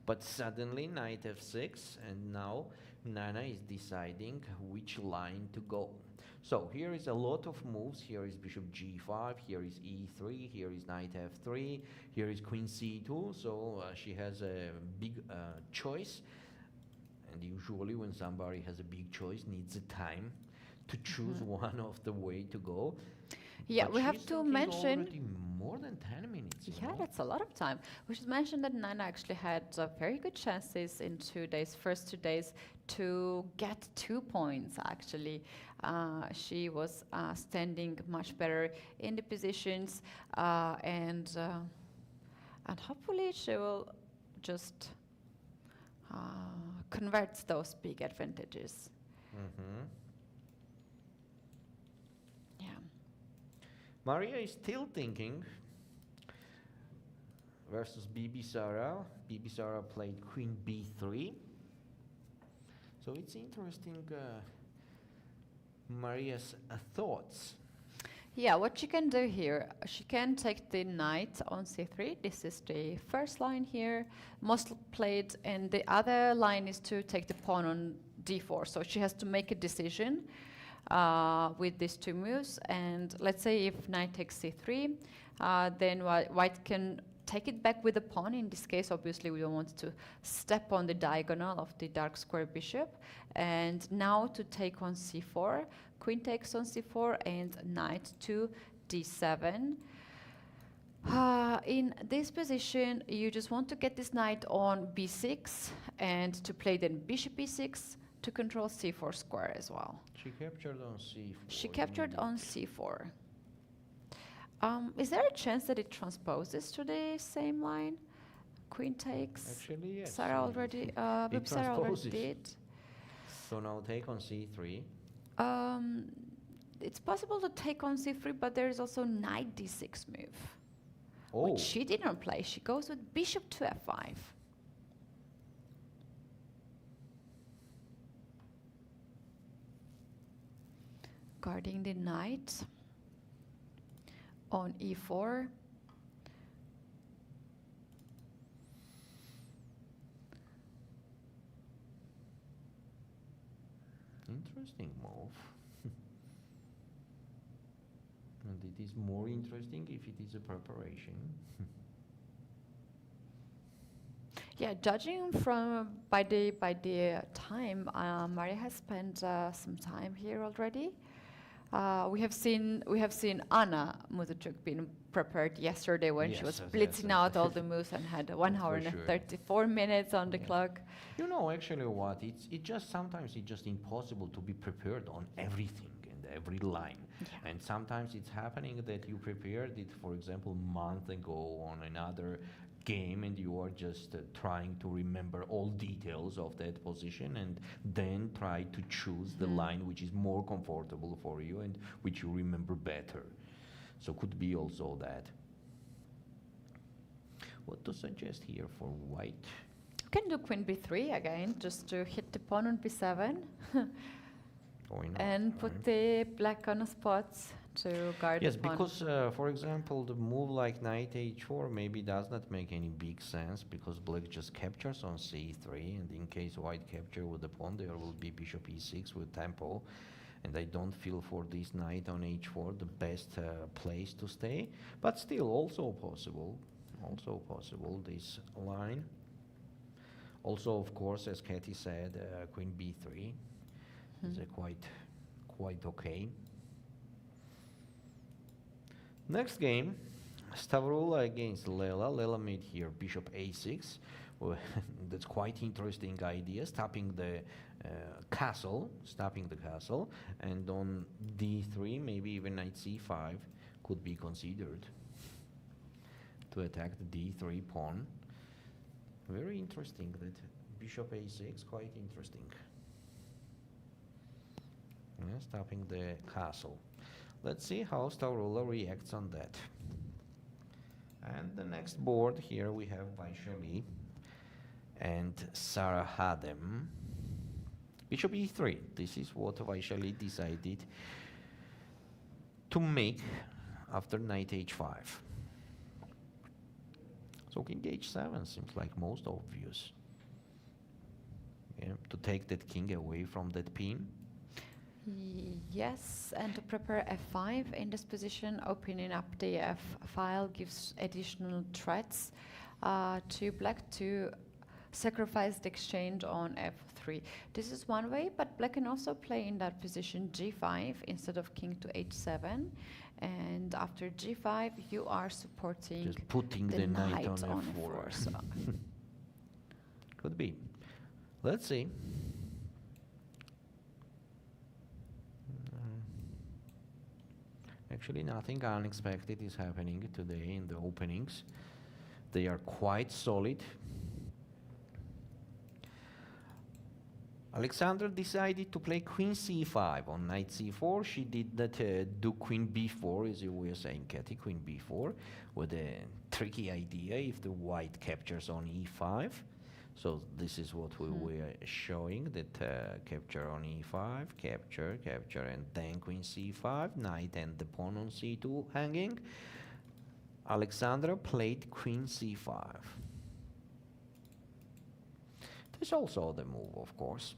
But suddenly knight f6, and now Nana is deciding which line to go. So here is a lot of moves. Here is bishop g5, here is e3, here is knight f3, here is queen c2. So she has a big choice. And usually when somebody has a big choice, needs a time to choose one of the way to go. Yeah, but we have to mention already more than 10 minutes. Yeah, that's a lot of time. We should mention that Nana actually had very good chances in 2 days, first 2 days, to get 2 points actually. She was standing much better in the positions, and hopefully she will just convert those big advantages. Yeah. Mariya is still thinking versus Bibisara. Bibisara played queen b3. So it's interesting, Mariya's thoughts. Yeah, what she can do here, she can take the knight on c3. This is the first line here, most played, and the other line is to take the pawn on d4. So she has to make a decision with these 2 moves. And let's say if knight takes c3, then white can take it back with the pawn. In this case, obviously, we don't want to step on the diagonal of the dark square bishop. And now to take on c4, queen takes on c4, and knight to d7. In this position, you just want to get this knight on b6 and to play then bishop e6 to control c4 square as well. She captured on c4. She captured on c4. Is there a chance that it transposes to the same line? Queen takes. Actually, yes. Bibisara already did. So now take on c3. It's possible to take on c3, but there is also knight d6 move, which she didn't play. She goes with bishop to f5. Guarding the knight on e4. Interesting move. And it is more interesting if it is a preparation. Yeah, judging from by the time, Mariya has spent some time here already. We have seen Anna Muzychuk being prepared yesterday when she was blitzing out all the moves and had 1 hour and 34 minutes on the clock. You know, actually, what it just sometimes it's just impossible to be prepared on everything and every line. Yeah. And sometimes it's happening that you prepared it, for example, a month ago on another game, and you are just trying to remember all details of that position and then try to choose the line which is more comfortable for you and which you remember better. So could be also that. What to suggest here for white? You can do queen b3 again, just to hit the pawn on b7 and put the black on the spots to guard the pawn. Yes, because, for example, the move like knight h4 maybe does not make any big sense because black just captures on c3, and in case white capture with the pawn, there will be bishop e6 with tempo, and I don't feel for this knight on h4 the best place to stay, but still also possible this line. Also, of course, as Keti said, queen b3 is a quite okay. Next game, Stavroula against Lela. Lela made here bishop a6. Well, that's quite interesting idea, stopping the castle, and on d3, maybe even knight c5 could be considered to attack the d3 pawn. Very interesting, that bishop a6, quite interesting. Yeah, stopping the castle. Let's see how Stavroula reacts on that. And the next board here we have Vaishali and Sarasadat. Bishop e3. This is what Vaishali decided to make after knight h5. So king h7 seems like most obvious. Yeah, to take that king away from that pin. Yes, and to prepare f5 in this position, opening up the f file gives additional threats to black to sacrifice the exchange on f3. This is one way, but black can also play in that position g5 instead of king to h7. And after g5, you are supporting Just putting the knight on f4. So. Could be. Let's see. Actually, nothing unexpected is happening today in the openings. They are quite solid. Alexandra decided to play queen c5 on knight c4. She did not do queen b4, as you were saying, Keti, queen b4, with a tricky idea if the white captures on e5. So this is what we were showing, that capture on e5, capture, and then queen c5, knight and the pawn on c2 hanging. Alexandra played queen c5. There's also the move, of course.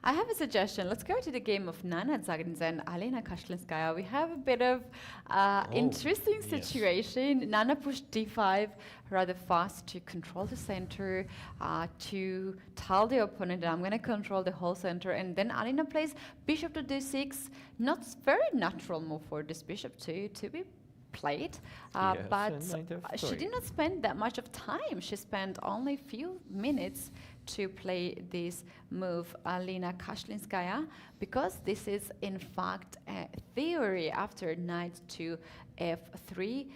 I have a suggestion. Let's go to the game of Nana Dzagnidze and Alina Kashlinskaya. We have a bit of interesting situation. Yes. Nana pushed d5 rather fast to control the center, to tell the opponent that I'm going to control the whole center. And then Alina plays bishop to d6. Not very natural move for this bishop to be played, yes, but she did not spend that much of time. She spent only a few minutes to play this move, Alina Kashlinskaya, because this is in fact a theory after knight to f3.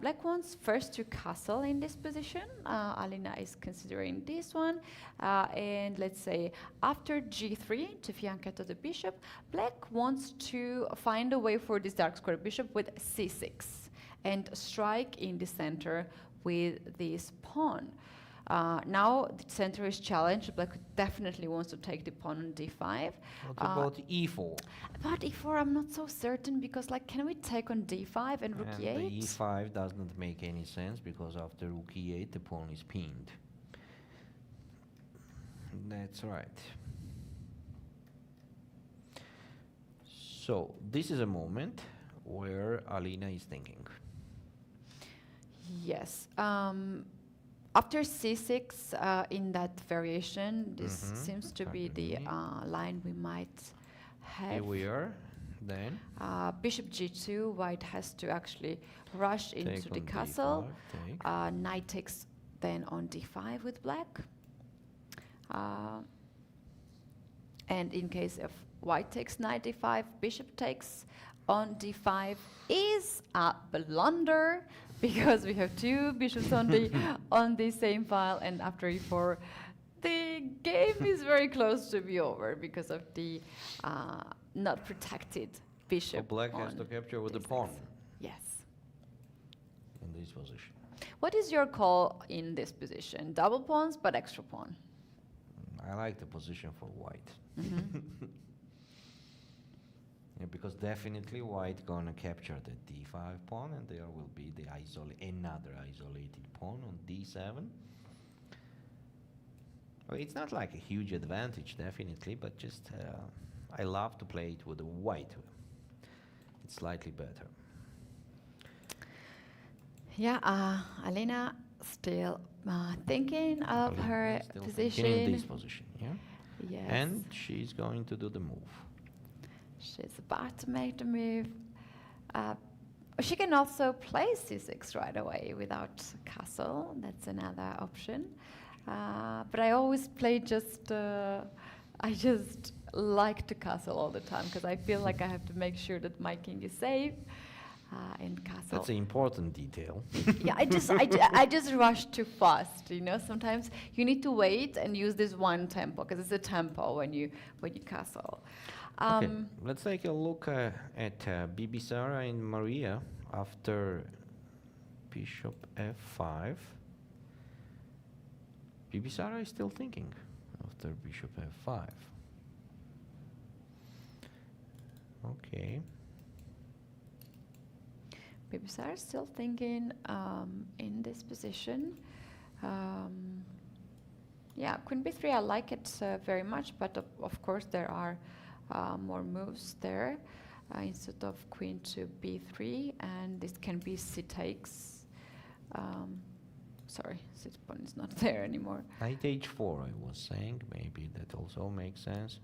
Black wants first to castle in this position. Alina is considering this one. And let's say after g3 to fianchetto the bishop, black wants to find a way for this dark square bishop with c6 and strike in the center with this pawn. Now the center is challenged. Black definitely wants to take the pawn on d5. What about e4? About e4, I'm not so certain, because like, can we take on d5 and rook e8? The e5 does not make any sense, because after rook e8 the pawn is pinned. That's right. So this is a moment where Alina is thinking. Yes. After c6, in that variation, this seems to be the line we might have. Here we are, then. Bishop g2, white has to actually rush into the castle. Knight takes then on d5 with black. And in case of white takes knight d5, bishop takes on d5 is a blunder, because we have two bishops on the same file, and after e4, the game is very close to be over because of the not protected bishop. So black has to capture with the pawn. Yes. In this position. What is your call in this position? Double pawns, but extra pawn. I like the position for white. Yeah, because definitely white gonna capture the d5 pawn, and there will be the another isolated pawn on d7. Well, it's not like a huge advantage, definitely, but just I love to play it with the white. It's slightly better. Yeah, Alina still thinking of her position. In this position, yeah. Yes. And she's going to do the move. She's about to make the move. She can also play c6 right away without castle. That's another option. But I always play I just like to castle all the time, because I feel like I have to make sure that my king is safe. And castle. That's an important detail. Yeah, I just rush too fast. You know, sometimes you need to wait and use this one tempo, because it's a tempo when you castle. Okay, let's take a look at Bibisara and Mariya after bishop f5. Bibisara is still thinking after bishop f5. Okay. Bibisara is still thinking in this position. Yeah, Queen B3, I like it very much, but of course there are more moves there instead of Queen to B3, and this can be C takes. Sorry, C pawn is not there anymore. Knight H4, I was saying, maybe that also makes sense.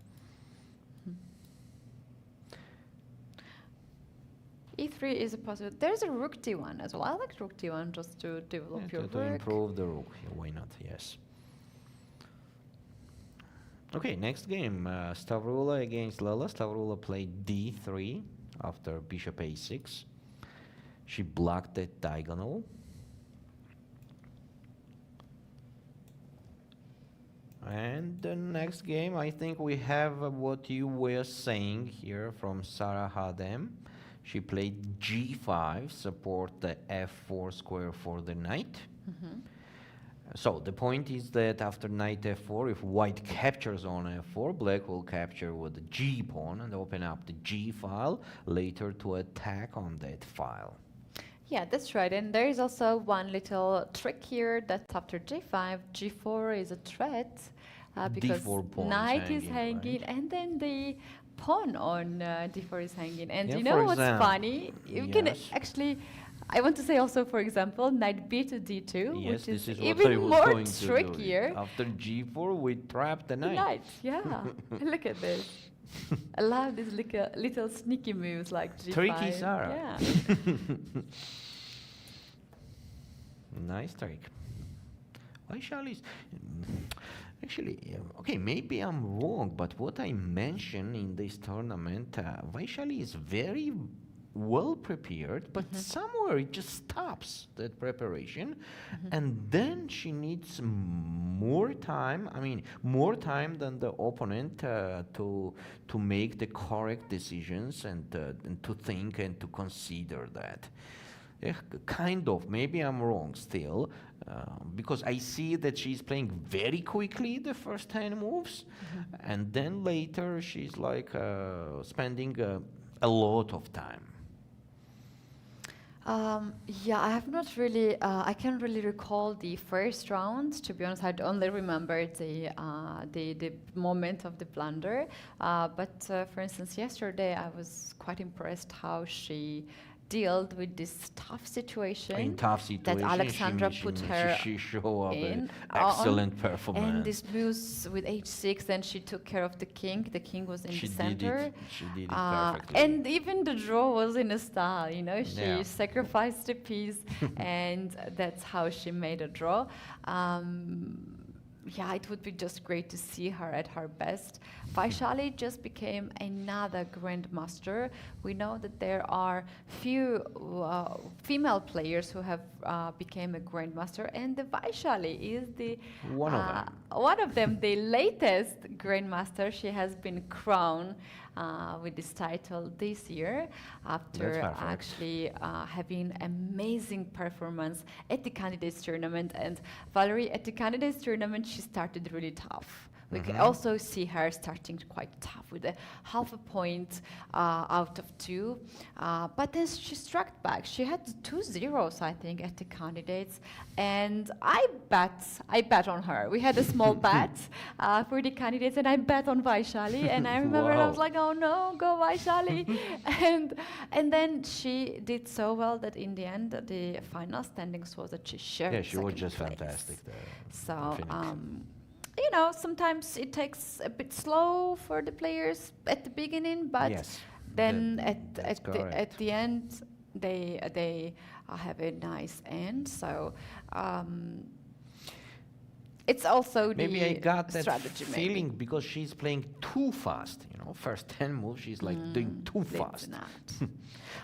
E3 is a possibility. There's a rook D1 as well. I like rook D1 just to develop your to work. improve the rook. Yeah, why not? Yes. Okay, next game. Stavroula against Lela. Stavroula played D3 after bishop A6. She blocked the diagonal. And the next game, I think we have what you were saying here from Sarah Hadem. She played G5, support the F4 square for the knight. So the point is that after knight F4, if white captures on F4, black will capture with the G pawn and open up the G file, later to attack on that file. Yeah, that's right. And there is also one little trick here that after G5, G4 is a threat because D4 pawn knight is hanging, right? and then the pawn on D4 is hanging. And Yeah, you know what's example, funny? You can actually, I want to say also, for example, knight B to D2, Yes, which this is is what I even was more going to do. trickier. After G4, we trap the The knight. knight, yeah. Look at this. I love these little sneaky moves like G5. Tricky Sarah. Yeah. Nice trick. Vaishali's actually okay. Maybe I'm wrong, but what I mentioned in this tournament, Vaishali is very well prepared, but somewhere it just stops that preparation, and then she needs more time. I mean, more time than the opponent to make the correct decisions and to think and to consider that. Yeah, kind of. Maybe I'm wrong still, because I see that she's playing very quickly the first 10 moves, and then later she's like spending a lot of time. Yeah, I have not really. I can't really recall the first round. To be honest, I only remember the moment of the blunder. But for instance, yesterday I was quite impressed how she dealt with this tough situation. In tough situation, that Alexandra put her she show up in excellent performance. And this moves with h6, and she took care of the king. The king was in She the center. She did it perfectly. And even the draw was in a style, you know. She Yeah. sacrificed a piece, and that's how she made a draw. Yeah, it would be just great to see her at her best. Vaishali just became another grandmaster. We know that there are few female players who have became a grandmaster, and the Vaishali is the one of them, the latest grandmaster. She has been crowned with this title this year after actually having amazing performance at the candidates tournament. And Valerie, at the candidates tournament, she started really tough. We can also see her starting quite tough with a half a point out of 2. But then she struck back. She had 2 zeros, I think, at the candidates. And I bet on her. We had a small bet for the candidates, and I bet on Vaishali. And I remember I was like, oh no, go Vaishali. and then she did so well that in the end, the final standings was that she shared. Yeah, she was just place. fantastic there. So, you know, sometimes it takes a bit slow for the players at the beginning, but yes, then at the end, they have a nice end. So it's also maybe I got that strategy feeling because she's playing too fast. You know, first 10 moves she's like doing too fast.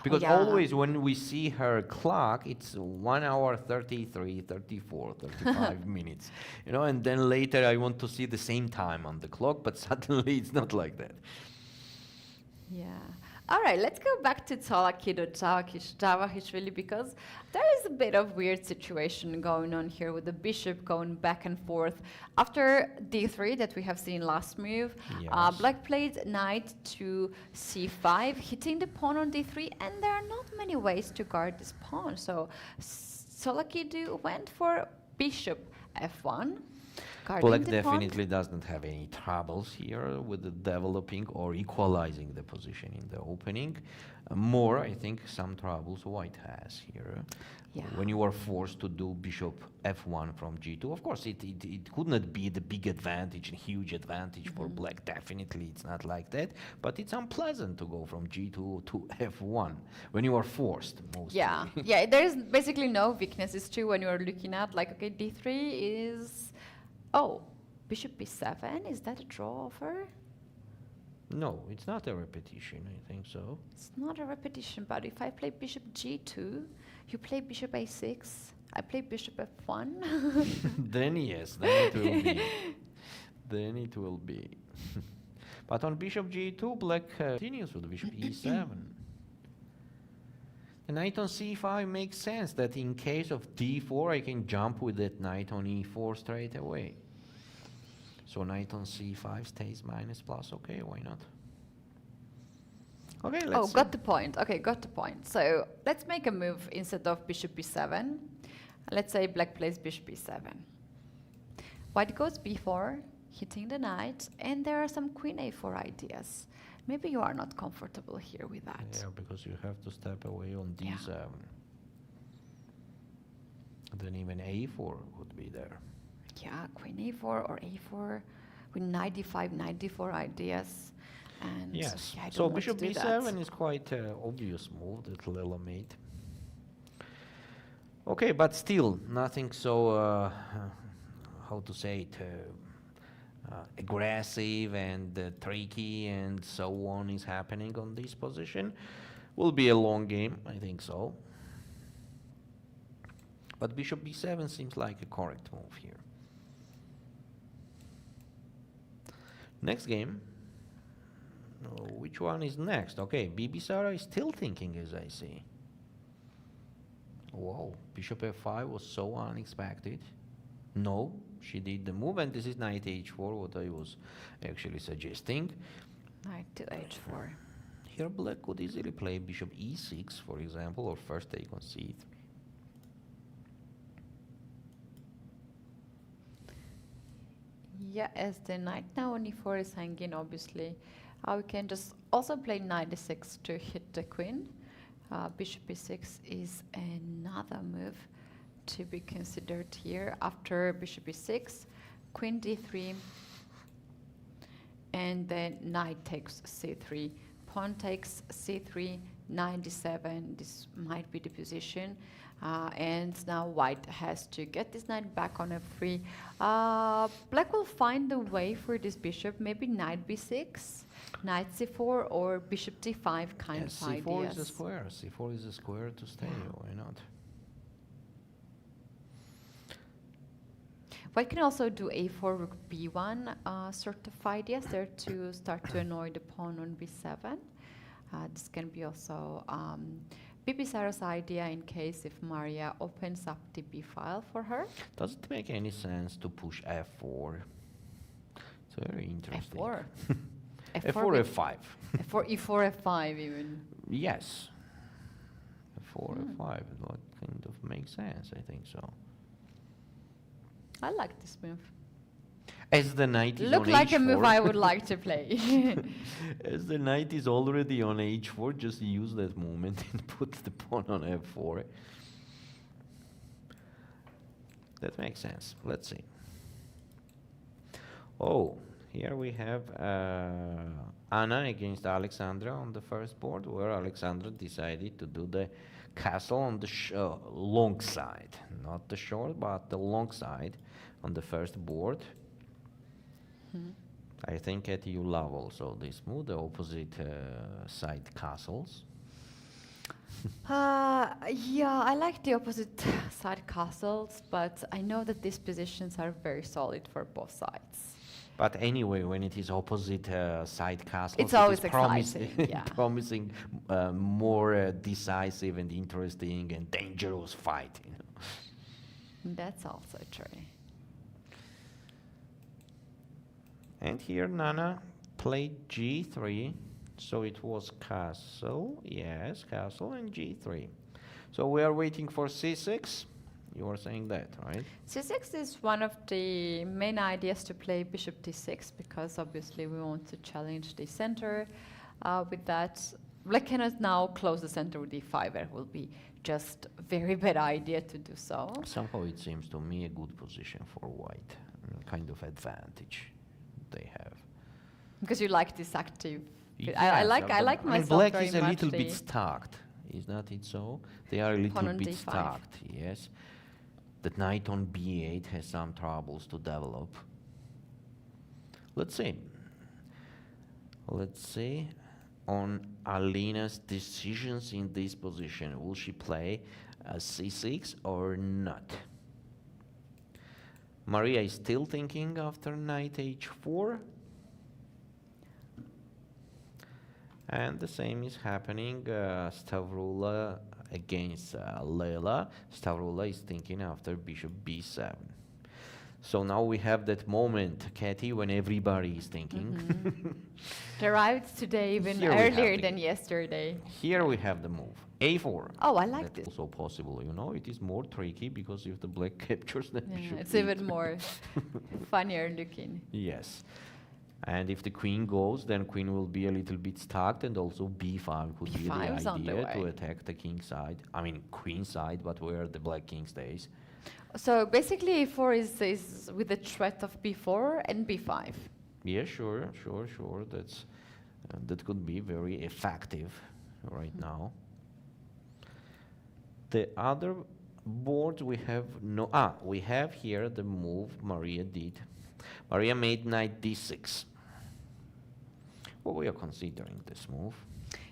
Because always when we see her clock, it's 1 hour 33, 34, 35 minutes. You know, and then later I want to see the same time on the clock, but suddenly it's not like that. Yeah. All right, let's go back to Tsolakidou Javakhishvili because there is a bit of weird situation going on here with the bishop going back and forth. After d3 that we have seen last move, Yes. black played knight to c5, hitting the pawn on d3, and there are not many ways to guard this pawn. So Tsolakidou went for bishop f1. Black definitely doesn't have any troubles here with the developing or equalizing the position in the opening. More, I think, some troubles white has here. Yeah. When you are forced to do bishop f1 from g2, of course, it could not be the big advantage and huge advantage for black. Definitely, it's not like that. But it's unpleasant to go from g2 to f1 when you are forced, mostly. Yeah, yeah. There's basically no weaknesses too when you are looking at like, okay, d3 is. Oh, bishop b7, is that a draw offer? No, it's not a repetition, I think so. It's not a repetition, but if I play bishop g2, you play bishop a6, I play bishop f1. Then yes, then it will be. Then it will be. But on bishop g2, black continues with bishop e7. The knight on c5 makes sense that in case of d4, I can jump with that knight on e4 straight away. So knight on c5 stays minus plus. Okay, why not? Okay, let's see. Got the point. Okay, got the point. So let's make a move instead of bishop b7. Let's say black plays bishop b7. White goes b4, hitting the knight, and there are some queen a4 ideas. Maybe you are not comfortable here with that. Yeah, because you have to step away on d7. Yeah. Then even a4 would be there. Yeah, queen a4 or a4 with knight d5, knight d4 ideas. And Yes. yeah, I don't So want bishop to do b7 that. is quite an obvious move that Lela made. Okay, but still nothing so, how to say it, aggressive and tricky and so on is happening on this position. Will be a long game, I think so. But bishop b7 seems like a correct move here. Next game. Which one is next? Okay, Bibisara is still thinking, as I see. Whoa, bishop f5 was so unexpected. No, she did the move, and this is knight h4, what I was actually suggesting. Knight to h4. Here black could easily play bishop e6, for example, or first take on c3. Yeah, as the knight now on e4 is hanging, obviously, we can just also play knight e6 to hit the queen. Bishop e6 is another move to be considered here. After bishop e6, queen d3, and then knight takes c3, pawn takes c3, knight d7. This might be the position. And now white has to get this knight back on f3. Black will find the way for this bishop, maybe knight b6, knight c4, or bishop d5 kind of ideas. c4 is a square. c4 is a square to stay. Why not? White can also do a4, rook b1 sort of ideas there to start to annoy the pawn on b7. This can be also Bibisara's idea in case if Mariya opens up the b file for her. Does it make any sense to push f4? It's very interesting. f4. f4, f5. f4, e4, f5 even. Yes. f4, f5. That kind of makes sense, I think so. I like this move. As the knight is Look on like h4, a move I would like to play. as the knight is already on h4, just use that movement and put the pawn on f4. That makes sense. Let's see. Oh, here we have Anna against Alexandra on the first board, where Alexandra decided to do the castle on the long side. Not the short, but the long side on the first board. I think, Keti, you love also this move, the opposite side castles. Yeah, I like the opposite side castles, but I know that these positions are very solid for both sides. But anyway, when it is opposite side castles, It's always exciting, yeah. promising more decisive and interesting and dangerous fight. You know. That's also true. And here Nana played g3, so it was castle, yes, castle and g3. So we are waiting for c6. You were saying that, right? c6 is one of the main ideas to play bishop d6 because obviously we want to challenge the center with that. Black cannot now close the center with d5. It will be just a very bad idea to do so. Somehow it seems to me a good position for white, kind of advantage they have. Because you like this active. Yes, I like myself black very is a much little bit stacked, is not it so? They are a little Pawn on bit d5. stacked, yes. The knight on b8 has some troubles to develop. Let's see. Let's see on Alina's decisions in this position. Will she play c6 or not? Mariya is still thinking after knight h4. And the same is happening, Stavroula against Lela. Stavroula is thinking after bishop b7. So now we have that moment, Keti, when everybody is thinking. It arrived today even Here we have earlier the- than yesterday. Here we have the move, a4. Oh, I like That's this. also possible, you know. It is more tricky because if the black captures the Yeah, bishop, it's even more funnier looking. Yes. And if the queen goes, then queen will be a little bit stuck, and also b5 could be the B5 's on the idea to way. attack the king side. I mean, queen side, but where the black king stays. So basically, a4 is with the threat of b4 and b5. Yeah, sure. That's that could be very effective right now. The other boards we have we have here the move Mariya did. Mariya made knight d6. Well, we are considering this move.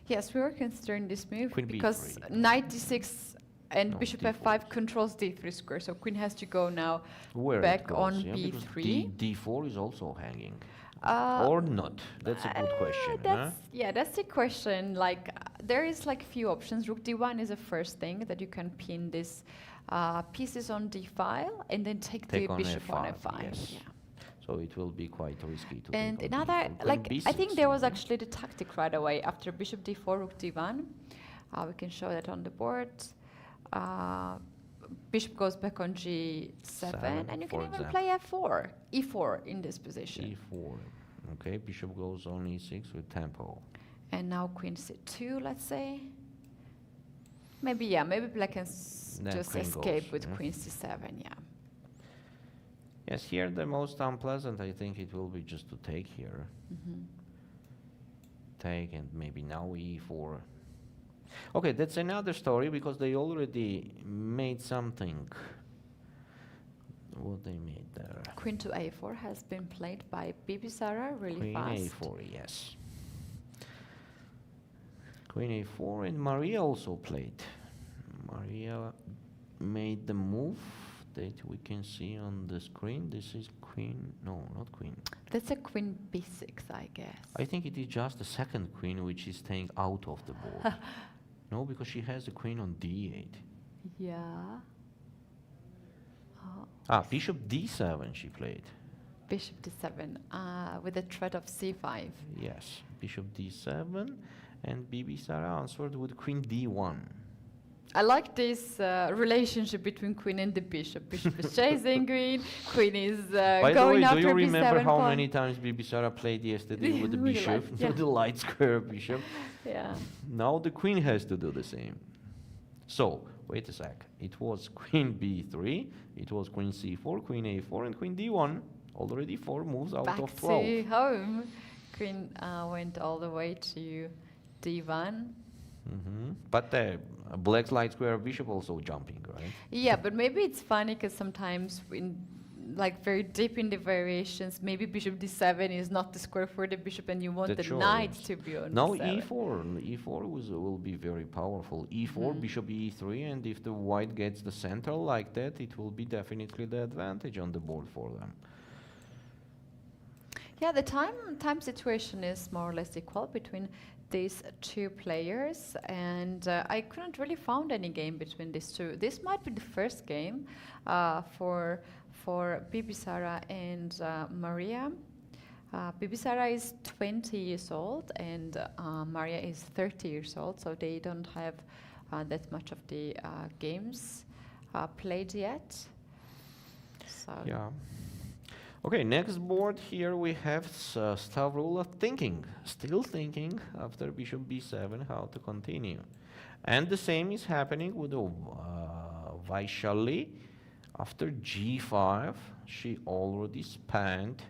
Yes, we were considering this move Queen because b3. knight d6 and No, bishop d4. f5 controls d3 square, so queen has to go now Where it back goes, on yeah, because b3. d4 is also hanging. Uh, Or not? That's a good question. Huh? That's the question. Like, there is like few options. Rook d1 is the first thing that you can pin these pieces on d file and then take the On bishop on f5, f5. yes. Yeah. So it will be quite risky to And take on another, d4. like, Queen I think b6, there was mhm. actually the tactic right away after bishop d4, rook d1. We can show that on the board. Bishop goes back on g7, and you for can even example. play f4, e4 in this position. e4. Okay, bishop goes on e6 with tempo. And now queen c2, let's say. Maybe black can Then just queen escape goes, with yeah. queen c7, yeah. Yes, here the most unpleasant, I think it will be just to take here. Take and maybe now e4. Okay, that's another story because they already made something. What they made there? Queen to a4 has been played by Bibisara really Queen fast. a4, yes. Queen a4 and Mariya also played. Mariya made the move that we can see on the screen. This is queen, no, not queen. That's a queen b6, I guess. I think it is just the second queen which is staying out of the board. No, because she has the queen on d8. Yeah. Oh, Bishop d7 she played. bishop d7 with the threat of c5. Yes, bishop d7, and Bibisara answered with queen d1. I like this relationship between queen and the bishop. Bishop is chasing queen, queen is By the going way, after do you b7 remember how pawn. many times Bibisara played yesterday with the With the bishop, light, yeah. with the light square bishop? Yeah. Now the queen has to do the same. So, wait a sec. It was queen b3, it was queen c4, queen a4, and queen d1. Already 4 moves out Back of 12. to home. Queen went all the way to d1. But black's light square bishop also jumping, right? Yeah, but maybe it's funny because sometimes in like very deep in the variations, maybe bishop d7 is not the square for the bishop and you want That's the sure, knight yes. to be on Now d7. e4 will be very powerful. E4, bishop e3, and if the white gets the center like that, it will be definitely the advantage on the board for them. Yeah, the time situation is more or less equal between these two players, and I couldn't really found any game between these two. This might be the first game for Bibisara and Mariya. Bibisara is 20 years old and Mariya is 30 years old, so they don't have that much of the games played yet. So Yeah. Okay, next board here we have Stavroula still thinking after bishop b7 how to continue. And the same is happening with Vaishali. After g5, she already spent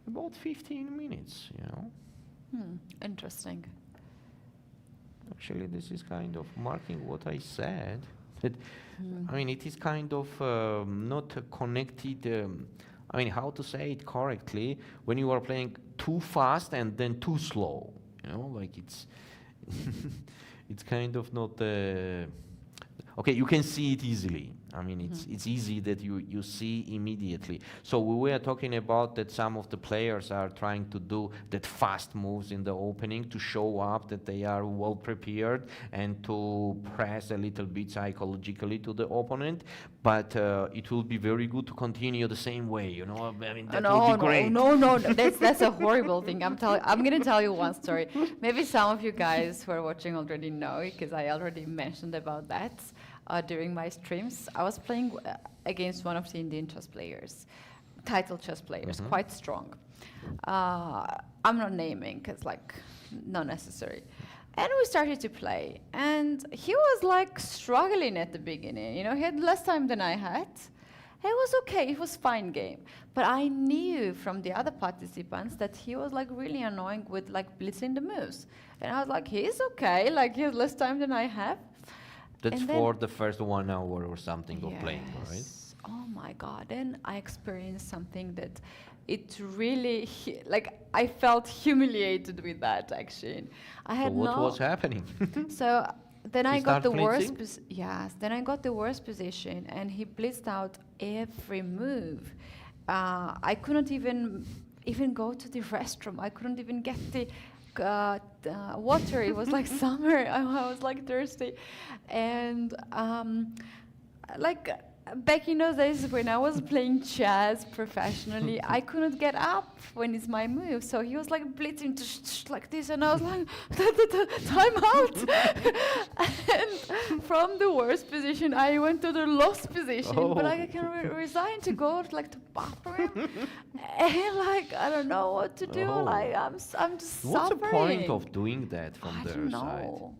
about 15 minutes, you know. Interesting. Actually, this is kind of marking what I said. That, I mean, it is kind of not connected. I mean, how to say it correctly? When you are playing too fast and then too slow, you know, like it's it's kind of not. Okay, you can see it easily. I mean, it's easy that you see immediately. So we were talking about that some of the players are trying to do that fast moves in the opening to show up that they are well prepared and to press a little bit psychologically to the opponent. But it will be very good to continue the same way, you know. I mean, that will be great. No, that's a horrible thing. I'm going to tell you one story. Maybe some of you guys who are watching already know, because I already mentioned about that. During my streams, I was playing against one of the Indian chess players, title chess players, quite strong. I'm not naming, because like, not necessary. And we started to play, and he was like struggling at the beginning. You know, he had less time than I had. It was okay, it was fine game. But I knew from the other participants that he was like really annoying with like blitzing the moves. And I was like, he's okay, like he has less time than I have. That's for the first 1 hour or something of playing, right? Oh my God! Then I experienced something that it really like I felt humiliated with that actually. I had so what was happening? So then I got the worst. Yes. Then I got the worst position, and he blitzed out every move. I couldn't even go to the restroom. I couldn't even get the water. It was like summer. I was like thirsty, and like back in those days when I was playing chess professionally, I couldn't get up when it's my move. So he was like blitzing like this, and I was like, time out. And from the worst position, I went to the lost position. But I can resign to go like to bathroom, and like I don't know what to do. Like I'm just What's suffering. the point of doing that from their side?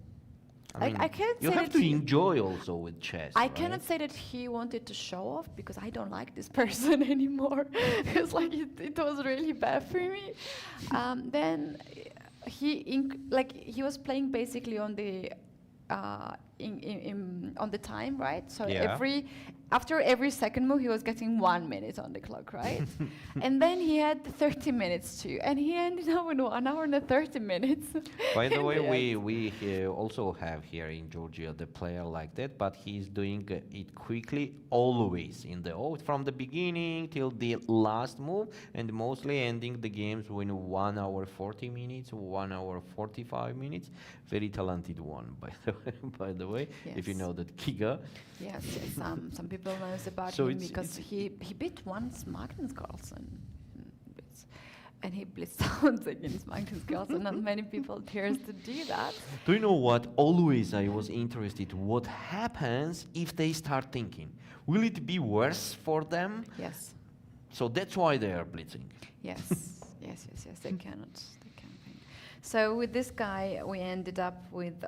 I mean, I can't you say have that to enjoy also with chess. I cannot say that he wanted to show off, because I don't like this person anymore. It's like it was really bad for me. Then he was playing basically on the on the time, right? So after every second move, he was getting 1 minute on the clock, right? And then he had 30 minutes too, and he ended up with 1 hour and 30 minutes. By the way, we also have here in Georgia the player like that, but he's doing it quickly, always from the beginning till the last move, and mostly ending the games within 1 hour 40 minutes, 1 hour 45 minutes. Very talented one, by the way. Yes. If you know that Kiga. Yes. Some people knows about So him because he beat once Magnus Carlsen, and he blitzed out against Magnus Carlsen. Not many people dares to do that. Do you know what? Always I was interested what happens if they start thinking. Will it be worse for them? Yes. So that's why they are blitzing. Yes. They cannot think. So with this guy, we ended up with.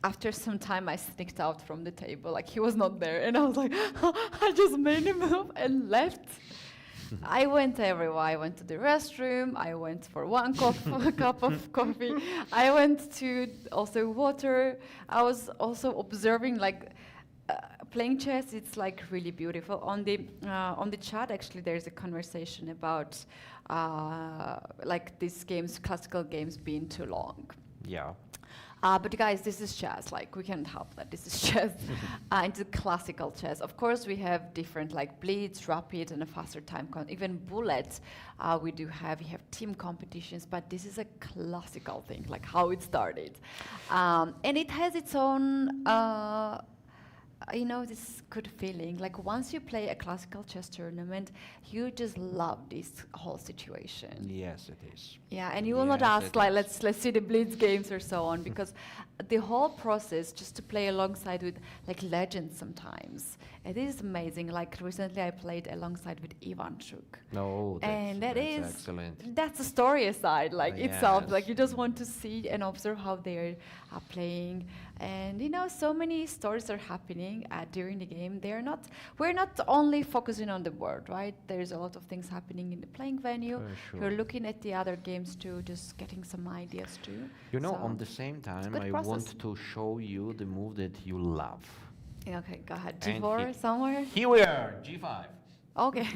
After some time, I sneaked out from the table, like he was not there, and I was like, I just made a move and left. I went everywhere. I went to the restroom. I went for a cup of coffee. I went to also water. I was also observing, like playing chess. It's like really beautiful. On the chat, actually, there's a conversation about like these games, classical games, being too long. Yeah. But guys, this is chess. Like, we can't help that. This is chess. It's classical chess. Of course, we have different like blitz, rapid, and a faster time. Even bullets. We have team competitions. But this is a classical thing, like how it started, and it has its own. This good feeling. Like once you play a classical chess tournament, you just love this whole situation. Yes, it is. Yeah, and you will not Yes, ask it like is. let's see the blitz games or so on, because the whole process just to play alongside with like legends sometimes, it is amazing. Like recently I played alongside with Ivanchuk. No, And that's is excellent. that's the story aside, like itself. Yes. Like you just want to see and observe how they are playing, and so many stories are happening during the game. We're not only focusing on the board, right? There's a lot of things happening in the playing venue. For We're sure. looking at the other games too, just getting some ideas too. On So, the same time, good I process. want to show you the move that you love. Okay, go ahead. And G4 he- somewhere. Here we are, G5. Okay.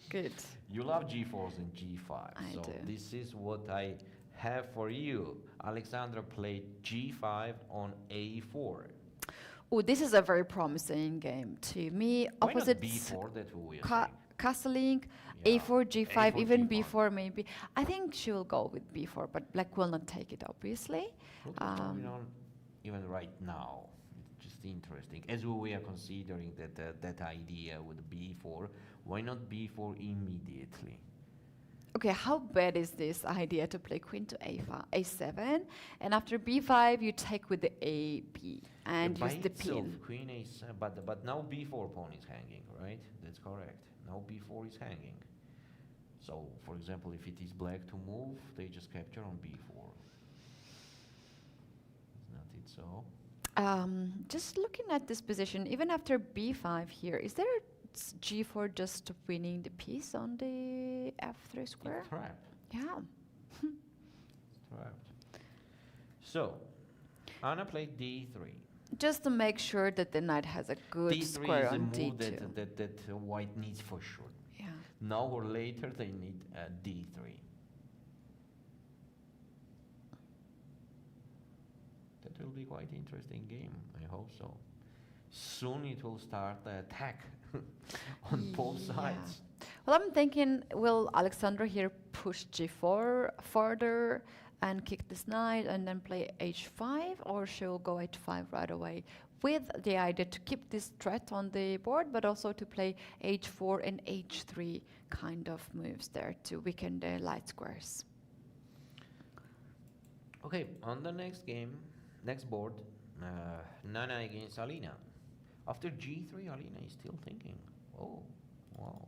Good. You love G4s and G5. I so do. this is what I have for you. Alexandra played G5 on A4. Oh, this is a very promising game to me. Why not Opposite B4? That's what we are Ca- saying. castling, Yeah, A4, G5, A4, even G5. B4 maybe. I think she will go with B4, but Black will not take it, obviously. What is going on even right now? It's just interesting. As we are considering that idea with B4, why not B4 immediately? Okay, how bad is this idea to play queen to A5, A7, and after B5 you take with the AB and By use the itself, pin. queen A7, but now B4 pawn is hanging, right? That's correct. Now B4 is hanging. So, for example, if it is black to move, they just capture on B4. Is not it so? Just looking at this position, even after B5 here, is there G4 just winning the piece on the F3 square? It's trapped. Yeah. It's trapped. So, Anna played D3. Just to make sure that the knight has a good D3 square is a on move D2. that white needs for sure. Yeah. Now or later they need D3. That will be quite interesting game. I hope so. Soon it will start the attack on both Yeah. sides. Well, I'm thinking, will Alexandra here push G4 further and kick this knight and then play H5, or she'll go H5 right away with the idea to keep this threat on the board, but also to play H4 and H3 kind of moves there to weaken the light squares. Okay, on the next game, next board, Nana against Alina. After G3, Alina is still thinking. Oh, wow.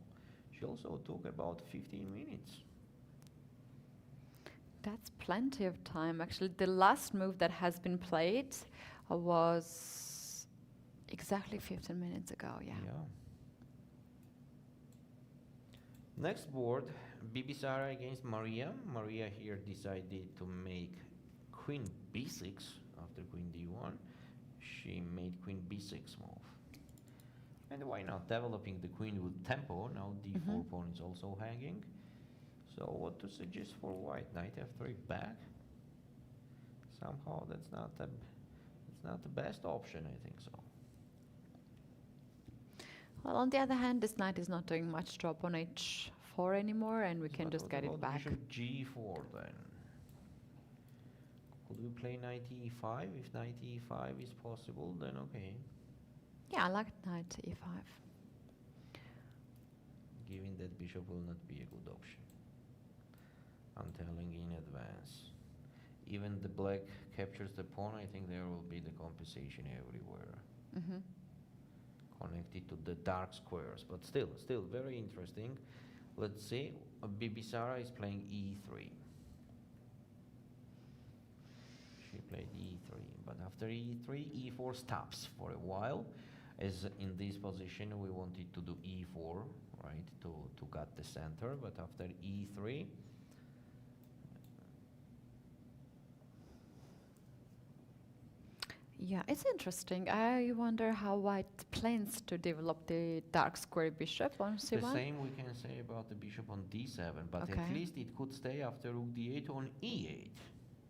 She also took about 15 minutes. That's plenty of time. Actually, the last move that has been played was exactly 15 minutes ago, yeah. Next board, Bibisara against Mariya. Mariya here decided to make queen b6 after queen d1. She made queen b6 move. And why not developing the queen with tempo? Now d4 pawn is also hanging. So what to suggest for white? Knight f3 back? Somehow that's not the best option, I think so. Well, on the other hand, this knight is not doing much job on H4 anymore, and we can But just what get it about back. bishop g4 then? Could we play knight e5? If knight e5 is possible, then okay. Yeah, I like knight to E5. Given that bishop will not be a good option. I'm telling in advance. Even the black captures the pawn, I think there will be the compensation everywhere. Mm-hmm. Connected to the dark squares, but still very interesting. Let's see, Bibisara is playing e3. She played e3, but after e3, e4 stops for a while. As in this position, we wanted to do e4, right, to cut the center, but after e3, Yeah, it's interesting. I wonder how white plans to develop the dark square bishop on the C1. same we can say about the bishop on d7, but Okay. at least it could stay after rook d8 on e8.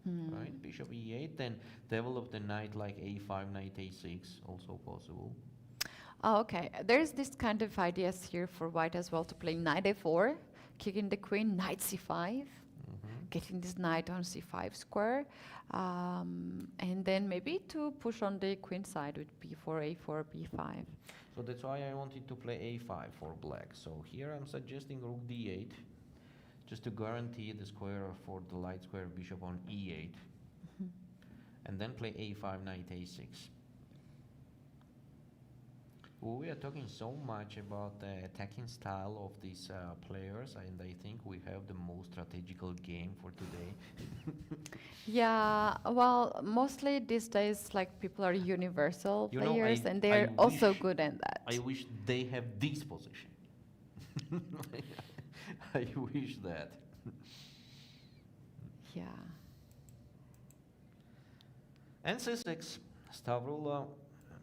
right? Bishop e8, then develop the knight like a5, knight a6, also possible. Oh, okay. There's this kind of ideas here for white as well to play knight a4, kicking the queen, knight c5, getting this knight on c5 square, and then maybe to push on the queen side with b4, a4, b5. So that's why I wanted to play a5 for black. So here I'm suggesting rook d8, just to guarantee the square for the light square bishop on e8, and then play a5, knight a6. We are talking so much about the attacking style of these players, and I think we have the most strategical game for today. Yeah, well, mostly these days, like people are universal You know, players, and I they're also wish- good at that. I wish they have this position. I wish that. Yeah. And c6, Stavroula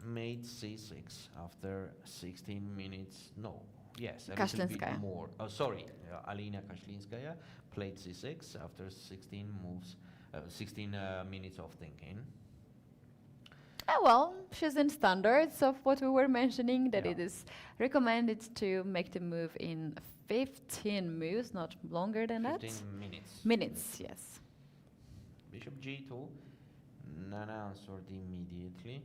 made c6 after 16 minutes. No, yes, a little bit Kashlinskaya. more. Oh, sorry, Alina Kashlinskaya played c6 after 16 moves, 16 minutes of thinking. Well, she's in standards of what we were mentioning, that Yeah. it is recommended to make the move in 15 moves, not longer than 15 that. minutes. Minutes, yes. Bishop g2, Nana answered immediately.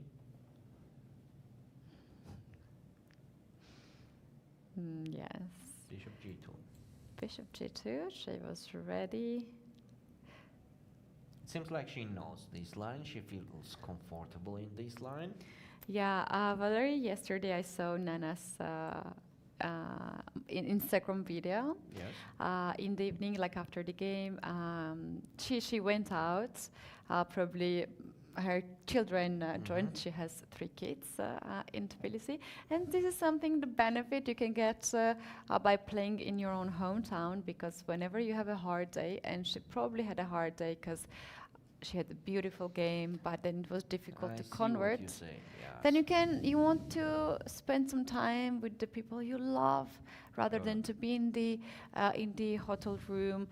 Yes. Bishop g2. Bishop g2, she was ready. It seems like she knows this line. She feels comfortable in this line. Yeah, Valerie, yesterday I saw Nana's in Instagram video. Yes. In the evening, like after the game, she went out. Probably her children joined. She has 3 kids in Tbilisi, and this is something, the benefit you can get by playing in your own hometown, because whenever you have a hard day, and she probably had a hard day because she had a beautiful game, but then it was difficult I to see convert. what you say. Then you want to spend some time with the people you love, rather Sure. than to be in the hotel room,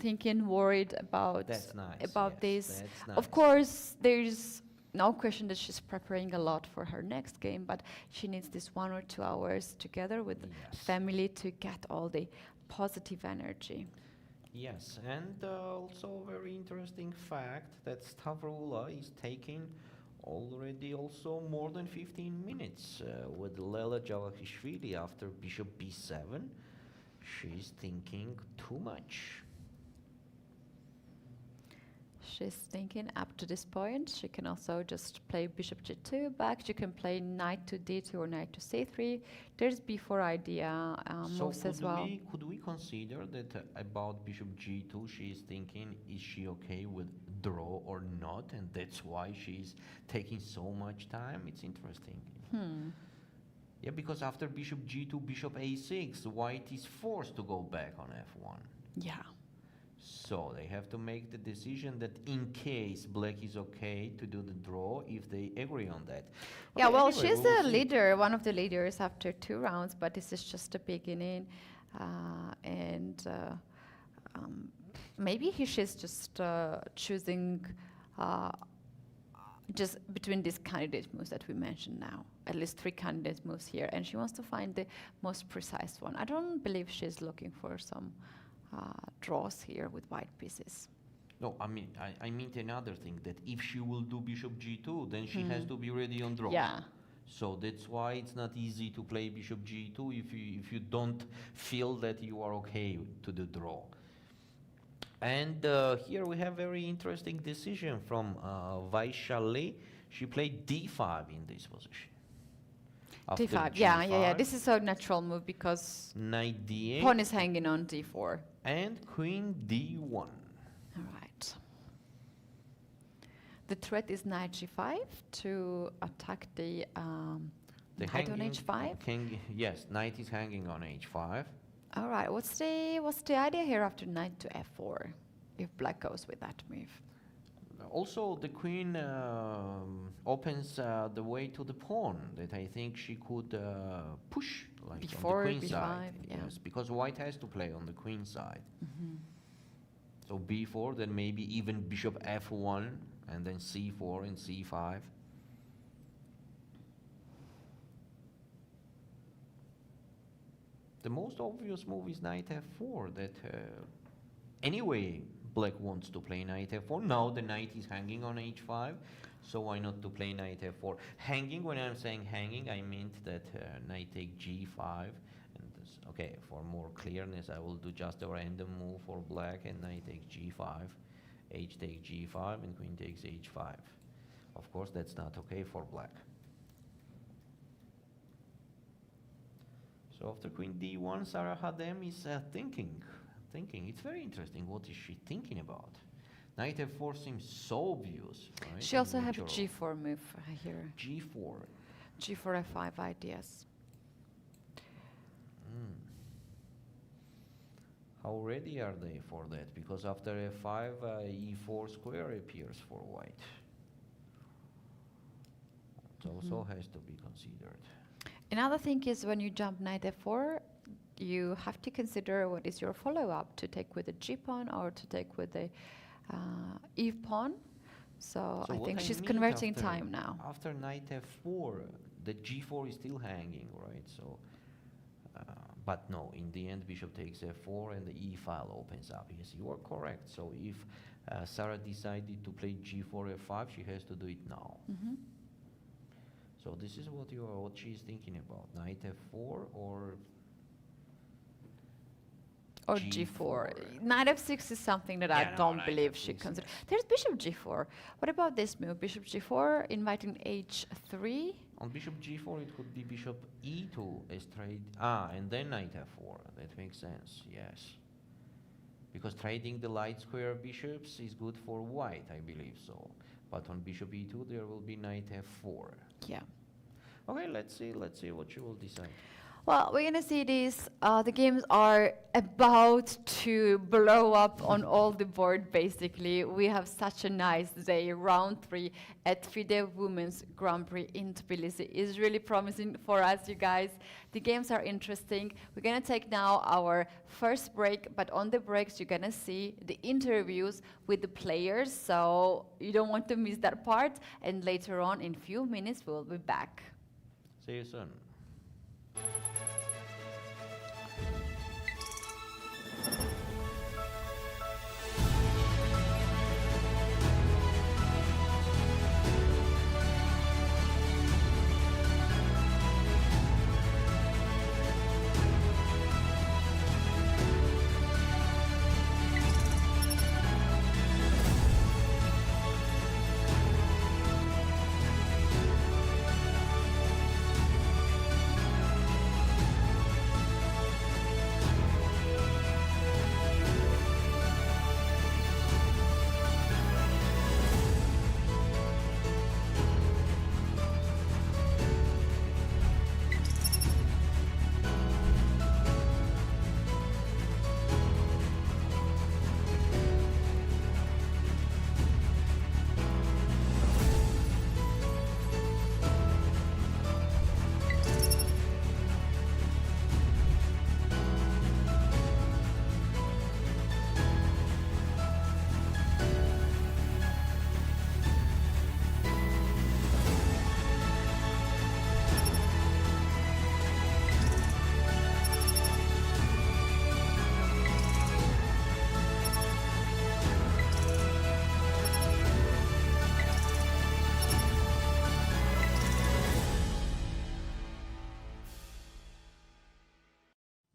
thinking, worried about That's nice. about yes, this. That's nice. Of course, there's no question that she's preparing a lot for her next game, but she needs this 1 or 2 hours together with Yes. family to get all the positive energy. Yes, and also a very interesting fact that Stavroula is taking already also more than 15 minutes with Lela Javakhishvili after bishop b7. She's thinking too much. She's thinking up to this point. She can also just play bishop g2 back. She can play knight to d2 or knight to c3. There's b4 idea So moves as well. could we consider that about bishop g2 she is thinking, is she okay with draw or not, and that's why she's taking so much time? It's interesting. Yeah, because after bishop g2, bishop a6, white is forced to go back on f1. Yeah. So they have to make the decision that in case black is okay to do the draw, if they agree on that. Yeah, Okay, well, anyway, she's we will a see. leader, one of the leaders after 2 rounds, but this is just the beginning. Maybe she's just choosing just between these candidate moves that we mentioned now. At least 3 candidate moves here, and she wants to find the most precise one. I don't believe she's looking for some draws here with white pieces. No, I mean another thing, that if she will do bishop g2, then she has to be ready on draws. Yeah. So that's why it's not easy to play bishop g2 if you don't feel that you are okay to the draw. And here we have very interesting decision from Vaishali. She played d5 in this position. After d5, yeah. g5, This is a natural move because knight d8 pawn is hanging on d4. and queen d1. All right. The threat is knight g5 to attack the knight on h5. Yes, knight is hanging on h5. All right. What's the idea here after knight to f4? If black goes with that move. Also, the queen opens the way to the pawn that I think she could push, like on B4, the queen B5, side. yeah. Yes, because white has to play on the queen side. So b4, then maybe even bishop f1, and then c4 and c5. The most obvious move is knight f4, that anyway black wants to play knight f4. Now the knight is hanging on h5, so why not to play knight f4? Hanging, when I'm saying hanging, I meant that knight take g5. And this, okay, for more clearness, I will do just a random move for black, and knight takes g5, h takes g5, and queen takes h5. Of course, that's not okay for black. So after queen d1, Sara Hadem is thinking. It's very interesting. What is she thinking about? Knight f4 seems so obvious, right? She also have a g4 move here. g4. g4 f5 ideas. How ready are they for that? Because after f5, e4 square appears for white. It also has to be considered. Another thing is when you jump knight f4, you have to consider what is your follow-up, to take with the g pawn or to take with the e pawn. So I think she's converting time now. After knight f4, the g4 is still hanging, right? So, but no, in the end, bishop takes f4 and the e file opens up. Yes, you are correct. So if Sara decided to play g4 f5, she has to do it now. So this is what she's thinking about: knight f4 or g4. Knight f6 is something that I don't believe she considers. There's bishop g4. What about this move? Bishop g4, inviting h3. On bishop g4, it could be bishop e2 as trade. And then knight f4. That makes sense. Yes. Because trading the light square bishops is good for white, I believe so. But on bishop e2, there will be knight f4. Yeah. Okay, let's see what she will decide. Well, we're going to see this. The games are about to blow up on all the board, basically. We have such a nice day. Round 3 at FIDE Women's Grand Prix in Tbilisi is really promising for us, you guys. The games are interesting. We're going to take now our first break, but on the breaks, you're going to see the interviews with the players, so you don't want to miss that part. And later on, in a few minutes, we'll be back. See you soon.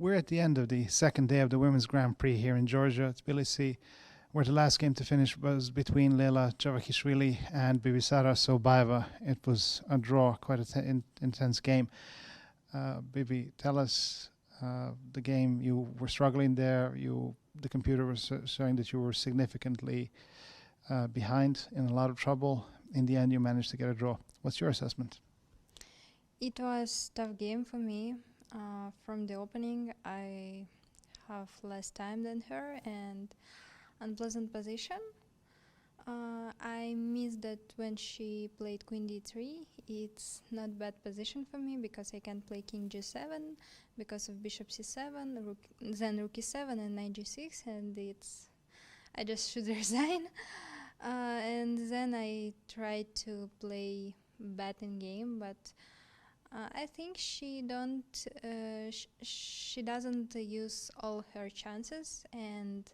We're at the end of the second day of the Women's Grand Prix here in Georgia, Tbilisi, where the last game to finish was between Lela Javakhishvili and Bibisara Assaubayeva. It was a draw, quite an intense game. Bibi, tell us the game. You were struggling there. The computer was showing that you were significantly behind, in a lot of trouble. In the end, you managed to get a draw. What's your assessment? It was a tough game for me. From the opening, I have less time than her and unpleasant position. I missed that when she played queen d3. It's not bad position for me because I can play king g7 because of bishop c7, then rook e7 and knight g6, and it's I just should resign. And then I tried to play batting game, but I think she doesn't use all her chances, and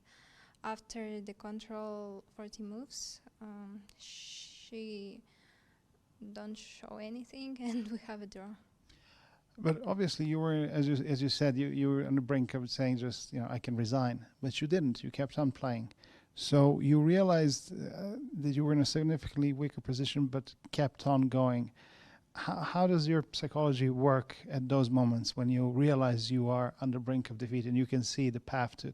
after the control 40 moves, she don't show anything, and we have a draw. But obviously, you were, as you said, you were on the brink of saying just, I can resign. But you didn't. You kept on playing. So you realized that you were in a significantly weaker position, but kept on going. How does your psychology work at those moments when you realize you are on the brink of defeat and you can see the path to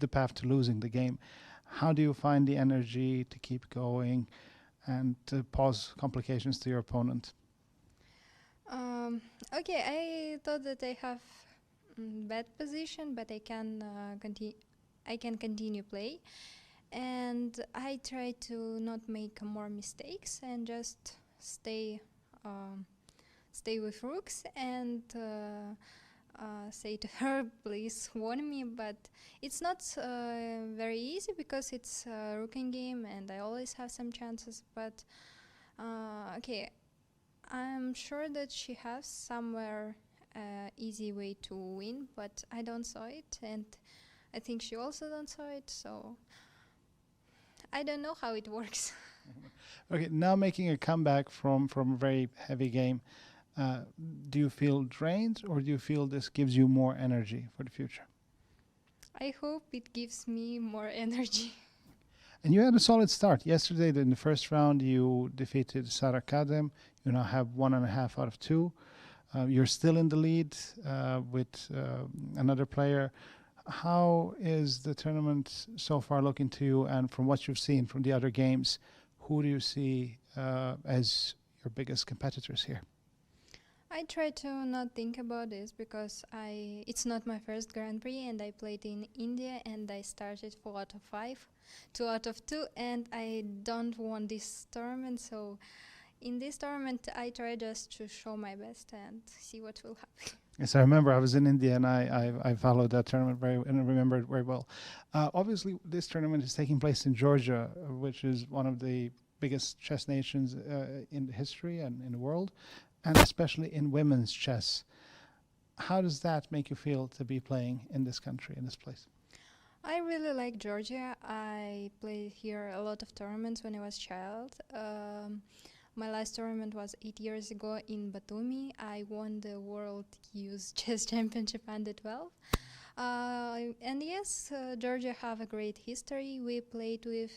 the path to losing the game? How do you find the energy to keep going and to pause complications to your opponent? Okay, I thought that I have bad position, but I can continue play, and I try to not make more mistakes and just stay with rooks and say to her, please warn me. But it's not very easy because it's a rooking game and I always have some chances. But okay, I'm sure that she has somewhere easy way to win, but I don't saw it, and I think she also don't saw it, so I don't know how it works. Okay, now making a comeback from a very heavy game, do you feel drained, or do you feel this gives you more energy for the future? I hope it gives me more energy. And you had a solid start. Yesterday, in the first round, you defeated Sara Kadem. You now have 1.5 out of 2. You're still in the lead with another player. How is the tournament so far looking to you? And from what you've seen from the other games, who do you see as your biggest competitors here? I try to not think about this because it's not my first Grand Prix, and I played in India and I started 4 out of 5, 2 out of 2, and I don't want this tournament. So in this tournament, I try just to show my best and see what will happen. Yes, I remember I was in India and I followed that tournament and I remember it very well. Obviously, this tournament is taking place in Georgia, which is one of the biggest chess nations in history and in the world, and especially in women's chess. How does that make you feel to be playing in this country, in this place? I really like Georgia. I played here a lot of tournaments when I was a child. My last tournament was 8 years ago in Batumi. I won the World Youth Chess Championship under 12. And yes, Georgia have a great history. We played with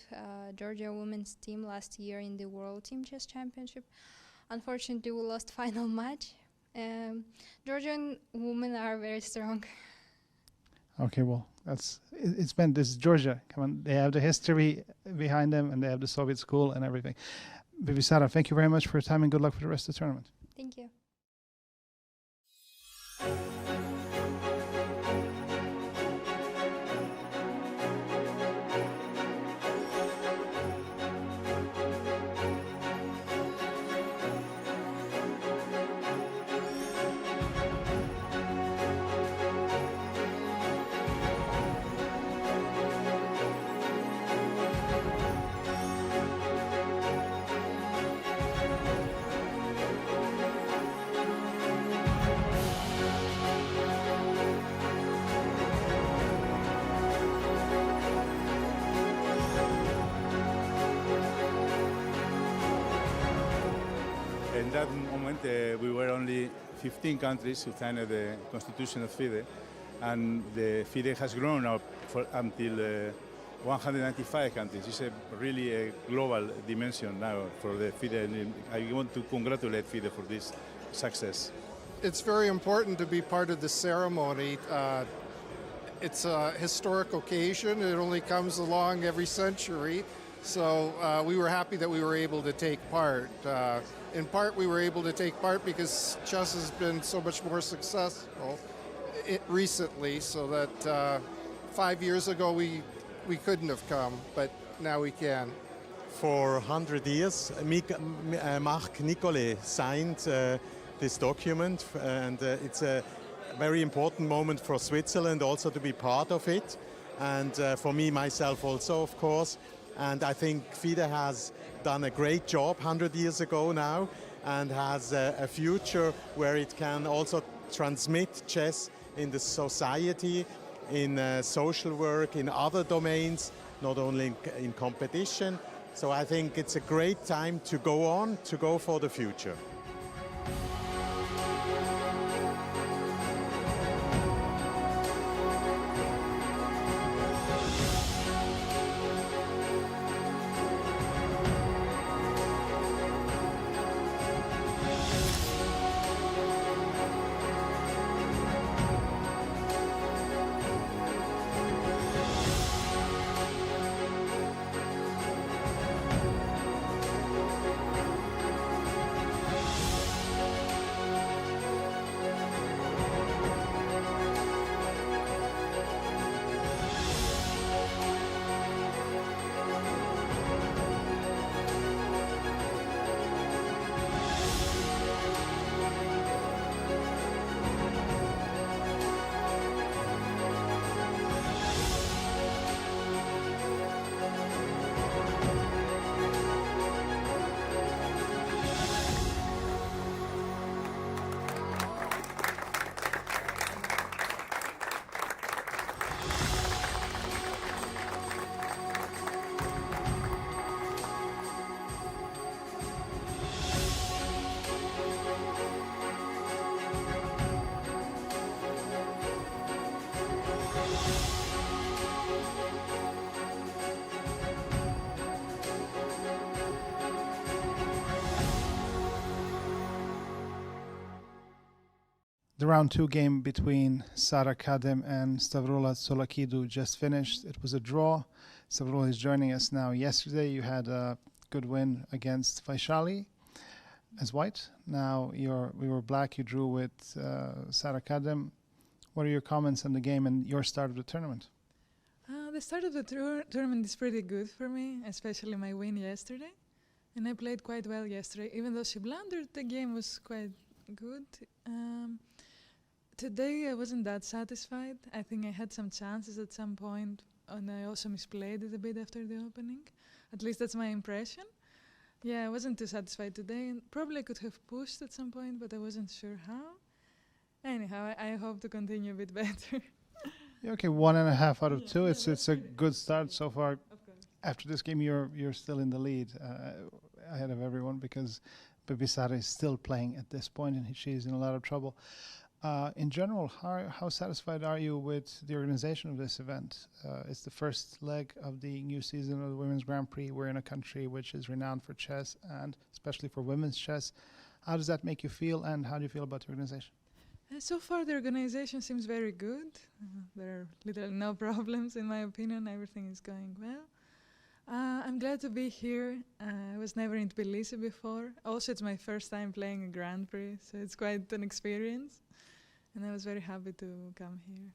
Georgia women's team last year in the World Team Chess Championship. Unfortunately, we lost final match. Georgian women are very strong. Okay, well, this is Georgia. Come on, they have the history behind them and they have the Soviet school and everything. Bibisara, thank you very much for your time and good luck for the rest of the tournament. Thank you. In that moment, we were only 15 countries who signed the constitution of FIDE, and the FIDE has grown up until 195 countries. It's really a global dimension now for the FIDE, and I want to congratulate FIDE for this success. It's very important to be part of the ceremony. It's a historic occasion. It only comes along every century. So we were happy that we were able to take part. In part, we were able to take part because chess has been so much more successful recently, so that 5 years ago we couldn't have come, but now we can. For 100 years, Marc Nicolai signed this document, and it's a very important moment for Switzerland also to be part of it. and for me, myself also, of course. And I think FIDE has done a great job 100 years ago now, and has a future where it can also transmit chess in the society, in social work, in other domains, not only in competition. So I think it's a great time to go on, to go for the future. The round 2 game between Sara Kadem and Stavroula Tsolakidou just finished. It was a draw. Stavroula is joining us now. Yesterday you had a good win against Vaishali as white. Now we were black. You drew with Sara Kadem. What are your comments on the game and your start of the tournament? The start of the tournament is pretty good for me, especially my win yesterday. And I played quite well yesterday. Even though she blundered, the game was quite good. Today I wasn't that satisfied. I think I had some chances at some point, and I also misplayed it a bit after the opening. At least that's my impression. Yeah, I wasn't too satisfied today, and probably I could have pushed at some point, but I wasn't sure how. Anyhow, I hope to continue a bit better. Okay, 1.5 out of 2. Yeah, It's a good start so far. Of course. After this game, you're still in the lead ahead of everyone because Bibisara is still playing at this point, and she's in a lot of trouble. In general, how satisfied are you with the organization of this event? It's the first leg of the new season of the Women's Grand Prix. We're in a country which is renowned for chess, and especially for women's chess. How does that make you feel, and how do you feel about the organization? So far, the organization seems very good. There are literally no problems, in my opinion. Everything is going well. I'm glad to be here. I was never in Tbilisi before. Also, it's my first time playing a Grand Prix, so it's quite an experience. And I was very happy to come here.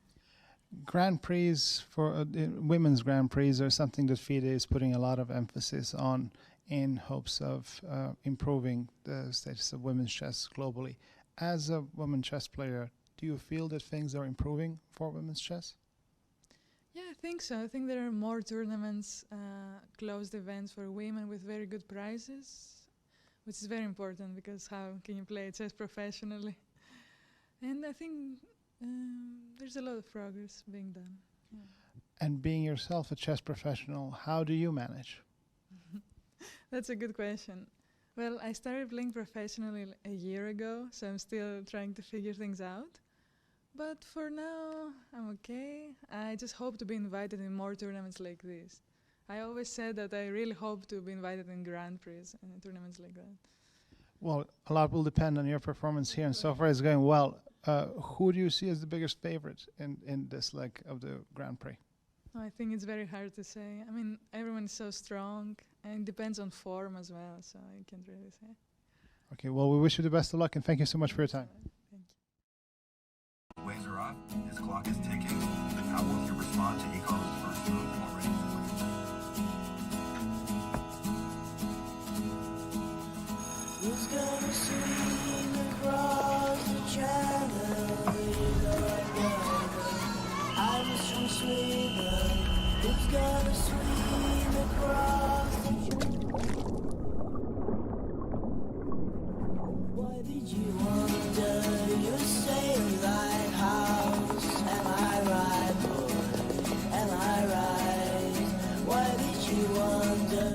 Grand Prix for women's Grand Prix are something that FIDE is putting a lot of emphasis on in hopes of improving the status of women's chess globally. As a women's chess player, do you feel that things are improving for women's chess? Yeah, I think so. I think there are more tournaments, closed events for women with very good prizes, which is very important because how can you play chess professionally? And I think there's a lot of progress being done. Yeah. And being yourself a chess professional, how do you manage? That's a good question. Well, I started playing professionally a year ago, so I'm still trying to figure things out. But for now, I'm okay. I just hope to be invited in more tournaments like this. I always said that I really hope to be invited in Grand Prix and tournaments like that. Well, a lot will depend on your performance here, and so far it's going well. Who do you see as the biggest favorite in this leg of the Grand Prix? I think it's very hard to say. I mean, everyone is so strong, and it depends on form as well, so I can't really say. Okay, well, we wish you the best of luck, and thank you so much for your time. Thank you. Waves are up. His clock is ticking. How will he respond to Igor's first move already? Who's gonna swing across the channel? I'm a strong swinger. Did you wonder? You say a lighthouse. Am I right, boy? Am I right? Why did you wonder?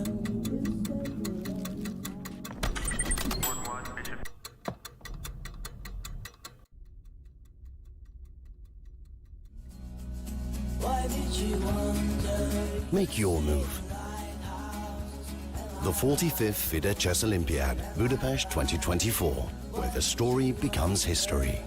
Why did you wonder? Make your move. The 45th FIDE Chess Olympiad, Budapest 2024, where the story becomes history.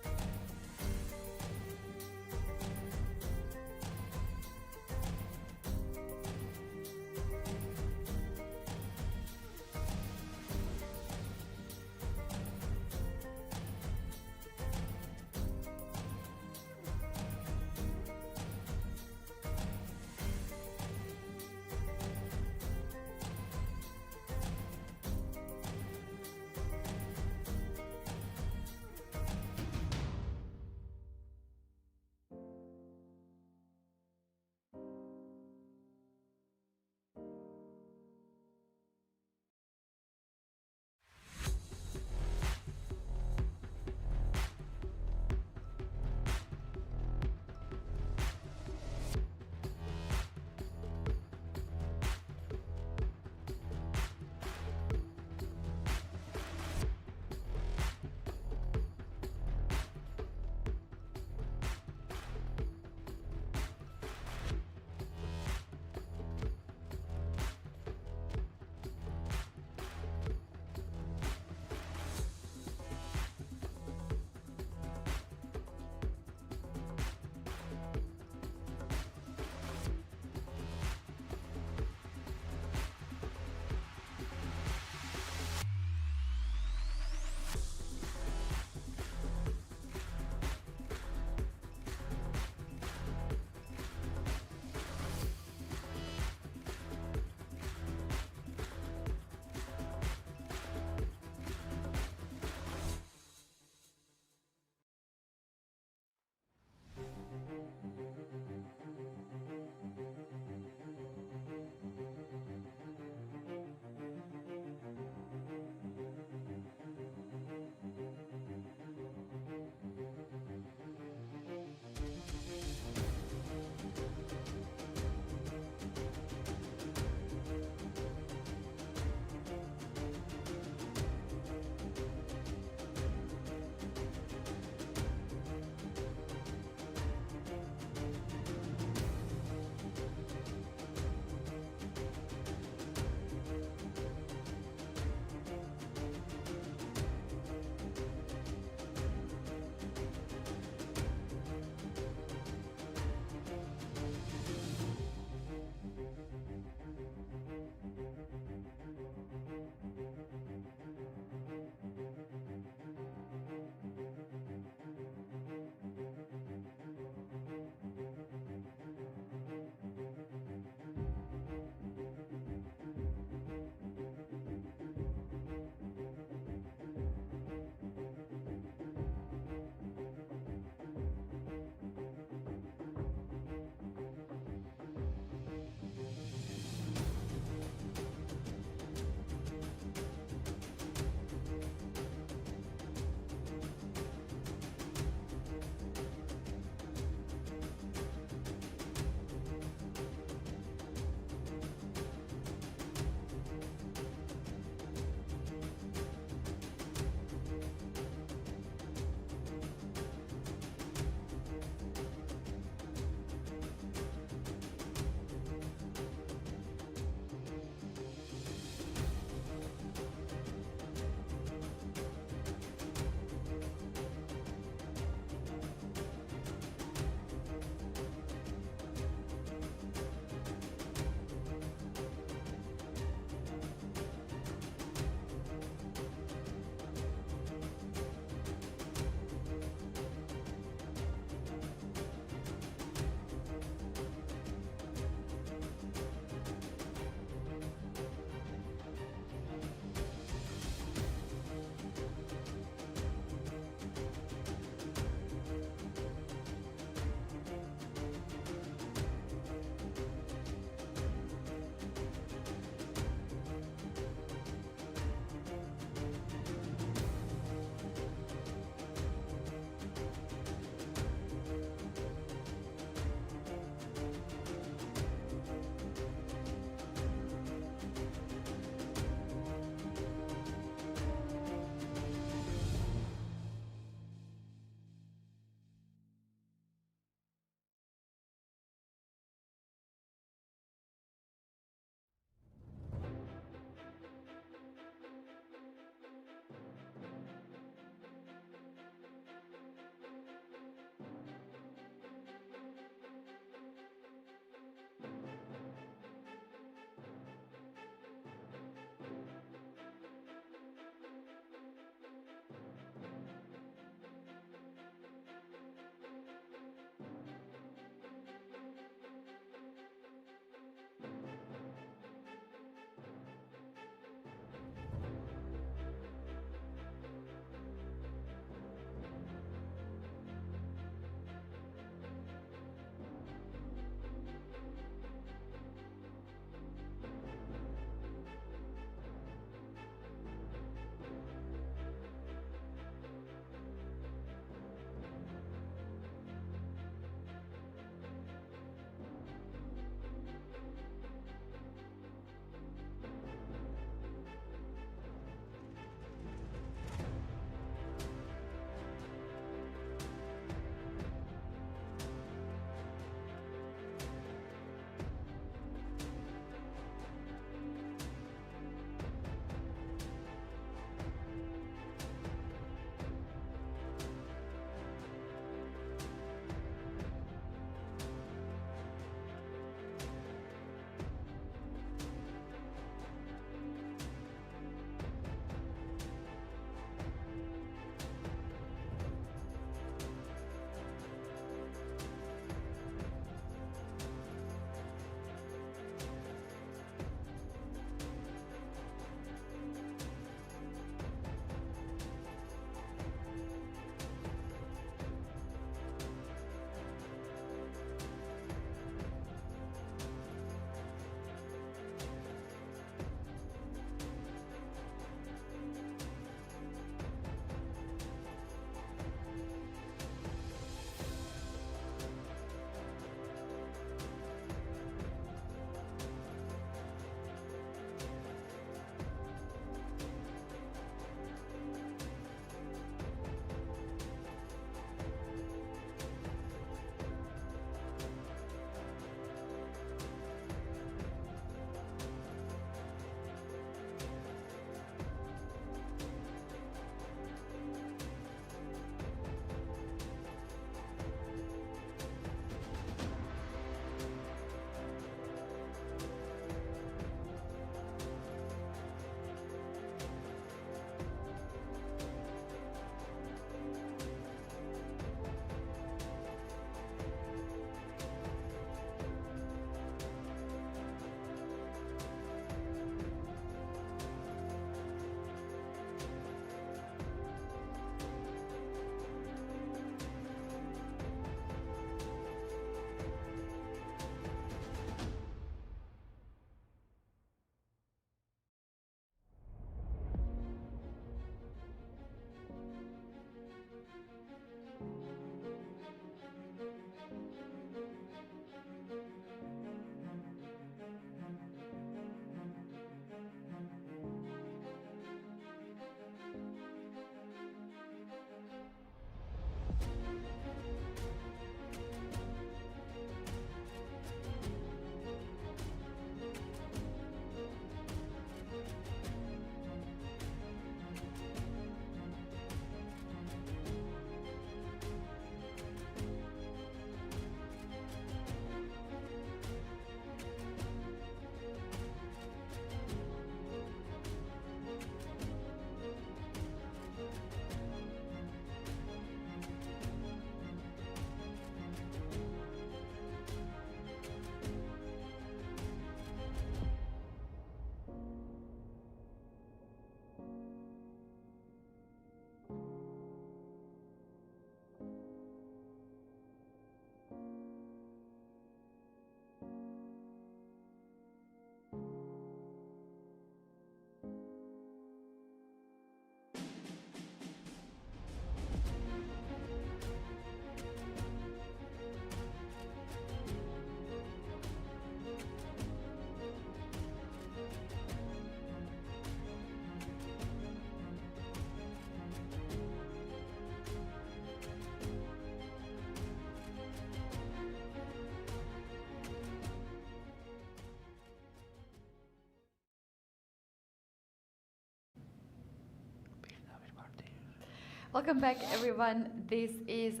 Welcome back, everyone. This is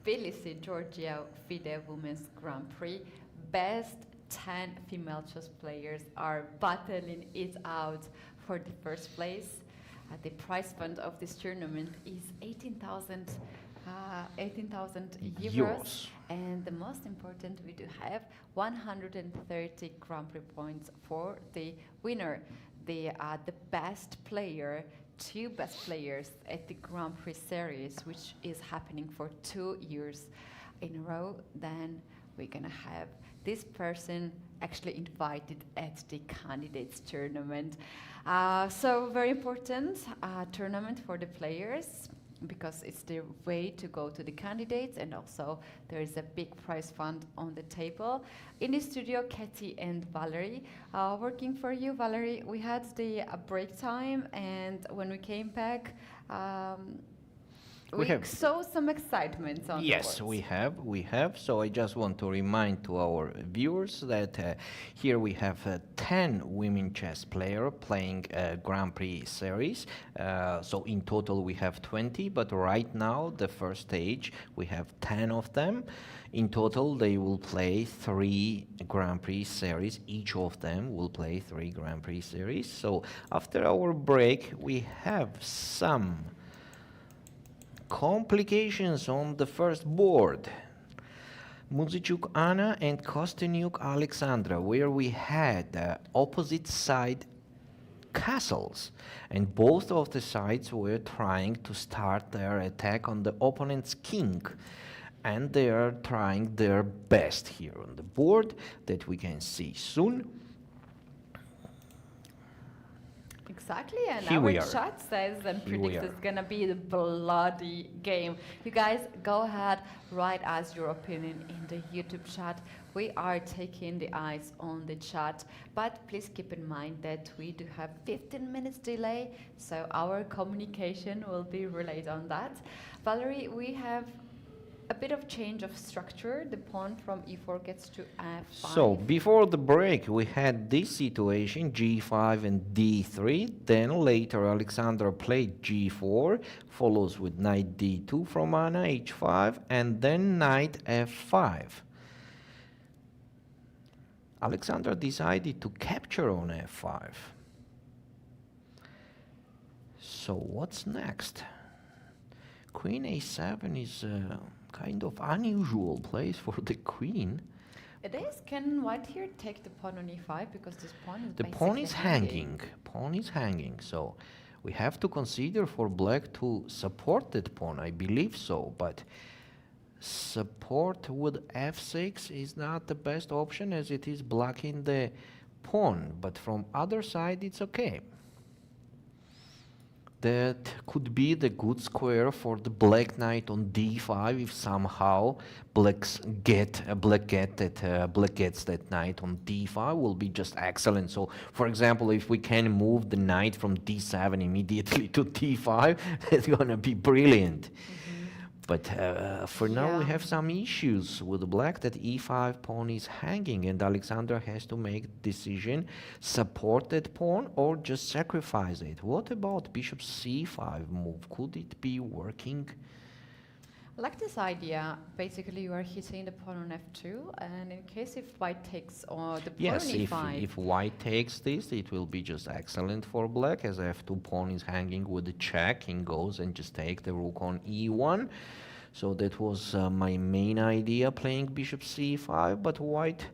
Tbilisi, Georgia FIDE Women's Grand Prix. Best 10 female chess players are battling it out for the first place. The prize fund of this tournament is 18,000 euros. And the most important, we do have 130 Grand Prix points for the winner. They are the best player, two best players at the Grand Prix series, which is happening for 2 years in a row. Then we're gonna have this person actually invited at the candidates tournament. So very important tournament for the players, because it's the way to go to the candidates, and also there is a big prize fund on the table. In the studio, Keti and Valerie working for you. Valerie, we had the break time, and when we came back, we saw some excitement on the Yes, boards. we have. So I just want to remind to our viewers that here we have 10 women chess players playing Grand Prix series. So in total we have 20, but right now the first stage we have 10 of them. In total they will play 3 Grand Prix series. Each of them will play 3 Grand Prix series. So after our break we have some complications on the first board. Muzychuk Anna and Kosteniuk Alexandra, where we had opposite side castles, and both of the sides were trying to start their attack on the opponent's king, and they are trying their best here on the board that we can see soon. Exactly, and Here we our are. chat says and Here we predicts it's are. gonna be the bloody game. You guys, go ahead, write us your opinion in the YouTube chat. We are taking the eyes on the chat, but please keep in mind that we do have 15 minutes delay, so our communication will be relayed on that. Valerie, we have a bit of change of structure. The pawn from e4 gets to f5. So before the break we had this situation, g5 and d3, then later Alexandra played g4, follows with knight d2 from Anna, h5, and then knight f5. Alexandra decided to capture on f5. So what's next? Queen a7 is a kind of unusual place for the queen. It is. Can white here take the pawn on e5, because this pawn is The pawn basically is hanging. Pawn is hanging. So we have to consider for black to support that pawn. I believe so, but support with f6 is not the best option, as it is blocking the pawn. But from other side, it's okay. That could be the good square for the black knight on d5 if somehow black gets that knight on d5 will be just excellent. So for example, if we can move the knight from d7 immediately to d5, that's gonna be brilliant. But for now we have some issues with black, that e5 pawn is hanging, and Alexandra has to make decision, support that pawn or just sacrifice it. What about bishop c5 move? Could it be working? I like this idea. Basically, you are hitting the pawn on f2, and in case if white takes the pawn Yes, on e5. if white takes this, it will be just excellent for black, as f2 pawn is hanging with the check. King goes and just take the rook on e1. So that was my main idea, playing bishop c5, but white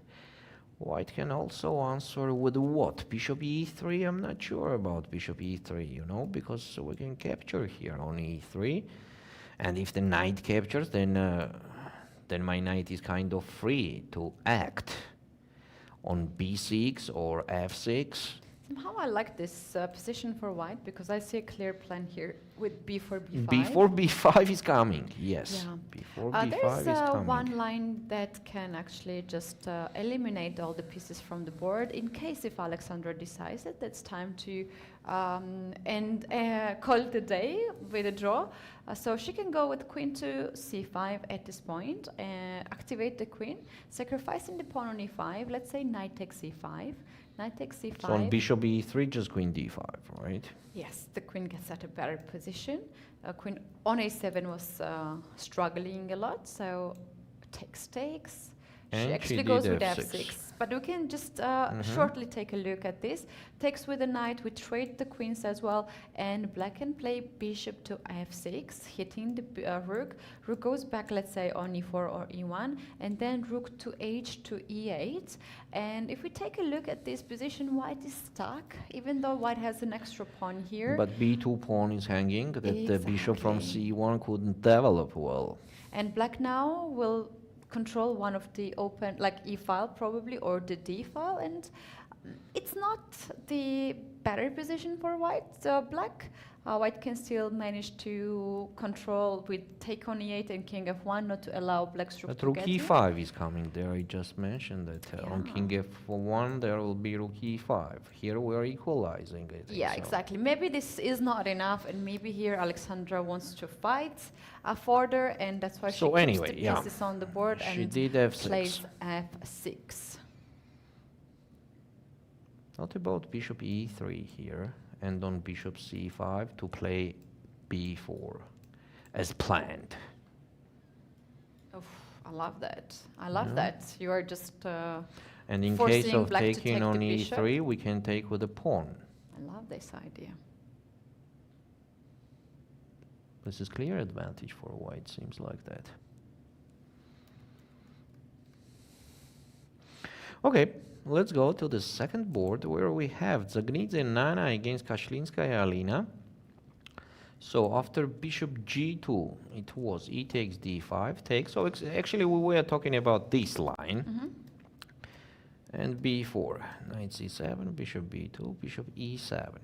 can also answer with what? Bishop e3? I'm not sure about bishop e3, you know, because we can capture here on e3. And if the knight captures, then my knight is kind of free to act on b6 or f6. Somehow I like this position for white, because I see a clear plan here with b4, b5. Before b5 is coming, yes. Yeah. Before b5 is There's coming. one line that can actually just eliminate all the pieces from the board, in case if Alexandra decides that it's time to call it a day with a draw. So she can go with queen to c5 at this point, activate the queen, sacrificing the pawn on e5. Let's say knight takes c5. Knight takes c5. So on bishop e3, just queen d5, right? Yes, the queen gets at a better position. position. Queen on a7 was struggling a lot, so takes. She And she actually did goes with f6. f6. But we can just shortly take a look at this. Takes with the knight, we trade the queens as well, and black can play bishop to f6, hitting the rook. Rook goes back, let's say, on e4 or e1, and then rook to h to e8. And if we take a look at this position, white is stuck, even though white has an extra pawn here. But b2 pawn is hanging, that the bishop from c1 couldn't develop well. And black now will control one of the open, like e file probably, or the d file, and it's not the better position for white. So black, white can still manage to control with take on e8 and king f1, not to allow black's rook But to rook get in. e5 is coming there. I just mentioned that on king f1 there will be rook e5. Here we are equalizing it. Yeah, exactly. Maybe this is not enough, and maybe here Alexandra wants to fight further, and that's why she keeps the pieces on the board She and did f6. plays f6. What about bishop e3 here, and on bishop c5 to play b4 as planned? Oof, I love that. I love that. You are just And in forcing case of black to taking take on the e3, bishop. we can take with a pawn. I love this idea. This is clear advantage for white, seems like that. Okay, let's go to the second board where we have Dzagnidze Nana against Kashlinskaya Alina. So after bishop g2, it was e takes d5, takes. So actually we were talking about this line. And b4, knight c7, bishop b2, bishop e7.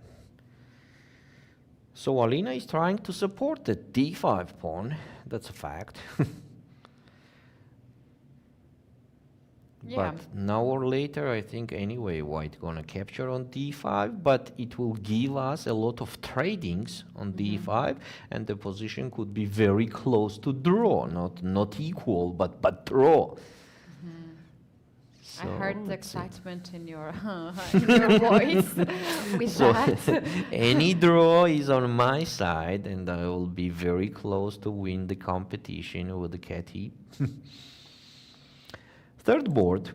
So Alina is trying to support the d5 pawn, that's a fact. But now or later, I think anyway, white gonna capture on d5, but it will give us a lot of tradings on d5, and the position could be very close to draw, not equal, but draw. I heard the excitement in your, in your voice with that. Any draw is on my side, and I will be very close to win the competition with the Keti. Third board,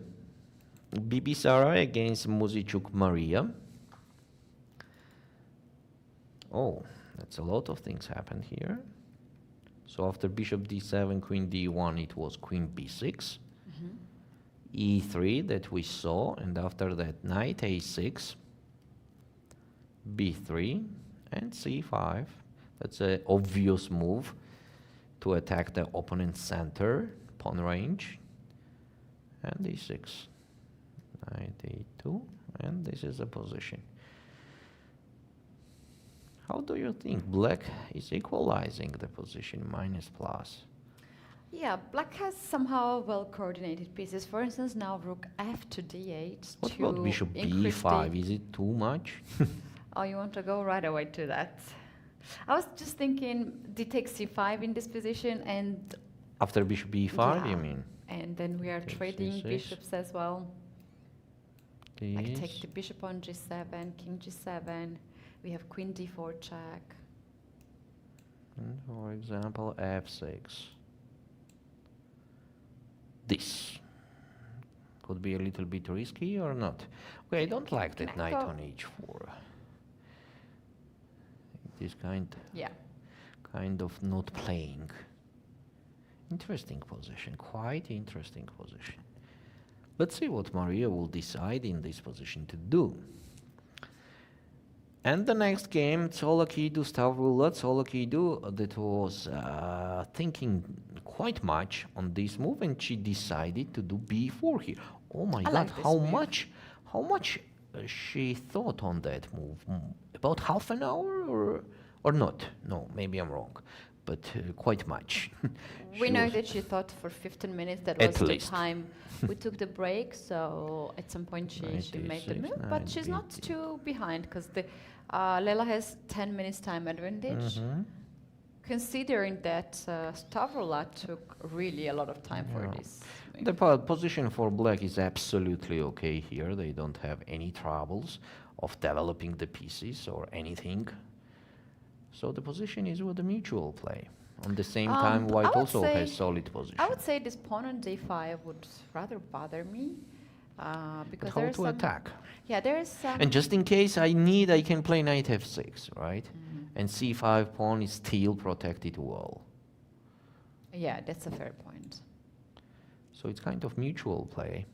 Bibisara against Muzychuk Mariya. Oh, that's a lot of things happened here. So after bishop d7, queen d1, it was queen b6. e3 that we saw, and after that knight a6, b3, and c5. That's an obvious move to attack the opponent's center, pawn range, and e6, knight e2, and this is the position. How do you think black is equalizing the position, minus plus? Yeah, black has somehow well-coordinated pieces. For instance, now rook f to d8. What about bishop b5? Is it too much? Oh, you want to go right away to that? I was just thinking d takes c5 in this position, and After bishop b5, you mean? And then we are Takes trading c6. bishops as well. I This. take the bishop on g7, king g7. We have queen d4 check. And for example, f6. This could be a little bit risky or not. Okay, I don't like that knight on h4. It is kind of not playing. Interesting position, quite interesting position. Let's see what Mariya will decide in this position to do. And the next game, Tsolakidou, Stavroula Tsolakidou, that was thinking quite much on this move, and she decided to do b4 here. Oh my God, how much she thought on that move? About half an hour or not? No, maybe I'm wrong, but quite much. We know that she thought for 15 minutes. That was the time we took the break. So at some point she made the move, but she's not too behind because the Lela has 10 minutes time advantage. Considering that Stavroula took really a lot of time for this. The position for black is absolutely okay here. They don't have any troubles of developing the pieces or anything. So the position is with the mutual play. On the same time, white also has solid position. I would say this pawn on d5 would rather bother me because But how there's to attack? Yeah, there is some. And just in case I need, I can play knight f6, right? And c5 pawn is still protected well. Yeah, that's a fair point. So it's kind of mutual play.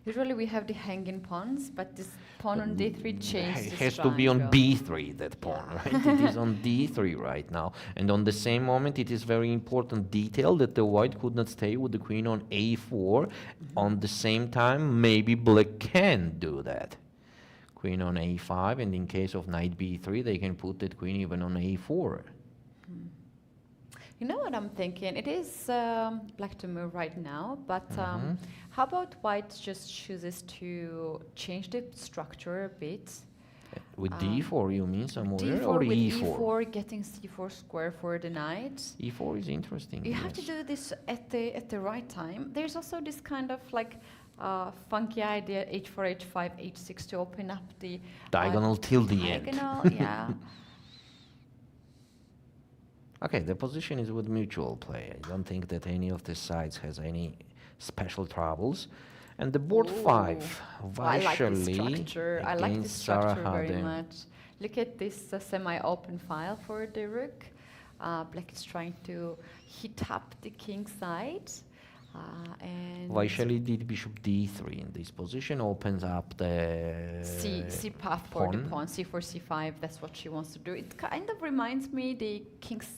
Usually we have the hanging pawns, but this pawn on d3 changes. It has to be on b3, that pawn, right? It is on d3 right now. And on the same moment, it is very important detail that the white could not stay with the queen on a4. On the same time, maybe black can do that. Queen on a5, and in case of knight b3, they can put that queen even on a4. You know what I'm thinking? It is black to move right now, but how about white just chooses to change the structure a bit? With d4, you mean somewhere? D4 or with e4? e4, getting c4 square for the knight. e4 is interesting. You have to do this at the right time. There's also this kind of like funky idea, h4, h5, h6 to open up the diagonal till the diagonal, end. yeah. Okay, the position is with mutual play. I don't think that any of the sides has any special troubles. And the board 5, I like this Vaishali structure. I like this against structure very Sarasadat. much. Look at this semi-open file for the rook. Black is trying to hit up the king side. And Vaishali did bishop d3 in this position, opens up the C path for the pawn, c4, c5. That's what she wants to do. It kind of reminds me the King's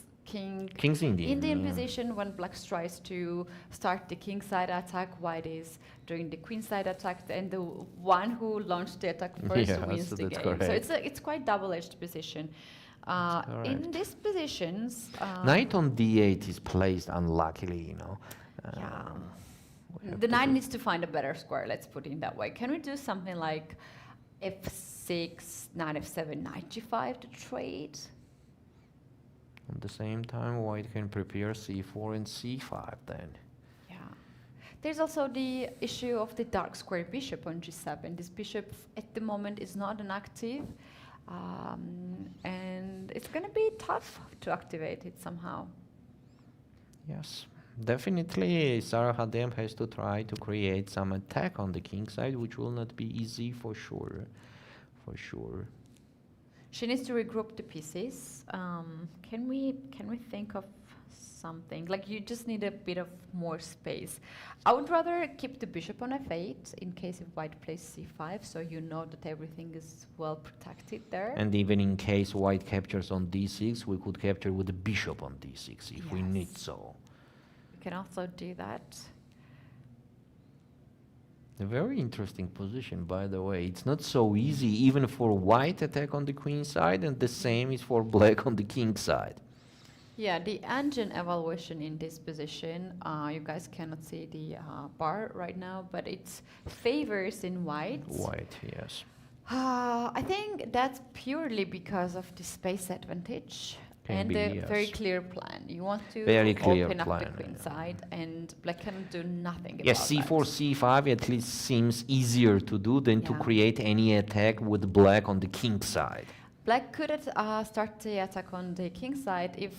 Indian position when black tries to start the king side attack, white is doing the queen side attack, and the one who launched the attack first wins the game. Correct. So it's quite double-edged position. In these positions, knight on d8 is placed unluckily, you know. The knight needs to find a better square. Let's put it that way. Can we do something like f6, knight f7, knight g5 to trade? At the same time, white can prepare c4 and c5 then. Yeah. There's also the issue of the dark square bishop on g7. This bishop at the moment is not an active, and it's going to be tough to activate it somehow. Yes, definitely Sarasadat has to try to create some attack on the king side, which will not be easy for sure. For sure. She needs to regroup the pieces. Can we think of something? Like you just need a bit of more space. I would rather keep the bishop on f8 in case if white plays c5, so you know that everything is well protected there. And even in case white captures on d6, we could capture with the bishop on d6 if we need so. We can also do that. A very interesting position, by the way. It's not so easy even for white attack on the queen side, and the same is for black on the king side. Yeah, the engine evaluation in this position, you guys cannot see the bar right now, but it favors in white. White, yes. I think that's purely because of the space advantage. And the very clear plan. You want to open up the queen side, and black can do nothing about yes, c4, c5 at least seems easier to do than to create any attack with black on the king side. Black could start the attack on the king side if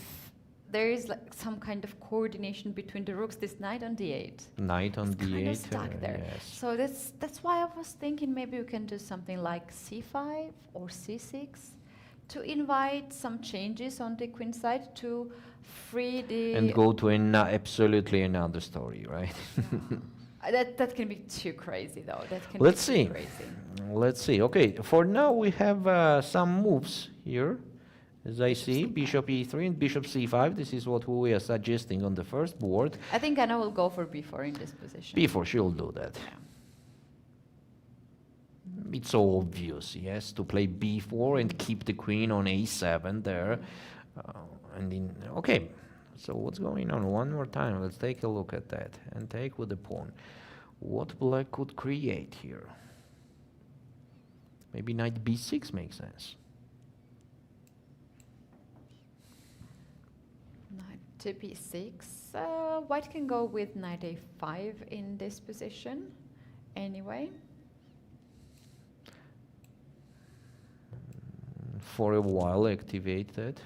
there is like some kind of coordination between the rooks. This knight on d8. Knight on d8. Kind of stuck there. Yes. So that's why I was thinking maybe we can do something like c5 or c6. To invite some changes on the queen side to free the... And go to absolutely another story, right? That can be too crazy, though. That can Let's be see. Too crazy. Let's see. Okay, for now we have some moves here. As I see, bishop e3 and bishop c5. This is what we are suggesting on the first board. I think Anna will go for b4 in this position. b4, she'll do that. Yeah. It's so obvious, yes, to play b4 and keep the queen on a7 there. Okay, so what's going on? One more time, let's take a look at that and take with the pawn. What black could create here? Maybe knight b6 makes sense. Knight to b6. White can go with knight a5 in this position anyway. for a while activate that.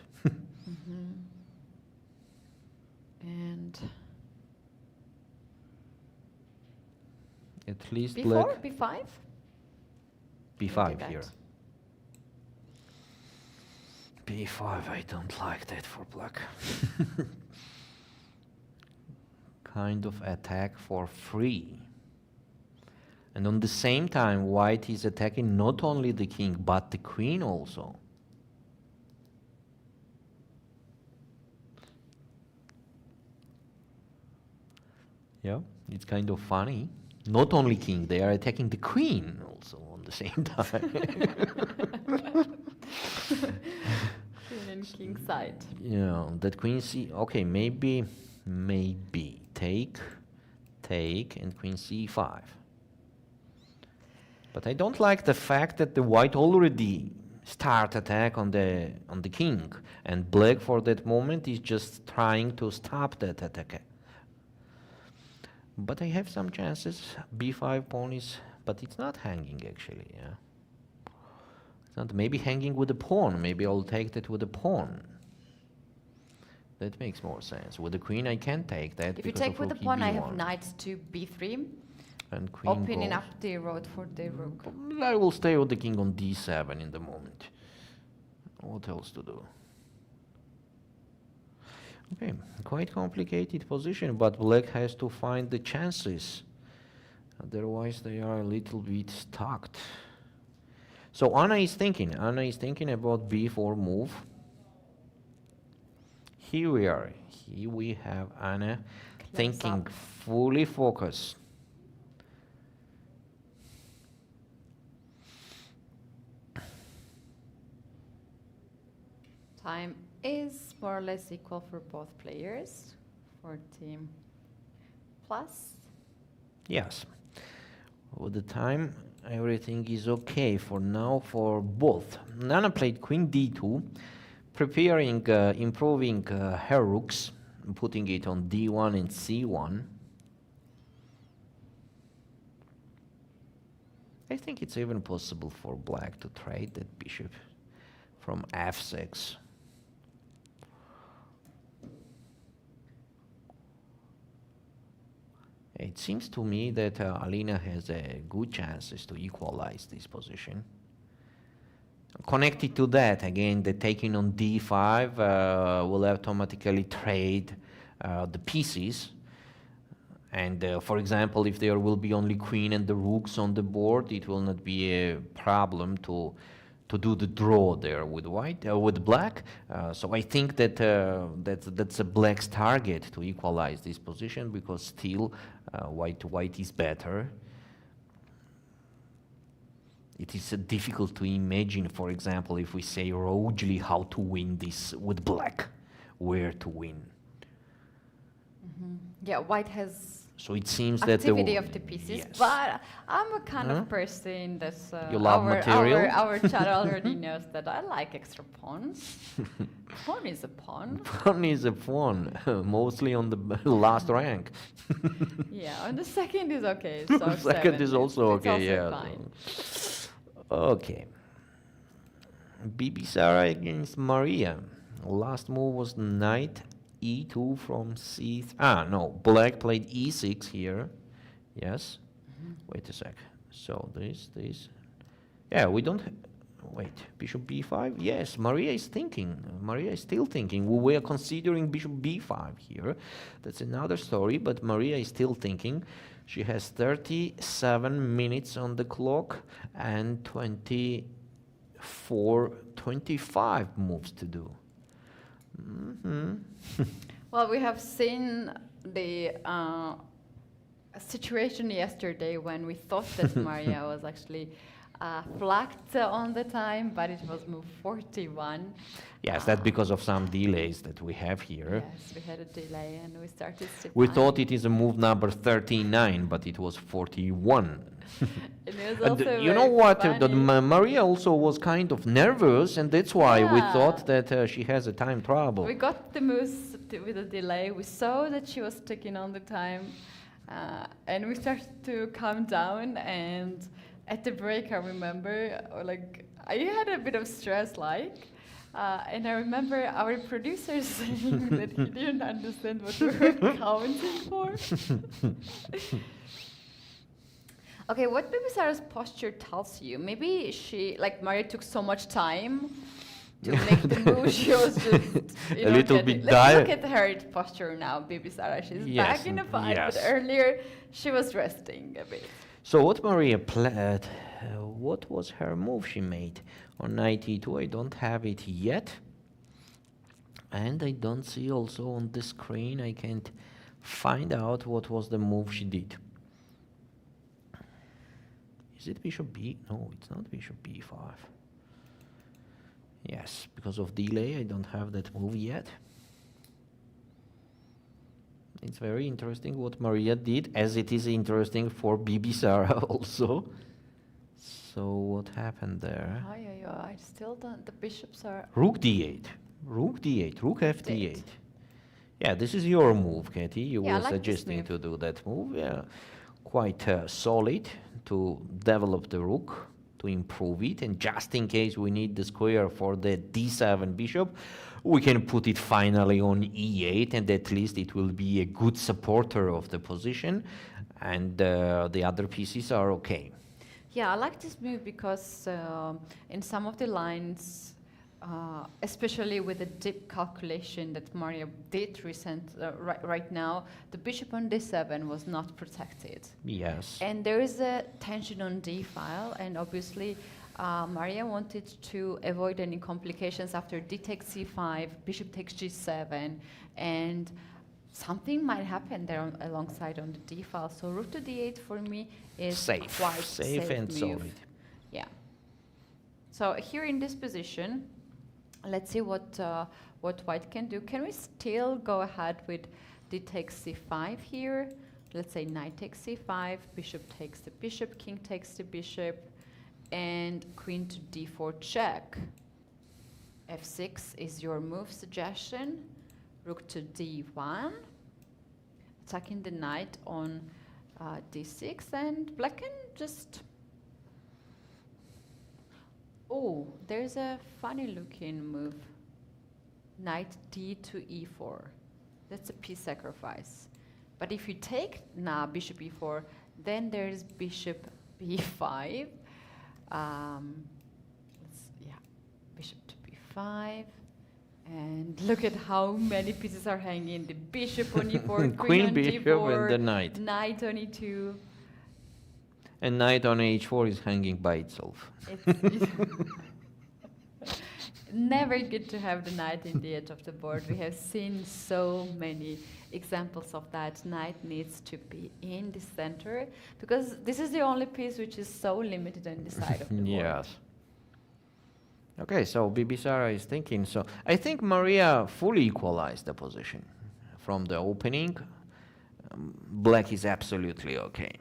And At least b4, black b5? b5 that. here. b5, I don't like that for black. Kind of attack for free. And on the same time, white is attacking not only the king, but the queen also. Yeah, it's kind of funny. Not only king, they are attacking the queen also on the same time. Queen and king side. Yeah, that queen c. Okay, maybe take, and queen c5. But I don't like the fact that the white already start attack on the king, and black for that moment is just trying to stop that attack. But I have some chances. b5 pawn is, but it's not hanging actually. Yeah, it's not maybe hanging with the pawn. Maybe I'll take that with the pawn. That makes more sense. With the queen, I can't take that. If you because take of with the rook pawn, I b1. have knight to b3, And queen opening goes. up the road for the rook. I will stay with the king on d7 in the moment. What else to do? Okay, quite complicated position, but black has to find the chances. Otherwise, they are a little bit stuck. So Anna is thinking about b4 move. Here we are. Here we have Anna thinking, fully focused. Time is more or less equal for both players. 40 plus. Yes. With the time, everything is okay for now for both. Nana played queen d2, preparing, improving her rooks, putting it on d1 and c1. I think it's even possible for black to trade that bishop from f6. It seems to me that Alina has good chances to equalize this position. Connected to that, again, the taking on d5 will automatically trade the pieces. And for example, if there will be only queen and the rooks on the board, it will not be a problem to do the draw there with white, with black. So I think that that's a black's target to equalize this position, because still white is better. It is difficult to imagine, for example, if we say Rojli, how to win this with black, where to win. Yeah, white has So it seems that activity of the pieces, yes. but I'm a kind of person that's You love material? our chat already knows that I like extra pawns. Pawn is a pawn. Pawn is a pawn, mostly on the last rank. Yeah, and the second is okay. So Second is also it's okay, also yeah. fine. Okay. Bibisara against Mariya. Last move was knight e2 from c3. Ah, no, black played e6 here. Yes. Wait a sec. So this. Yeah, we don't. Wait, bishop b5. Yes, Mariya is thinking. Mariya is still thinking. We were considering bishop b5 here. That's another story, but Mariya is still thinking. She has 37 minutes on the clock and 25 moves to do. Well, we have seen the situation yesterday when we thought that Mariya was actually flagged on the time, but it was move 41. Yes, that's because of some delays that we have here. Yes, we had a delay and we started to We thought it is a move number 39, but it was 41. It was And also you know very what? funny. Mariya also was kind of nervous, and that's why we Yeah. thought that she has a time trouble. We got the moves with a delay. We saw that she was taking on the time, and we started to calm down. And at the break, I remember, I had a bit of stress, and I remember our producer saying that he didn't understand what we were counting for. Okay, what Bibisara's posture tells you? Maybe she, like Mariya, took so much time to make the move. She was just A little bit Let's look at her posture now, Bibisara. She's Yes, back in the fight, yes. but earlier she was resting a bit. So what Mariya played, what was her move she made on knight e2? I don't have it yet. And I don't see also on the screen, I can't find out what was the move she did. Is it bishop b? No, it's not bishop b5. Yes, because of delay, I don't have that move yet. It's very interesting what Mariya did, as it is interesting for Bibisara also. So what happened there? I still don't. The bishops are. Rook d8, rook d8, rook f d8. Yeah, this is your move, Keti. You Yeah, I were like this suggesting move. to do that move. Yeah, quite solid to develop the rook, to improve it, and just in case we need the square for the d7 bishop, we can put it finally on e8, and at least it will be a good supporter of the position, and the other pieces are okay. Yeah, I like this move because in some of the lines, especially with the deep calculation that Mariya did right now, the bishop on d7 was not protected. Yes. And there is a tension on d file, and obviously Mariya wanted to avoid any complications after d takes c5, bishop takes g7, and something might happen there alongside on the d file. So rook to d8 for me is Safe, quite safe and move. solid. Yeah. So here in this position, let's see what white can do. Can we still go ahead with d takes c5 here? Let's say knight takes c5, bishop takes the bishop, king takes the bishop, and queen to d4 check. f6 is your move suggestion. Rook to d1, attacking the knight on d6, and black can just... Oh, there's a funny looking move. Knight d to e4. That's a piece sacrifice. But if you take now bishop e4, then there's bishop b5. Bishop to b5. And look at how many pieces are hanging. The bishop on e4, queen on bishop, d4, and the knight. Knight on e2. And knight on h4 is hanging by itself. Never good to have the knight in the edge of the board. We have seen so many examples of that. Knight needs to be in the center, because this is the only piece which is so limited on the side of the board. Yes. Okay, so Bibisara is thinking. So I think Mariya fully equalized the position from the opening. Black is absolutely okay.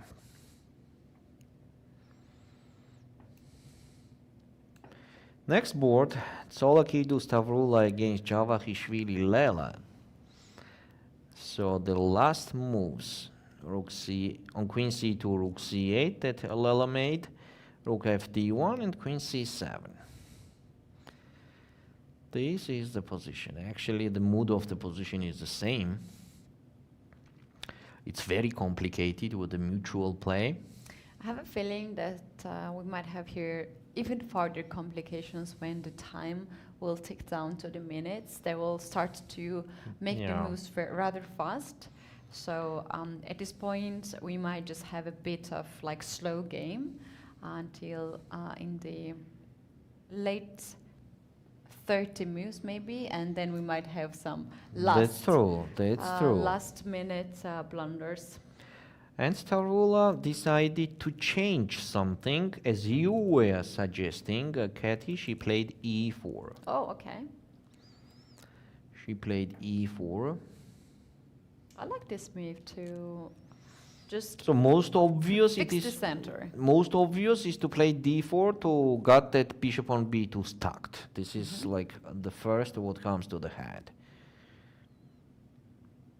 Next board, Tsolakidou Stavroula against Javakhishvili Lela. So the last moves, rook c on queen c2, rook c8 that Lela made, rook f d1, and queen c7. This is the position. Actually, the mood of the position is the same. It's very complicated with the mutual play. I have a feeling that we might have here even further complications when the time will tick down to the minutes. They will start to make the moves rather fast. So at this point, we might just have a bit of like slow game until in the late 30 moves maybe, and then we might have some last minute blunders. And Stavroula decided to change something, as you were suggesting, Keti. She played e4. Oh, okay. She played e4. I like this move to just so most obvious fix it is the center. Most obvious is to play d4 to get that bishop on b2 stacked. This is like the first what comes to the head.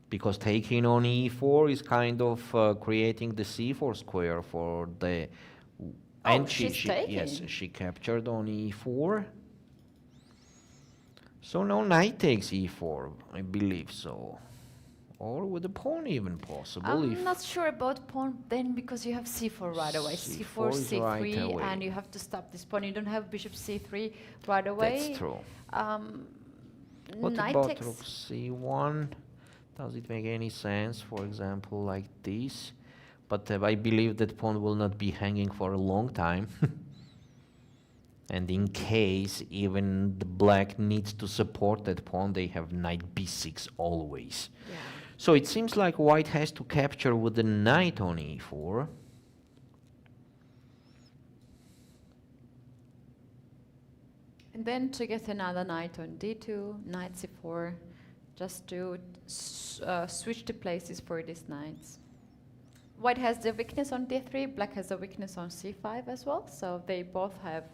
Because taking on e4 is kind of creating the c4 square for the And she's taking. yes, she captured on e4. So now knight takes e4, I believe so. Or with the pawn even possible. I'm not sure about pawn then because you have c4 right away. C4 c4, is c3, right away. and you have to stop this pawn. You don't have bishop c3 right away. That's true. What Knight about takes. rook c1? Does it make any sense, for example, like this? But I believe that pawn will not be hanging for a long time. And in case even the black needs to support that pawn, they have knight b6 always. Yeah. So it seems like white has to capture with the knight on e4. And then to get another knight on d2, knight c4, just to switch the places for these knights. White has the weakness on d3, black has a weakness on c5 as well, so they both have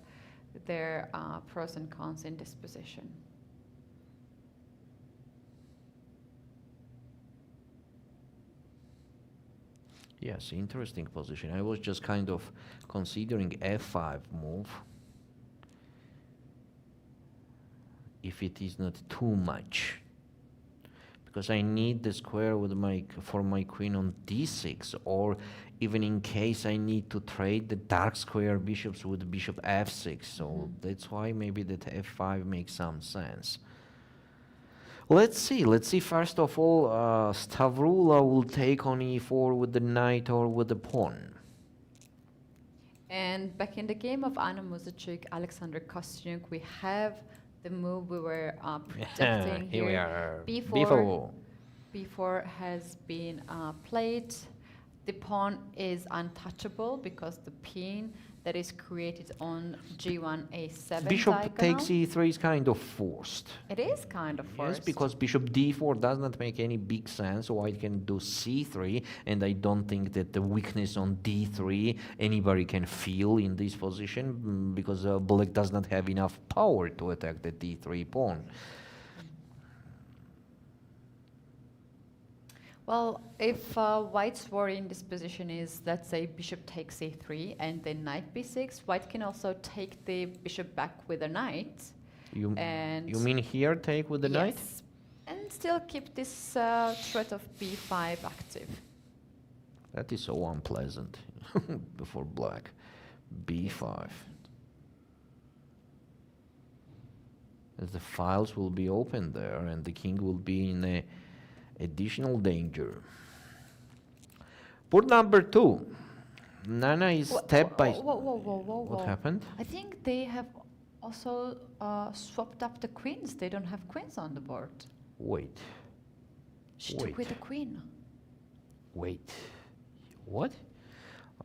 their pros and cons in this position. Yes, interesting position. I was just kind of considering f5 move. If it is not too much. Because I need the square with for my queen on d6, or even in case I need to trade the dark square bishops with bishop f6. So that's why maybe that f5 makes some sense. Let's see first of all, Stavroula will take on e4 with the knight or with the pawn. And back in the game of Mariya Muzychuk, Alexandra Kosteniuk, we have the move we were predicting Here we are. B4 has been played. The pawn is untouchable because the pin that is created on G1 A7 Bishop diagonal. takes e3 is kind of forced. It is kind of forced. Yes, because bishop d4 does not make any big sense. White can do c3, and I don't think that the weakness on d3 anybody can feel in this position, because black does not have enough power to attack the d3 pawn. Well, if white's worry in this position is, let's say, bishop takes a3 and then knight b6, white can also take the bishop back with a knight. You and mean here take with the knight? Yes, and still keep this threat of b5 active. That is so unpleasant for black. b5. As the files will be open there, and the king will be in a additional danger. Board number 2. Nana is step by step. What happened? I think they have also swapped up the queens. They don't have queens on the board. Wait. She took with the queen. Wait. What?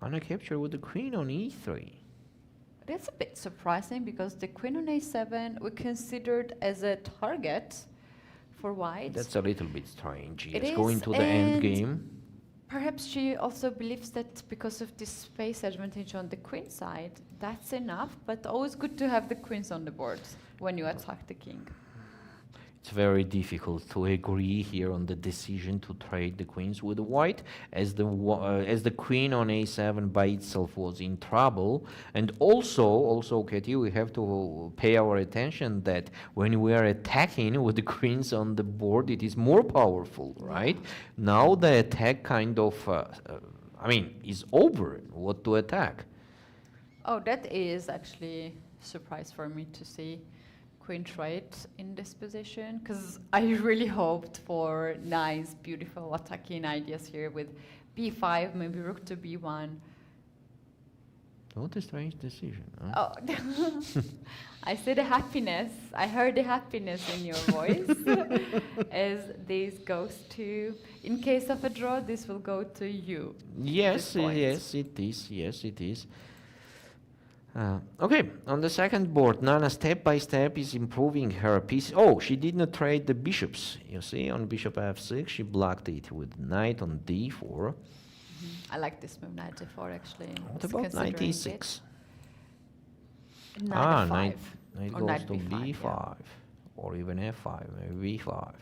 Anna captured with the queen on e3. That's a bit surprising because the queen on a7 we considered as a target for white. That's a little bit strange. It Yes, is, going to the end game. Perhaps she also believes that because of this space advantage on the queen side, that's enough, but always good to have the queens on the board when you attack the king. It's very difficult to agree here on the decision to trade the queens with white, as the queen on a7 by itself was in trouble. And also, Keti, we have to pay our attention that when we are attacking with the queens on the board, it is more powerful, right? Now the attack kind of, is over. What to attack? Oh, that is actually a surprise for me to see queen trade in this position, because I really hoped for nice, beautiful attacking ideas here with b5, maybe rook to b1. What a strange decision. Huh? Oh, I said the happiness. I heard the happiness in your voice as this goes to, in case of a draw, this will go to you. Yes, yes, it is. Yes, it is. Okay, on the second board, Nana step by step is improving her piece. Oh, she did not trade the bishops. You see, on bishop f6, she blocked it with knight on d4. I like this move, knight d4 actually. What about knight e6? Knight knight or goes knight to b5, b5, or even f5, maybe b5.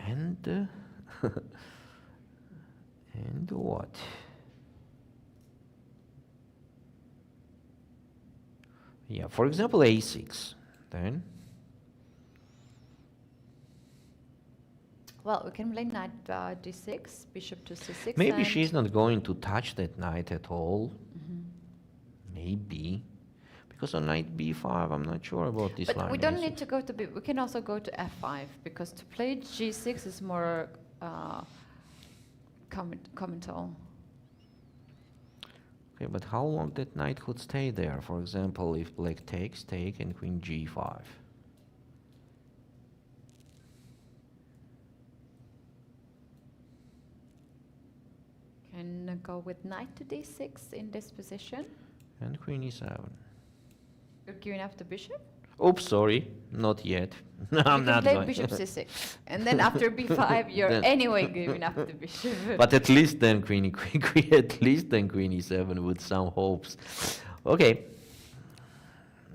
And and what? Yeah, for example, a6, then. Well, we can play knight d6, bishop to c6. Maybe and she's not going to touch that knight at all. Mhm. Maybe. Because on knight b5, I'm not sure about this line. But we don't a6. need to go to b. We can also go to f5 because to play g6 is more commental. Okay, but how long that knight could stay there? For example, if black takes, take, and queen g5. Can go with knight to d6 in this position. And queen e7. You're giving up the bishop. Oops, sorry, not yet. I'm You can not play going. bishop c6, and then after b5, you're Then- anyway giving up the bishop. But at least then queen at least then queen e7 with some hopes. Okay.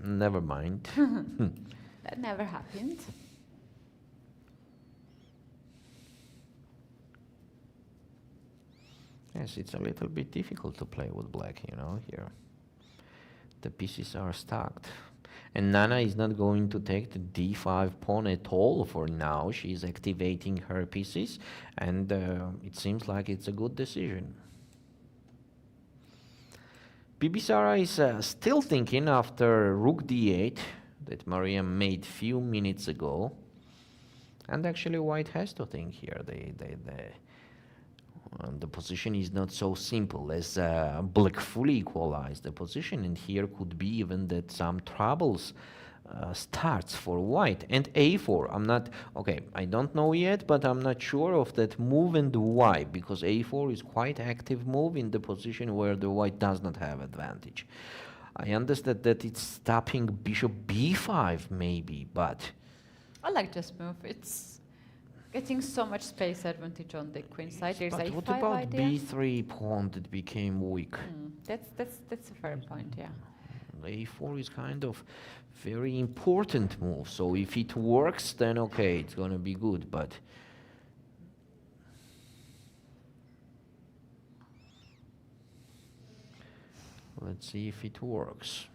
Never mind. That never happened. Yes, it's a little bit difficult to play with black, you know, here. The pieces are stacked. And Nana is not going to take the d5 pawn at all for now. She's activating her pieces, and it seems like it's a good decision. Bibisara is still thinking after rook d8 that Mariya made few minutes ago. And actually white has to think here. The position is not so simple as black fully equalized the position, and here could be even that some troubles starts for white. And a4, I don't know yet, but I'm not sure of that move and why, because a4 is quite active move in the position where the white does not have advantage. I understand that it's stopping bishop b5 maybe, but I like this move. It's getting so much space advantage on the queen side. There's but a5 what about idea. b3 pawn that became weak? That's a fair point, yeah. a4 is kind of very important move, so if it works, then okay, it's gonna be good, but let's see if it works.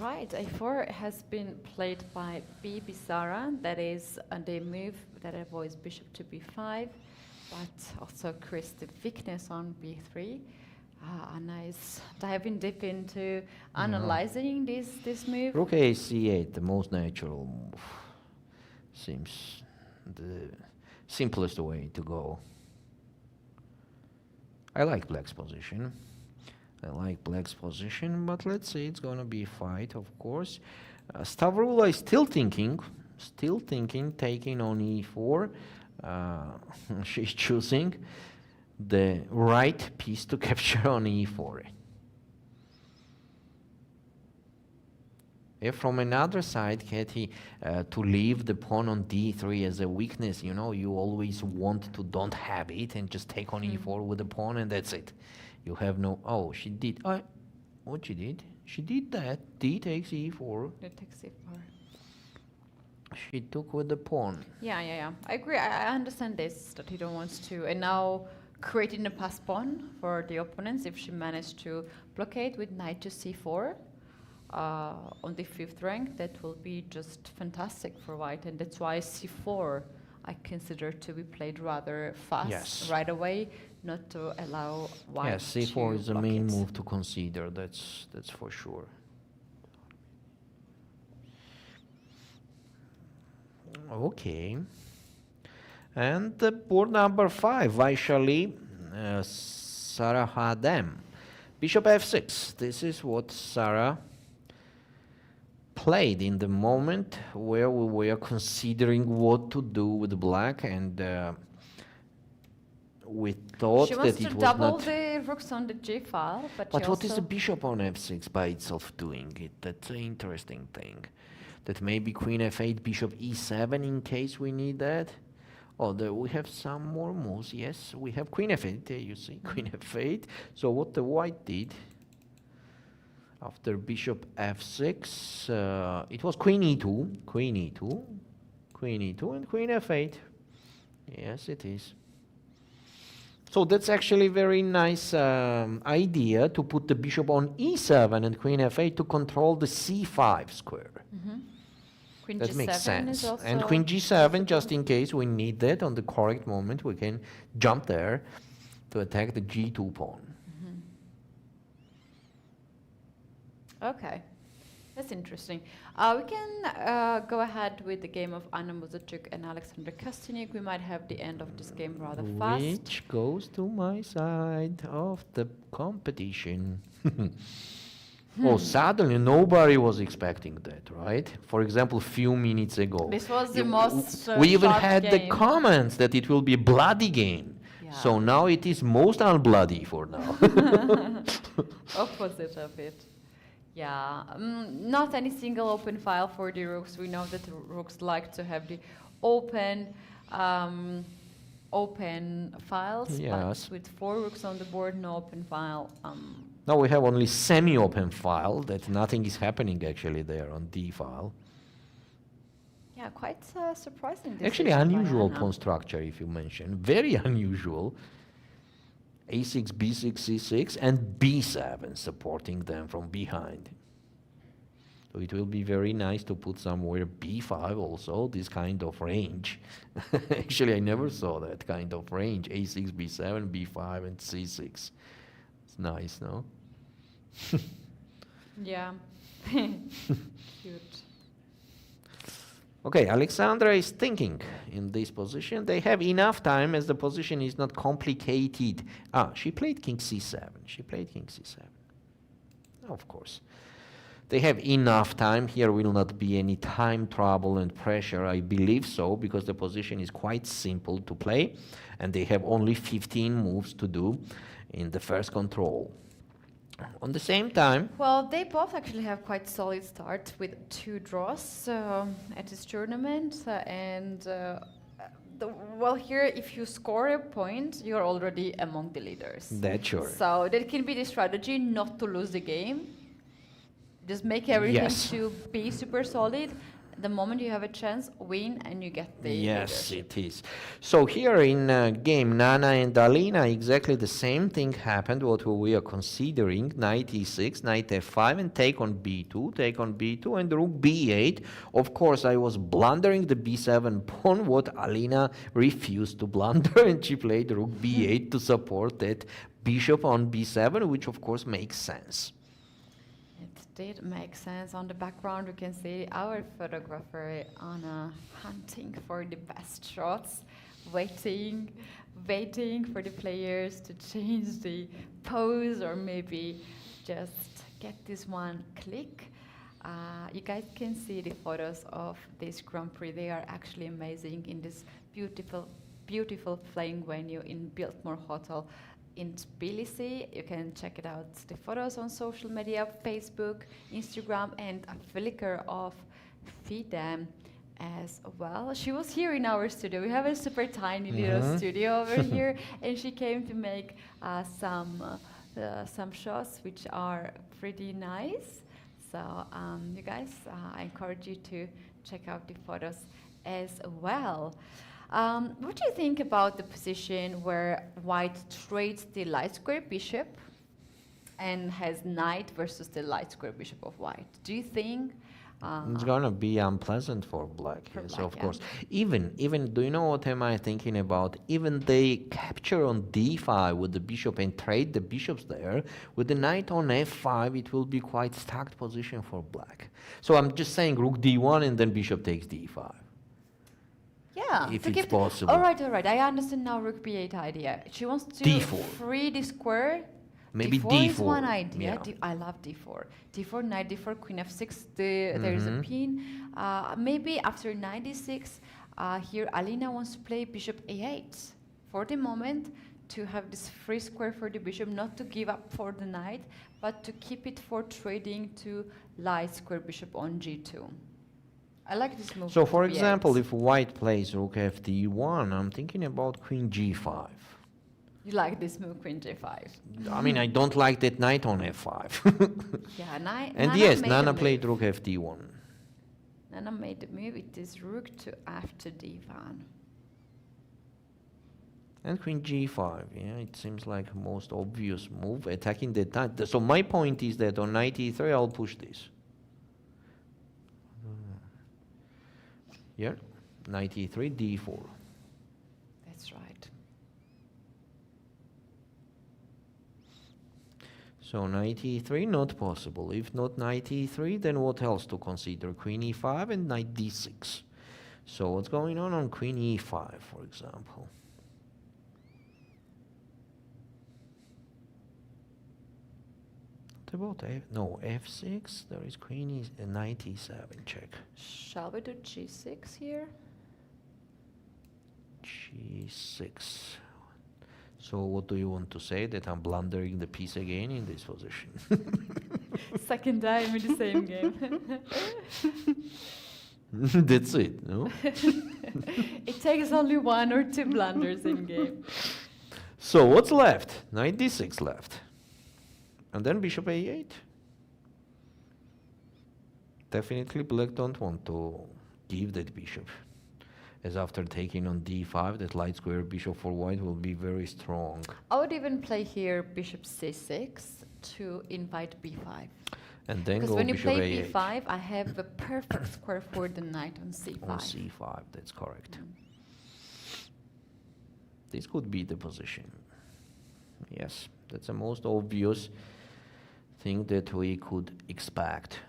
Right, a4 has been played by Bibisara. That is the move that avoids bishop to b5, but also creates the weakness on b3. Anna is diving deep into analyzing this move. Rook a c8, the most natural move. Seems the simplest way to go. I like black's position. But let's see, it's gonna be a fight, of course. Stavroula is still thinking, taking on e4. She's choosing the right piece to capture on e4. If from another side, Keti, to leave the pawn on d3 as a weakness, you know, you always want to don't have it and just take on e4 with the pawn, and that's it. You have no... Oh, she did... what she did? She did that. D takes e4. D takes e4. She took with the pawn. Yeah. I agree. I understand this, that he don't wants to. And now creating a pass pawn for the opponents, if she managed to blockade with knight to c4 on the 5th rank, that will be just fantastic for white. And that's why c4 I consider to be played rather fast, right away, not to allow white yes, c4 to is the block main it. move to consider, that's for sure. Okay. And board number 5, Vaishali Sarah Hadem. Bishop f6. This is what Sarah played in the moment where we were considering what to do with black, and we thought She that wants it to was double not. the rooks on the G file, but But she what is also the bishop on f6 by itself doing? That's an interesting thing. That maybe queen f8, bishop e7 in case we need that. Oh, there we have some more moves. Yes, we have queen f8. There you see, queen f8. So what the white did after bishop f6, it was queen e2, queen e2, queen e2, and queen f8. Yes, it is. So that's actually a very nice idea to put the bishop on e7 and queen f8 to control the c5 square. Queen That G7 makes is sense. also And queen g7, just in case we need that on the correct moment, we can jump there to attack the g2 pawn. Okay, that's interesting. We can go ahead with the game of Mariya Muzychuk and Alexandra Kosteniuk. We might have the end of this game rather fast. Which goes to my side of the competition. Oh, suddenly nobody was expecting that, right? For example, few minutes ago. This was the most we even sharp had the game. comments that it will be a bloody game. So now it is most unbloody for now. Opposite of it. Yeah, not any single open file for the rooks. We know that the rooks like to have the open open files, Yes. but with 4 rooks on the board, no open file. Now we have only semi-open file, that nothing is happening actually there on D file. Yeah, quite surprising. Actually decision by unusual Anna. pawn structure, if you mention. Very unusual. A6, B6, C6, and B7 supporting them from behind. So it will be very nice to put somewhere B5 also, this kind of range. Actually, I never saw that kind of range. A6, B7, B5, and C6. It's nice, no? Yeah. Cute. Okay, Alexandra is thinking in this position. They have enough time as the position is not complicated. She played king c7. She played king c7. Of course. They have enough time. Here will not be any time trouble and pressure. I believe so, because the position is quite simple to play, and they have only 15 moves to do in the first control. On the same time, Well, they both actually have quite solid start with 2 draws at this tournament, well, here if you score a point, you're already among the leaders. that's sure. So that can be the strategy not to lose the game. Just make everything Yes. to be super solid. The moment you have a chance, win and you get the Yes, leadership. it is. So here in game Nana and Alina, exactly the same thing happened, what we are considering, knight e6, knight f5, and take on b2, and rook b8. Of course, I was blundering the b7 pawn, what Alina refused to blunder, and she played rook b8 to support that bishop on b7, which of course makes sense. It did make sense. On the background, we can see our photographer Anna hunting for the best shots, waiting for the players to change the pose or maybe just get this one click. You guys can see the photos of this Grand Prix. They are actually amazing in this beautiful playing venue in Biltmore Hotel in Tbilisi. You can check it out, the photos on social media, Facebook, Instagram, and a flicker of FIDE as well. She was here in our studio. We have a super tiny little studio over here, and she came to make some shots which are pretty nice. So you guys, I encourage you to check out the photos as well. What do you think about the position where white trades the light square bishop and has knight versus the light square bishop of white? Do you think It's gonna be unpleasant for black, For yes, black, of yeah. course. Even, do you know what am I thinking about? Even they capture on d5 with the bishop and trade the bishops there, with the knight on f5, it will be quite stacked position for black. So I'm just saying rook d1 and then bishop takes d5. Yeah, if to it's keep possible. All right. I understand now Rook B8 idea. She wants to D4. free the square. Maybe D4 is D4, one idea. yeah. I love D4. D4, knight D4, queen F6. There is a pin. Maybe after knight D6, here Alina wants to play bishop A8 for the moment, to have this free square for the bishop, not to give up for the knight, but to keep it for trading to light square bishop on G2. I like this move. So, for B8. example, if white plays rook FD1, I'm thinking about queen G5. You like this move, queen G5. I mean, I don't like that knight on F5. Yeah, And yes, Nana played rook FD1. Nana made the move. It is rook to after D1. And queen G5, yeah, it seems like most obvious move, attacking the knight. So my point is that on knight E3, I'll push this. Yeah, knight E3, D4. That's right. So knight E3, not possible. If not knight E3, then what else to consider? Queen E5 and knight D6. So what's going on queen E5, for example? What about F6? There is queen knight E7 check. Shall we do G6 here? G6. So what do you want to say? That I'm blundering the piece again in this position? Second time in the same game. That's it, no? It takes only 1 or 2 blunders in game. So what's left? Knight D6 left. And then bishop A8. Definitely black don't want to give that bishop, as after taking on D5, that light square bishop for white will be very strong. I would even play here bishop C6 to invite B5. And then Because go when you bishop play A8. B5, I have a perfect square for the knight on C5. On C5, that's correct. This could be the position. Yes, that's the most obvious thing that we could expect.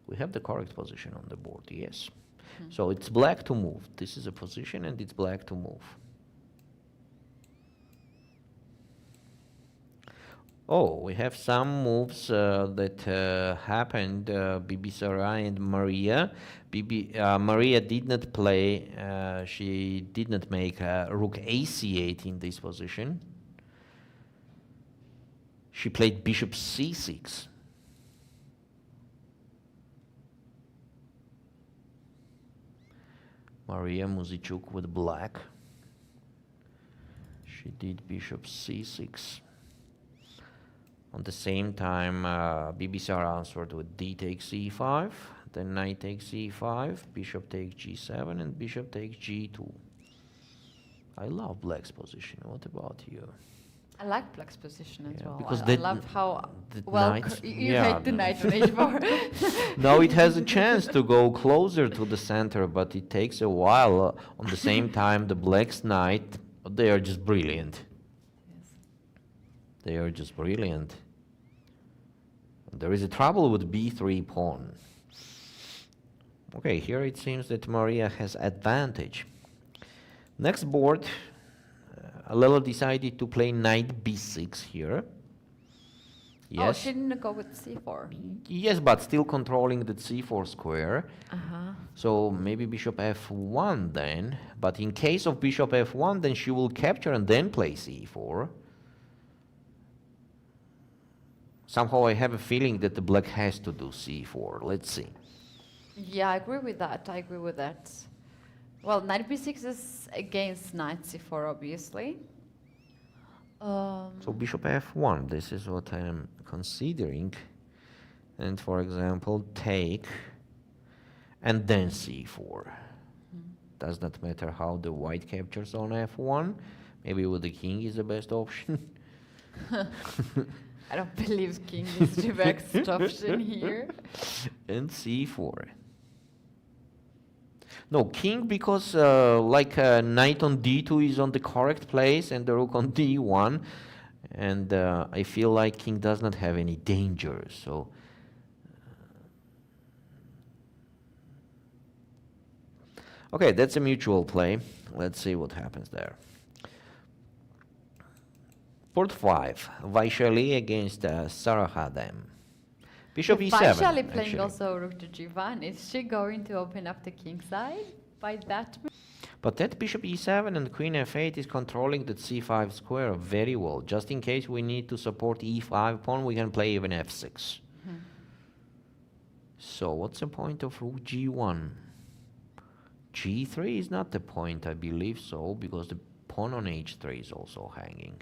We have the correct position on the board, yes. So it's black to move. This is a position and it's black to move. Oh, we have some moves that happened, Bibisara and Mariya. Mariya did not play, she did not make rook AC8 in this position. She played bishop C6. Mariya Muzychuk with black. She did bishop C6. On the same time, Bibisara answered with d takes c5, then knight takes c5, bishop takes g7, and bishop takes g2. I love black's position. What about you? I like black's position as well. because I love how the well knights- you yeah, hate the no. knight on h4. Now it has a chance to go closer to the center, but it takes a while. On the same time, the black's knight, they are just brilliant. They are just brilliant. There is a trouble with b3 pawn. Okay, here it seems that Mariya has advantage. Next board, Lela decided to play knight b6 here. Yes. Oh, she didn't go with c4. Yes, but still controlling the c4 square. Uh-huh. So maybe bishop f1 then. But in case of bishop f1, then she will capture and then play c4. Somehow I have a feeling that the black has to do c4. Let's see. Yeah, I agree with that. I agree with that. Well, knight b6 is against knight c4, obviously. So bishop f1, this is what I am considering. And for example, take and then c4. Does not matter how the white captures on f1. Maybe with the king is the best option. I don't believe king is the best option here. And c4. No, king because knight on d2 is on the correct place and the rook on d1. And I feel like king does not have any danger. So Okay, that's a mutual play. Let's see what happens there. Port 5, Vaishali against Sarasadat. Bishop E7. Vaishali playing actually. also rook to G1. Is she going to open up the king side by that move? But that bishop E7 and queen F8 is controlling that C5 square very well. Just in case we need to support E5 pawn, we can play even F6. So what's the point of rook G1? G3 is not the point, I believe so, because the pawn on H3 is also hanging.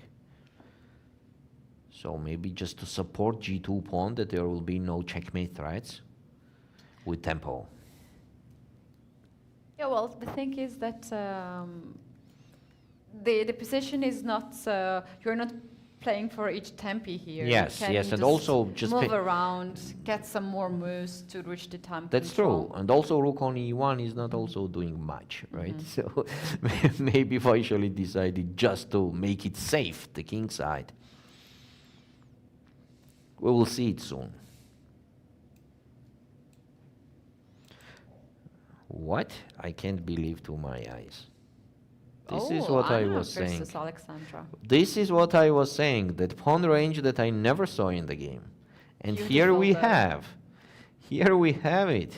So maybe just to support G2 pawn that there will be no checkmate threats with tempo. Yeah, well, the thing is that the position is not, you're not playing for each tempi here. Yes, you can yes, and just also just move around, get some more moves to reach the time That's control. true, and also rook on E1 is not also doing much, right? So maybe Vaishali decided just to make it safe, the king side. We will see it soon. What? I can't believe to my eyes. This is what I was saying. Versus Alexandra. This is what I was saying, that pawn range that I never saw in the game. And here we have it.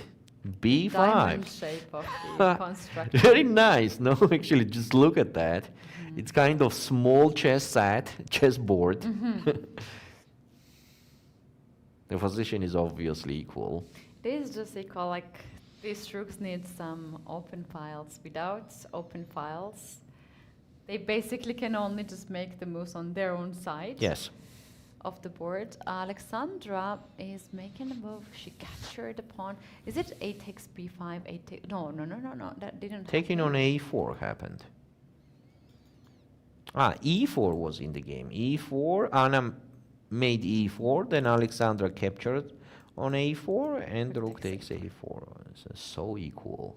B5. Diamond shape of the construct. Very nice. No, actually, just look at that. It's kind of small chessboard. The position is obviously equal. This is just equal, like these rooks need some open files. Without open files, they basically can only just make the moves on their own side. Yes. Of the board. Alexandra is making a move. She captured the pawn. Is it a takes b5, a takes... No, that didn't Taking happen. on a4 happened. E4 was in the game. E4, Anna made e4, then Alexandra captured on a4, and the rook takes a4. It's so equal.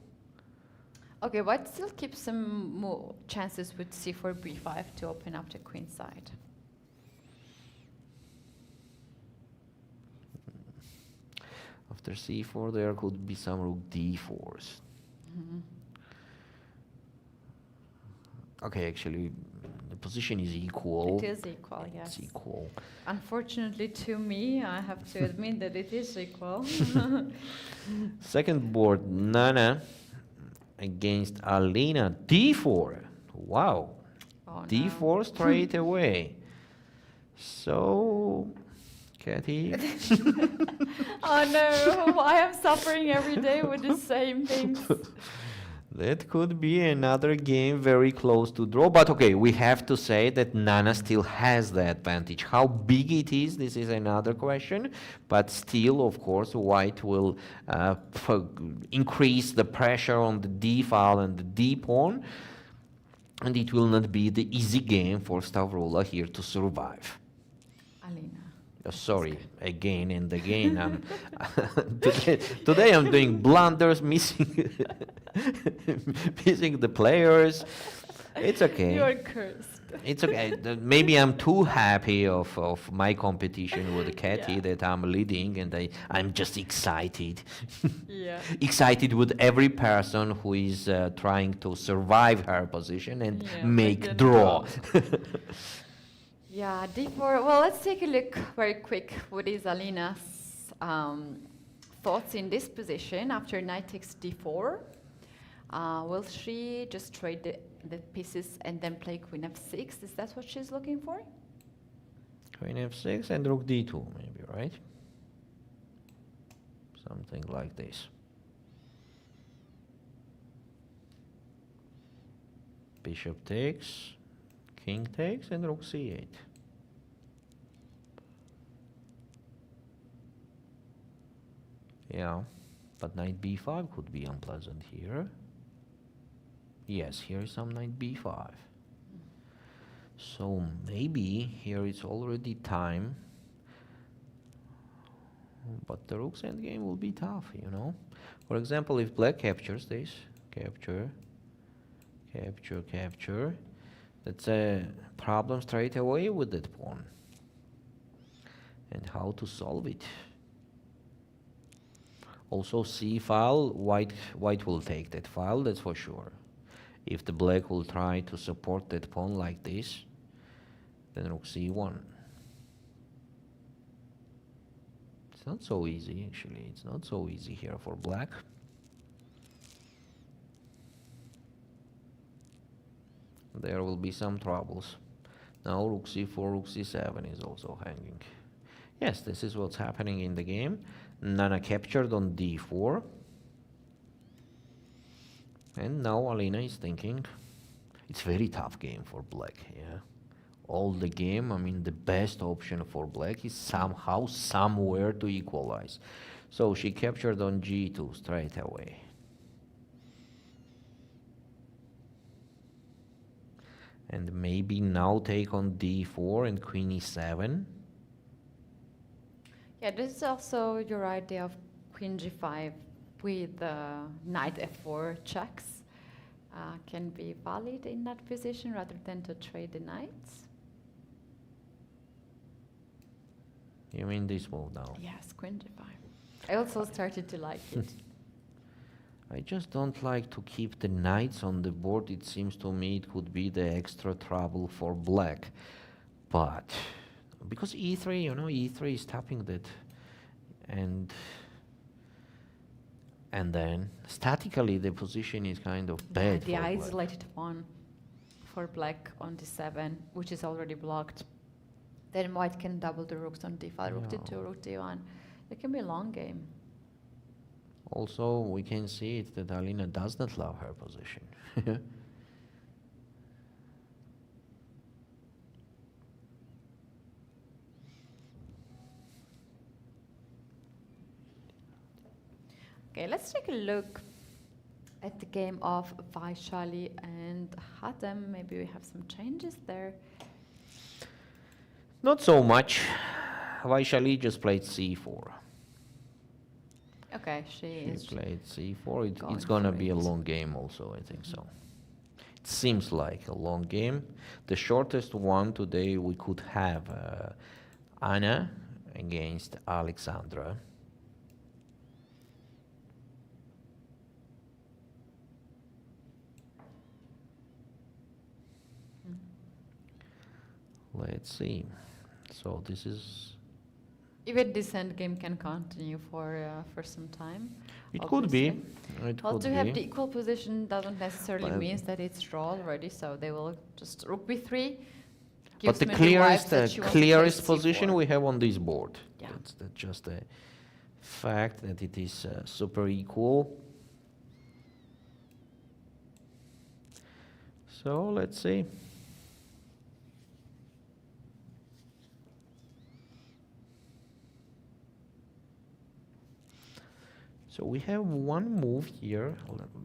Okay, but still keeps some more chances with c4, b5 to open up the queen side. After c4, there could be some rook d4s. Okay, actually, the position is equal. It is equal, yes. It's equal. Unfortunately to me, I have to admit that it is equal. Second board, Nana against Alina. D4. Wow. Oh, D4 no. straight away. So, Keti. Oh no, I am suffering every day with the same things. That could be another game very close to draw. But okay, we have to say that Nana still has the advantage. How big it is, this is another question. But still, of course, White will increase the pressure on the D file and the D pawn. And it will not be the easy game for Stavroula here to survive. Alina. Sorry, again and again. Today I'm doing blunders, missing the players. It's okay. You're cursed. It's okay. Maybe I'm too happy of my competition with Keti that I'm leading, and I'm just excited. Yeah. Excited with every person who is trying to survive her position and make draw. Yeah, d4. Well, let's take a look very quick. What is Alina's thoughts in this position after knight takes d4? Will she just trade the pieces and then play queen f6? Is that what she's looking for? Queen f6 and rook d2, maybe, right? Something like this. Bishop takes. King takes and rook c8. Yeah, but knight b5 could be unpleasant here. Yes, here is some knight b5. So maybe here it's already time. But the rook's endgame will be tough, you know. For example, if black captures this, capture, that's a problem straight away with that pawn. And how to solve it? Also c file, white will take that file, that's for sure. If the black will try to support that pawn like this, then rook c1. It's not so easy, actually. It's not so easy here for black. There will be some troubles. Now rook c4, rook c7 is also hanging. Yes, this is what's happening in the game. Nana captured on d4. And now Alina is thinking, it's very tough game for black, yeah. All the game, I mean, the best option for black is somehow, somewhere to equalize. So she captured on g2 straight away. And maybe now take on d4 and queen e7. Yeah, this is also your idea of queen g5 with knight f4 checks. Can be valid in that position rather than to trade the knights. You mean this move now? Yes, queen g5. I also started to like it. I just don't like to keep the knights on the board. It seems to me it could be the extra trouble for black. But because e3, you know, e3 is tapping that, and then statically the position is kind of bad. The for black. isolated pawn for black on d7, which is already blocked. Then white can double the rooks on d5, rook d2, rook d1. It can be a long game. Also, we can see it that Alina does not love her position. Okay, let's take a look at the game of Vaishali and Khatem. Maybe we have some changes there. Not so much. Vaishali just played c4. Okay, she played c4. going It's gonna for be a it. long game also, I think so. It seems like a long game. The shortest one today we could have Anna against Alexandra. Let's see. So this is... Even this end game can continue for some time. It could be. obviously. It Well, could to be. have the equal position doesn't necessarily But- means that it's draw already, so they will just rook b3. But gives the maybe wives clearest, that she wants to play clearest position c4. we have on this board. Yeah. That's just a fact that it is super equal. So let's see. So we have one move here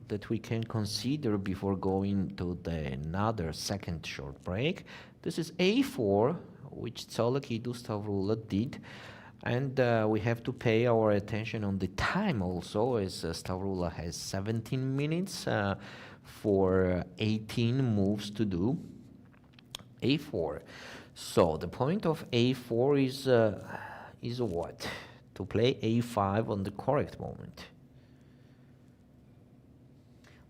that we can consider before going to the another second short break. This is a4, which Tsolakidou Stavroula did. And we have to pay our attention on the time also, as Stavroula has 17 minutes for 18 moves to do. a4. So the point of a4 is what? To play a5 on the correct moment.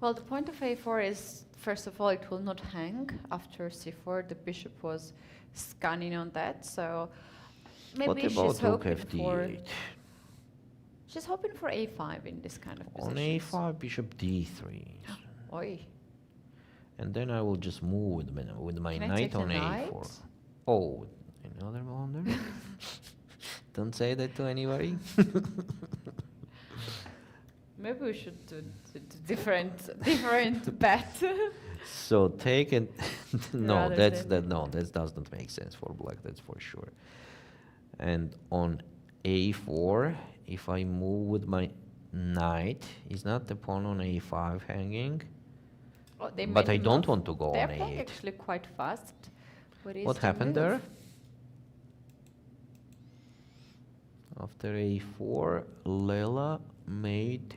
Well, the point of a4 is, first of all, it will not hang after c4. The bishop was scanning on that, so maybe What she's about rook hoping for... fd8? She's hoping for a5 in this kind of On position. a5, bishop d3. Oi. And then I will just move with my Can I knight take the on knight? a4. Oh, another blunder? Don't say that to anybody. Maybe we should do different bet. So take it. No, Rather that does not make sense for black. That's for sure. And on a4, if I move with my knight, is not the pawn on a5 hanging? Oh, they But made I don't move. want to go They're on playing a8. actually quite fast. What happened there? After a4, Lela made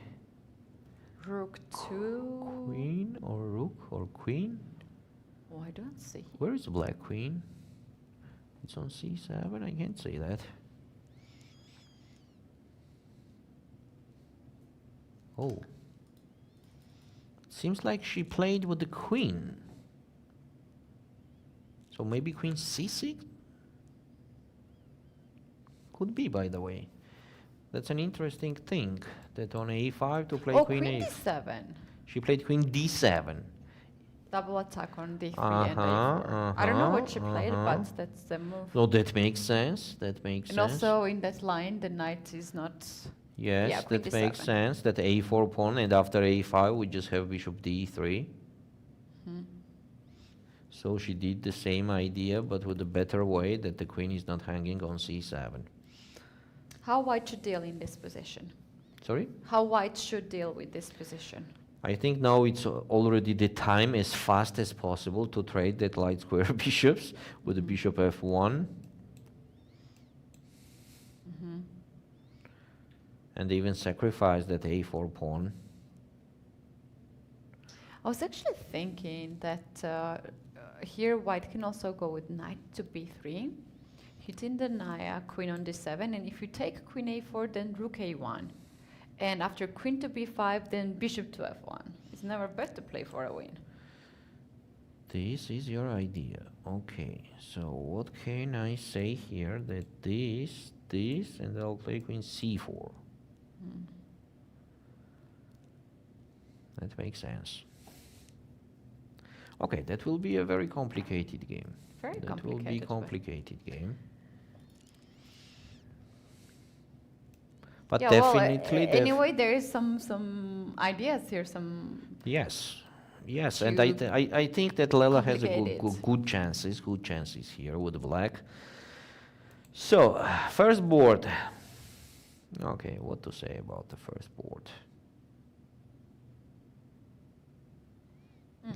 Rook 2. queen or rook or queen. Oh, I don't see. Where is the black queen? It's on c7. I can't see that. Oh. Seems like she played with the queen. So maybe queen c6? Could be, by the way. That's an interesting thing, that on a5 to play queen queen a. d7. She played queen d7. Double attack on d3 and a4. I don't know what she played, but that's the move. So that makes sense. That makes And sense. also in that line, the knight is not. Yes, yeah, queen that makes d7. sense. That a4 pawn, and after a5 we just have bishop d3. So she did the same idea, but with a better way, that the queen is not hanging on c7. How white should deal in this position? Sorry? How white should deal with this position? I think now it's already the time as fast as possible to trade that light square bishops with the bishop f1. And even sacrifice that a4 pawn. I was actually thinking that here white can also go with knight to b3, hitting the knight, queen on d7, and if you take queen a4, then rook a1. And after queen to b5, then bishop to f1. It's never bad to play for a win. This is your idea. Okay, so what can I say here? That this, and I'll play queen c4. That makes sense. Okay, that will be a very complicated game. Very that will be complicated, but- complicated game. But Yeah, well, definitely, anyway, there is some ideas here, some. yes, yes, to and I think that Lela has a complicate good chances here with black. So first board. Okay, what to say about the first board?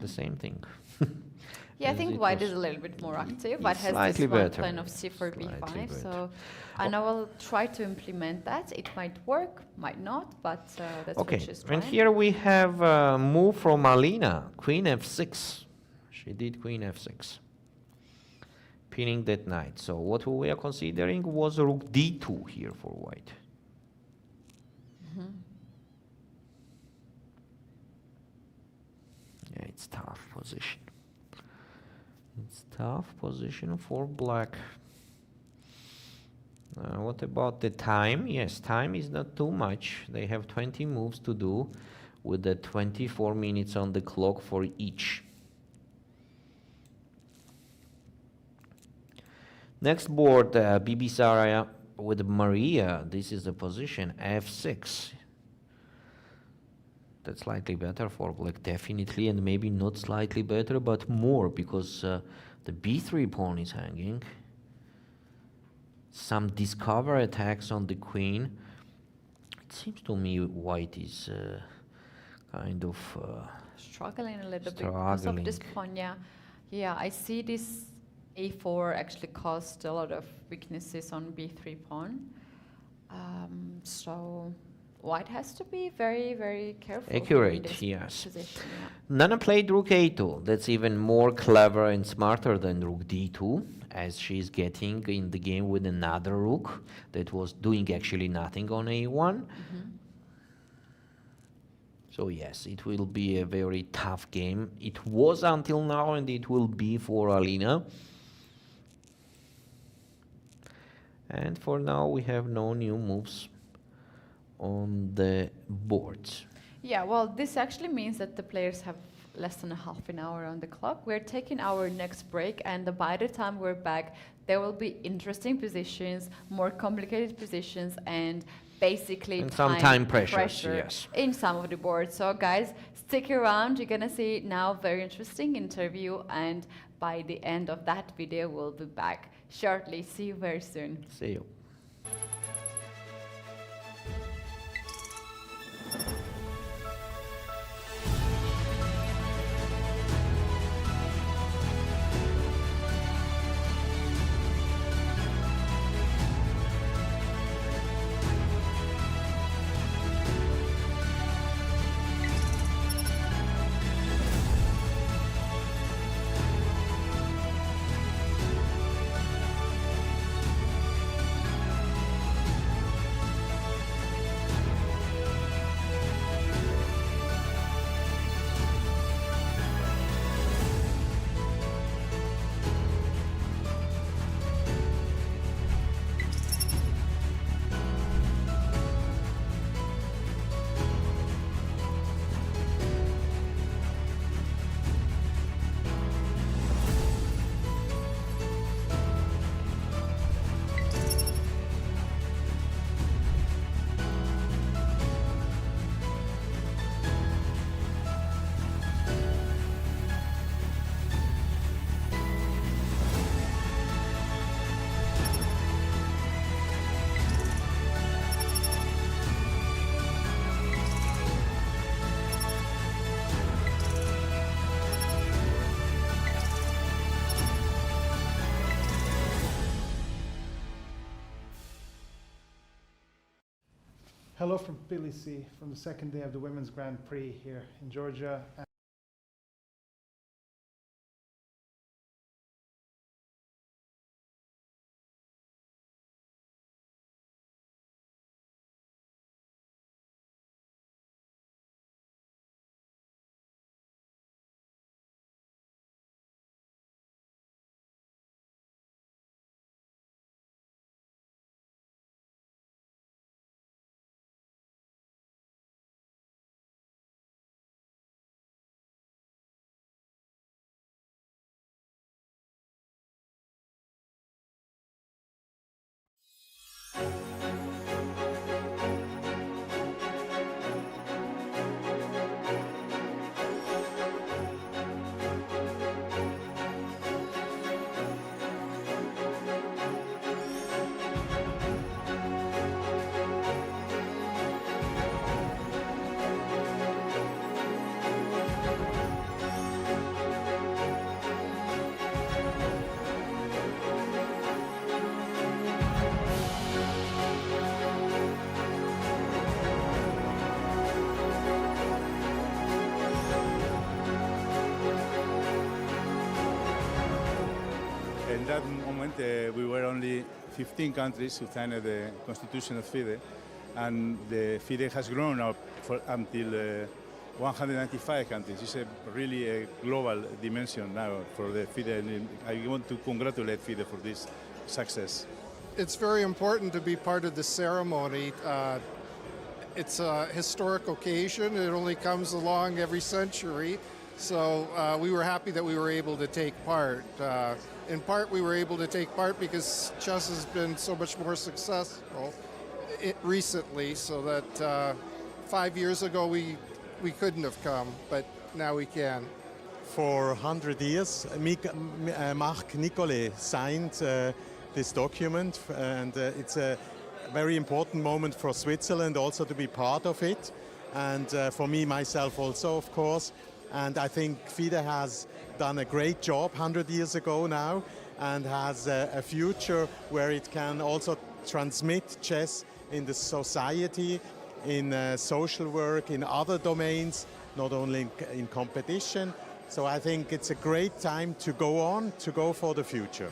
The same thing. Yeah, I As think it white was- is a little bit more active. it's White has slightly this one better. plan of c4, Slightly b5, better. so and I will try to implement that. It might work, might not, but that's Okay, what she's and trying. here we have a move from Alina, queen f6. She did queen f6, pinning that knight. So what we are considering was rook d2 here for white. Yeah, it's tough position. It's tough position for black. What about the time? Yes, time is not too much. They have 20 moves to do with the 24 minutes on the clock for each. Next board, Bibisara with Mariya. This is the position, f6. That's slightly better for black, definitely, and maybe not slightly better, but more, because the b3 pawn is hanging. Some discover attacks on the queen. It seems to me white is kind of Struggling a little bit because of this pawn. Yeah, yeah. I see this a4 actually caused a lot of weaknesses on b3 pawn. So white has to be very, very careful. in accurate, this yes. position, yeah. Nana played rook a2. That's even more clever and smarter than rook d2, as she's getting in the game with another rook that was doing actually nothing on a1. So yes, it will be a very tough game. It was until now, and it will be for Alina. And for now, we have no new moves on the board. Yeah, well, this actually means that the players have less than a half an hour on the clock. We're taking our next break, and by the time we're back, there will be interesting positions, more complicated positions, and basically And some time pressures, yes. in some of the boards. So guys, stick around. You're gonna see now very interesting interview, and by the end of that video, we'll be back shortly. See you very soon. See you. Hello from Tbilisi, from the second day of the Women's Grand Prix here in Georgia. In that moment, we were only 15 countries who signed the constitution of FIDE, and the FIDE has grown up until 195 countries. It's really a global dimension now for the FIDE, and I want to congratulate FIDE for this success. It's very important to be part of the ceremony. It's a historic occasion. It only comes along every century. So we were happy that we were able to take part. In part, we were able to take part because chess has been so much more successful recently, so that 5 years ago we couldn't have come, but now we can. For 100 years, Marc Nicolai signed this document, and it's a very important moment for Switzerland also to be part of it, and for me, myself also, of course. And I think FIDE has done a great job 100 years ago now, and has a future where it can also transmit chess in the society, in social work, in other domains, not only in competition. So I think it's a great time to go on, to go for the future.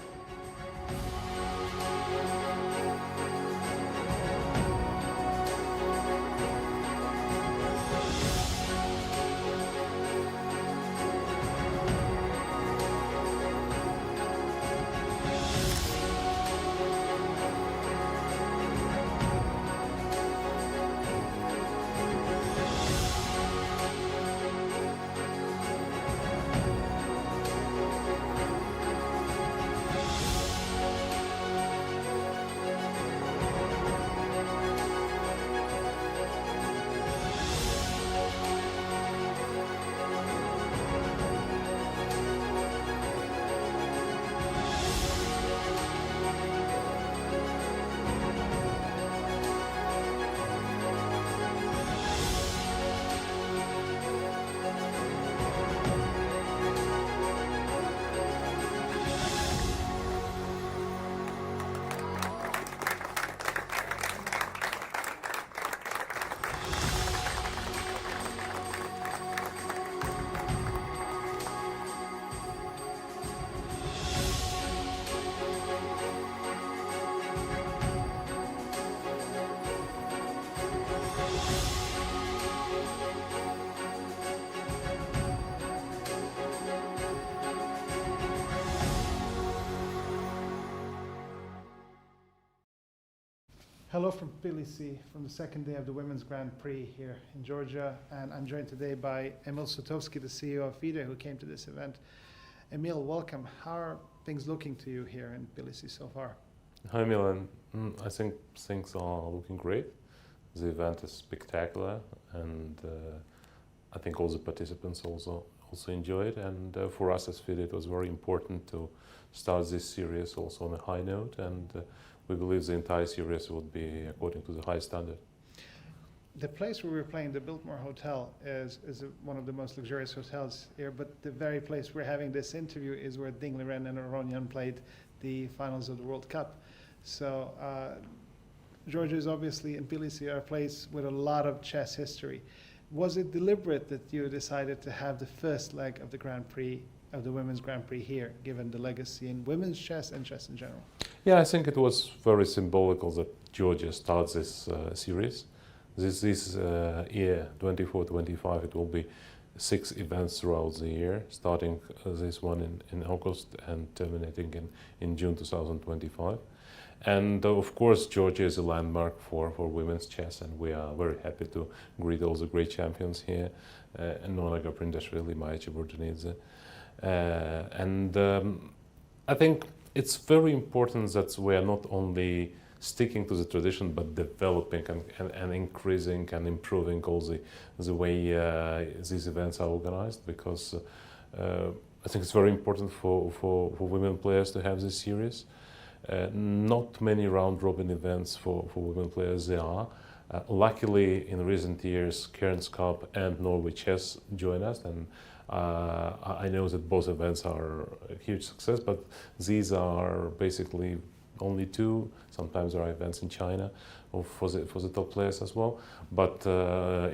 Hello from Tbilisi, from the second day of the Women's Grand Prix here in Georgia, and I'm joined today by Emil Sutovsky, the CEO of FIDE, who came to this event. Emil, welcome. How are things looking to you here in Tbilisi so far? Hi Milan, I think things are looking great. The event is spectacular, and I think all the participants also enjoy it, and for us as FIDE it was very important to start this series also on a high note, and we believe the entire series would be according to the high standard. The place where we're playing, the Biltmore Hotel, is one of the most luxurious hotels here, but the very place we're having this interview is where Ding Liren and Aronian played the finals of the World Cup. So Georgia is obviously, in Tbilisi, a place with a lot of chess history. Was it deliberate that you decided to have the first leg of the Grand Prix, of the Women's Grand Prix here, given the legacy in women's chess and chess in general? Yeah, I think it was very symbolical that Georgia starts this series. This year, 24-25, it will be 6 events throughout the year, starting this one in August and terminating in June 2025. And of course, Georgia is a landmark for women's chess, and we are very happy to greet all the great champions here, Gaprindashvili, Mariya Muzychuk. I think it's very important that we are not only sticking to the tradition, but developing and increasing and improving all the way these events are organized, because I think it's very important for women players to have this series. Not many round-robin events for women players there are. Luckily, in recent years, Cairns Cup and Norway Chess join us, and I know that both events are a huge success, but these are basically only 2. Sometimes there are events in China for the top players as well. But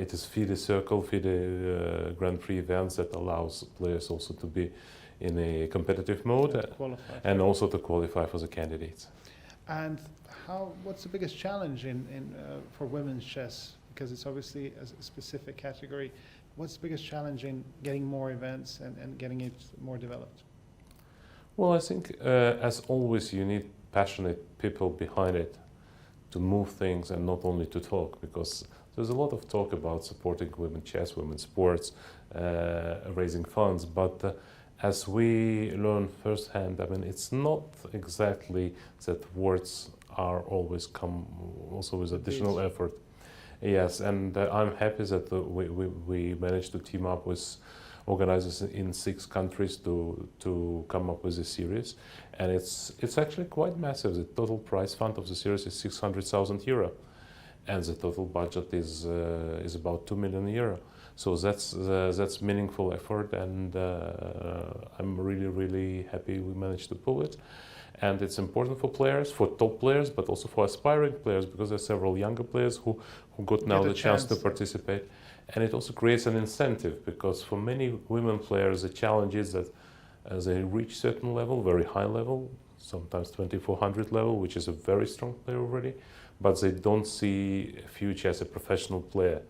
it is FIDE Circle, FIDE Grand Prix events that allows players also to be in a competitive mode and also to qualify for the candidates. And what's the biggest challenge for women's chess? Because it's obviously a specific category. What's the biggest challenge in getting more events and getting it more developed? Well, I think, as always, you need passionate people behind it to move things and not only to talk, because there's a lot of talk about supporting women's chess, women's sports, raising funds, but as we learn firsthand, I mean, it's not exactly that words are always come also with additional effort. Yes, and I'm happy that we managed to team up with organizers in 6 countries to come up with a series, and it's actually quite massive. The total prize fund of the series is 600,000 euro, and the total budget is about 2 million euro. So that's meaningful effort, and I'm really happy we managed to pull it. And it's important for players, for top players, but also for aspiring players, because there are several younger players who got now the chance to participate. And it also creates an incentive, because for many women players, the challenge is that as they reach certain level, very high level, sometimes 2400 level, which is a very strong player already, but they don't see a future as a professional player.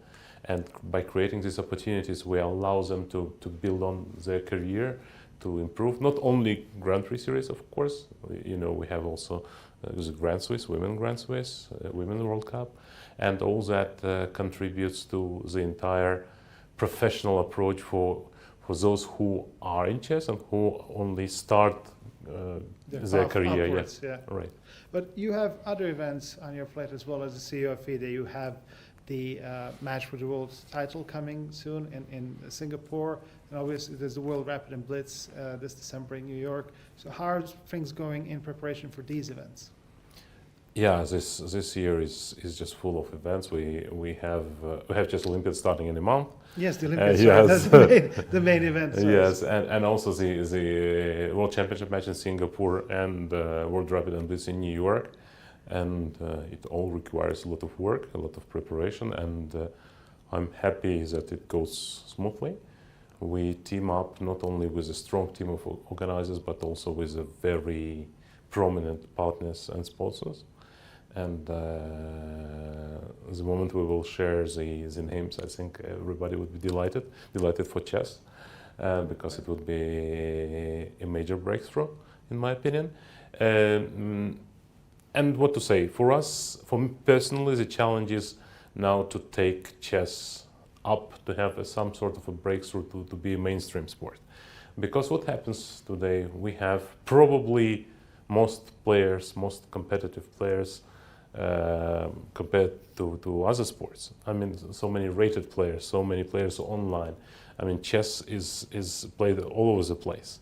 And by creating these opportunities, we allow them to build on their career, to improve not only Grand Prix series, of course. You know, we have also the Grand Swiss, Women Grand Swiss, Women World Cup, and all that contributes to the entire professional approach for those who are in chess and who only start their career. Upwards, yeah. Right. But you have other events on your plate as well as the CEO of FIDE. You have the match for the world title coming soon in Singapore, and obviously there's the World Rapid and Blitz this December in New York. So how are things going in preparation for these events? Yeah, this year is just full of events. We have just Olympiads starting in a month. Yes, the Olympics. Yes. That's the main event. So yes, and also the World Championship match in Singapore and World Rapid and Blitz in New York. And it all requires a lot of work, a lot of preparation, and I'm happy that it goes smoothly. We team up not only with a strong team of organizers, but also with a very prominent partners and sponsors. And the moment we will share the names, I think everybody would be delighted for chess, because it would be a major breakthrough, in my opinion. And what to say, for me personally, the challenge is now to take chess up, to have some sort of a breakthrough to be a mainstream sport. Because what happens today, we have probably most competitive players compared to other sports. I mean, so many rated players, so many players online. I mean, chess is played all over the place.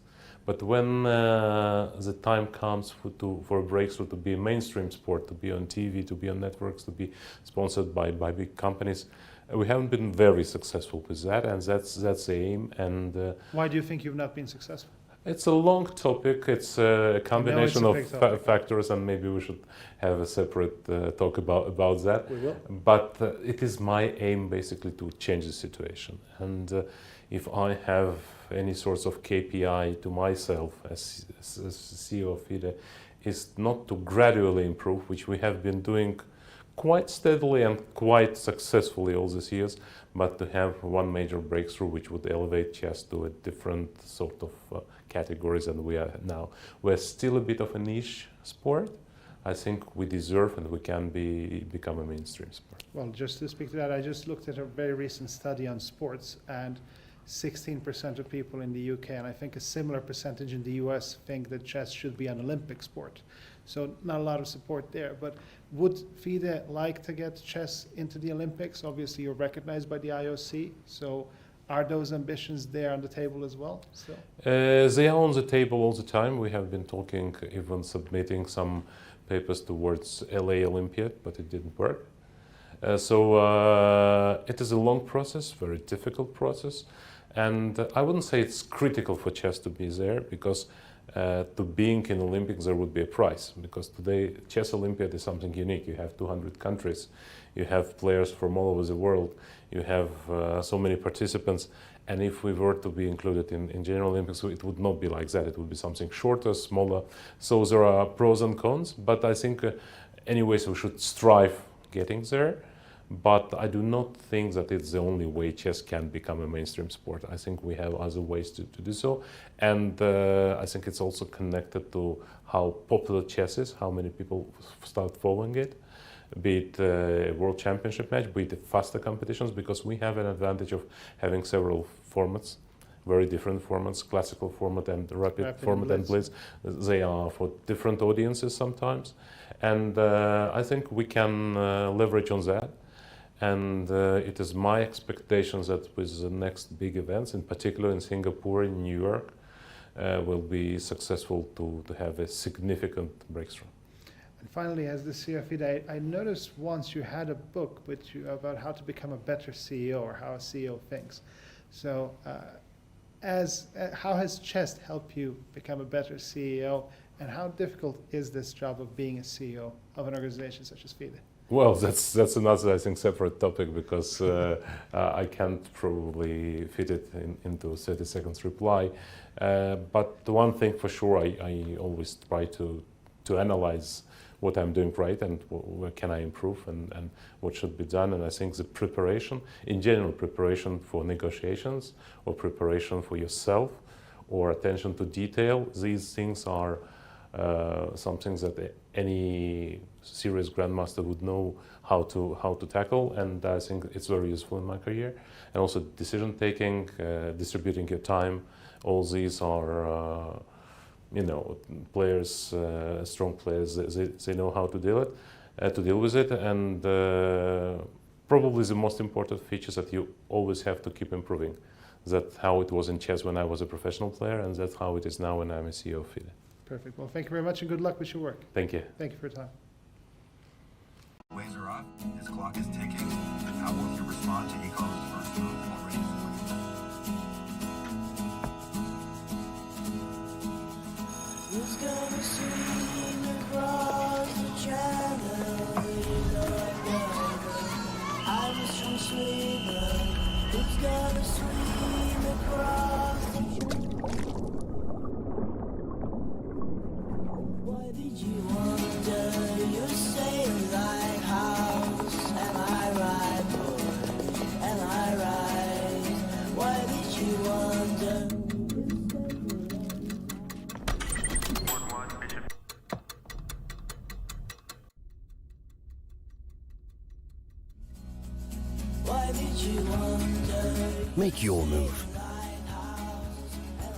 But when the time comes for a breakthrough to be a mainstream sport, to be on TV, to be on networks, to be sponsored by big companies, we haven't been very successful with that, and that's the aim. And why do you think you've not been successful? It's a long topic. It's a combination of big topic. factors, and maybe we should have a separate talk about that. We will. But it is my aim basically to change the situation. And if I have any sorts of KPI to myself as CEO of FIDE, is not to gradually improve, which we have been doing quite steadily and quite successfully all these years, but to have one major breakthrough which would elevate chess to a different sort of categories than we are now. We're still a bit of a niche sport. I think we deserve and we can become a mainstream sport. Well, just to speak to that, I just looked at a very recent study on sports, and 16% of people in the UK, and I think a similar percentage in the US, think that chess should be an Olympic sport. So not a lot of support there. But would FIDE like to get chess into the Olympics? Obviously, you're recognized by the IOC. So are those ambitions there on the table as well? So they are on the table all the time. We have been talking, even submitting some papers towards LA Olympiad, but it didn't work. So it is a long process, very difficult process. And I wouldn't say it's critical for chess to be there, because to being in Olympics there would be a price. Because today Chess Olympiad is something unique. You have 200 countries, you have players from all over the world, you have so many participants. And if we were to be included in General Olympics, it would not be like that. It would be something shorter, smaller. So there are pros and cons. But I think anyways we should strive getting there. But I do not think that it's the only way chess can become a mainstream sport. I think we have other ways to do so. And I think it's also connected to how popular chess is, how many people start following it, be it a world championship match, be it faster competitions, because we have an advantage of having several formats, very different formats, classical format and rapid format and blitz. They are for different audiences sometimes. And I think we can leverage on that. And it is my expectations that with the next big events, in particular in Singapore, in New York, will be successful to have a significant breakthrough. And finally, as the CEO of FIDE, I noticed once you had a book about how to become a better CEO, or how a CEO thinks. So how has chess helped you become a better CEO, and how difficult is this job of being a CEO of an organization such as FIDE? Well, that's another, I think, separate topic, because I can't probably fit it into 30 seconds reply. But the one thing for sure, I always try to analyze what I'm doing right and where can I improve and what should be done. And I think the preparation, in general, preparation for negotiations or preparation for yourself or attention to detail, these things are some things that any serious grandmaster would know how to tackle, and I think it's very useful in my career. And also decision taking, distributing your time, all these are players, strong players. They know how to deal with it, and probably the most important feature is that you always have to keep improving. That's how it was in chess when I was a professional player, and that's how it is now when I'm a CEO of FIDE. Perfect. Well, thank you very much, and good luck with your work. Thank you. Thank you for your time. Waves are off. His clock is ticking. How will he respond to Eco's first move already? Who's gonna swing across the channel? You know I'm a strong swimmer. Who's gonna swim across the channel? Why did you wonder? You say a lighthouse. Am I right, boy? Am I right? Why did you wonder? Make your move.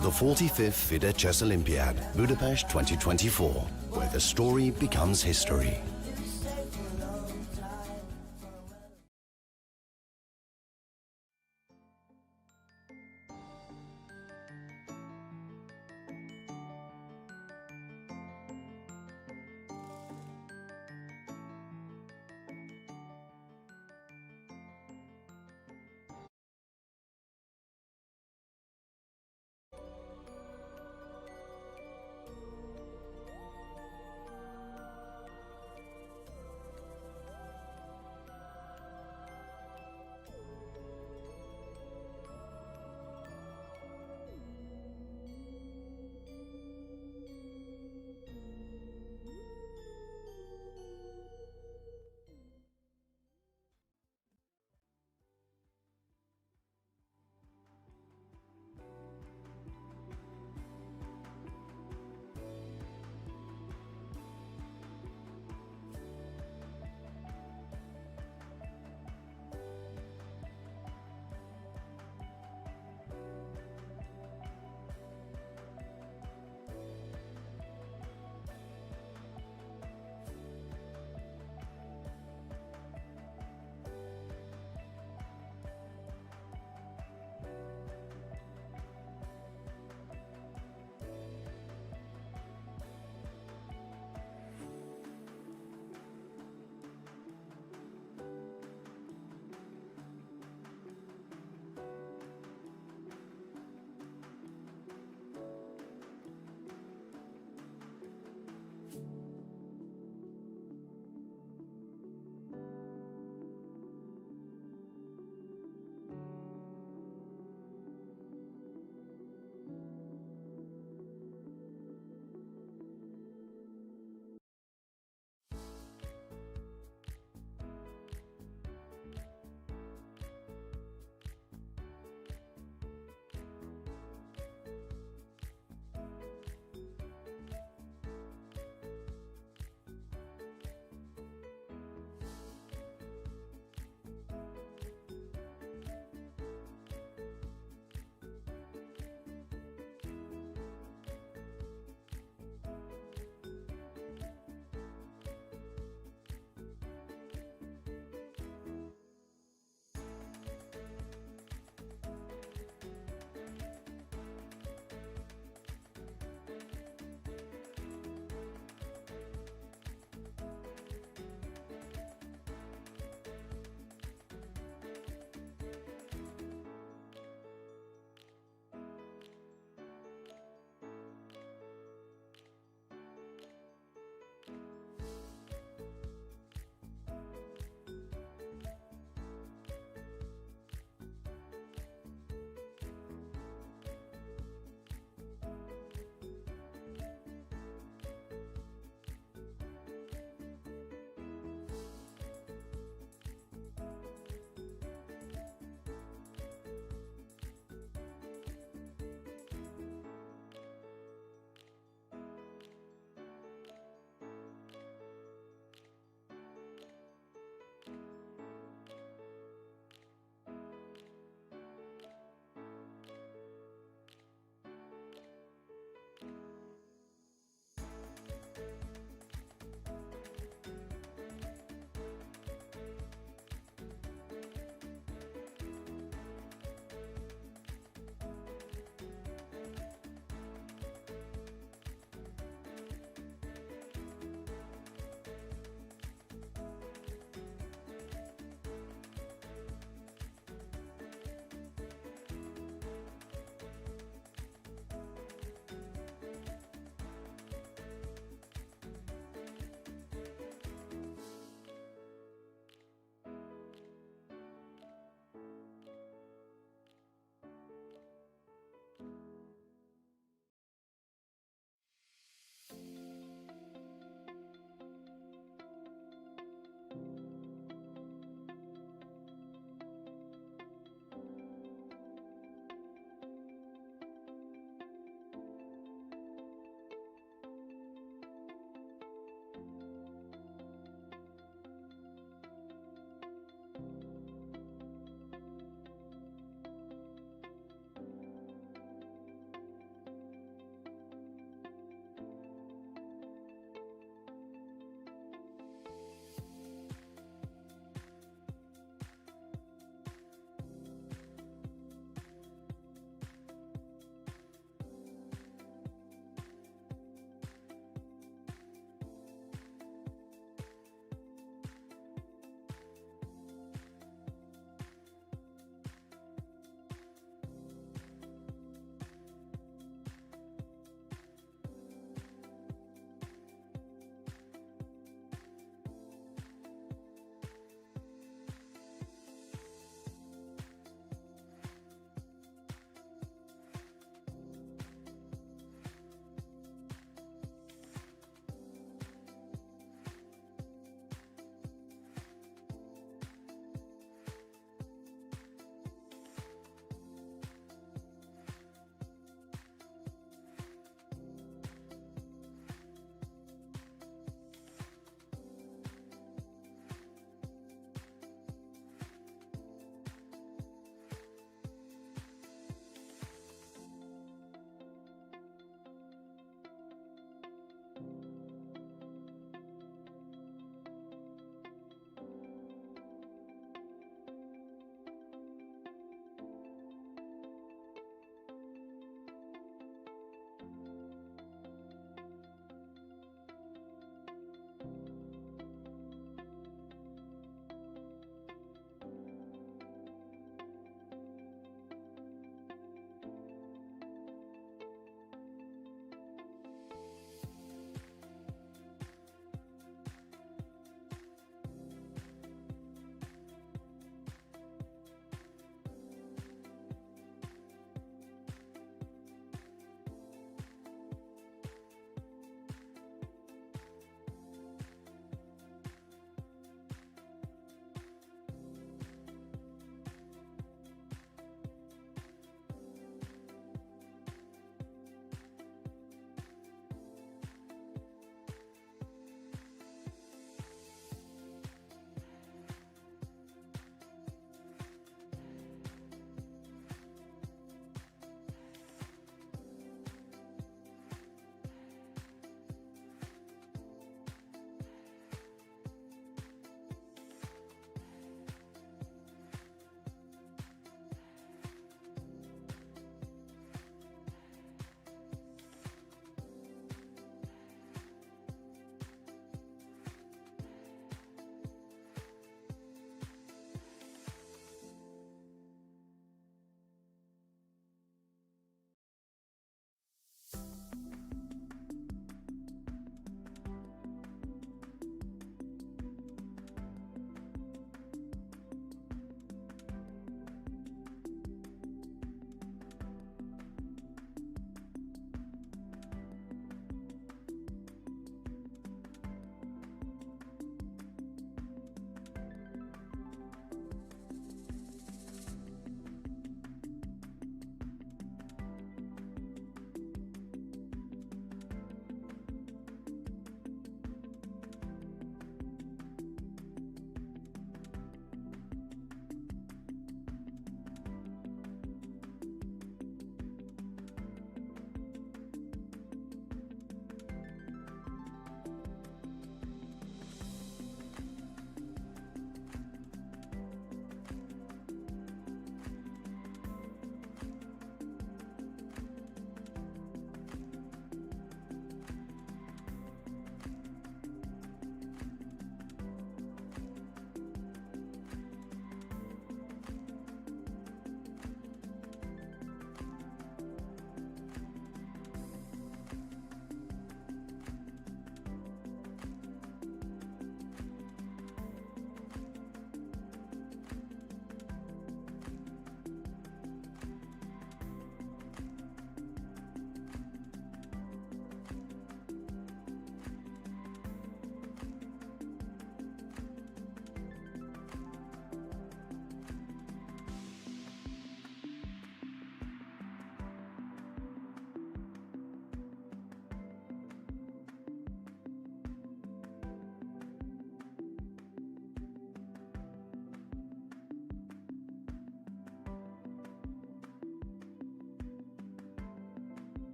The 45th FIDE Chess Olympiad, Budapest 2024, where the story becomes history.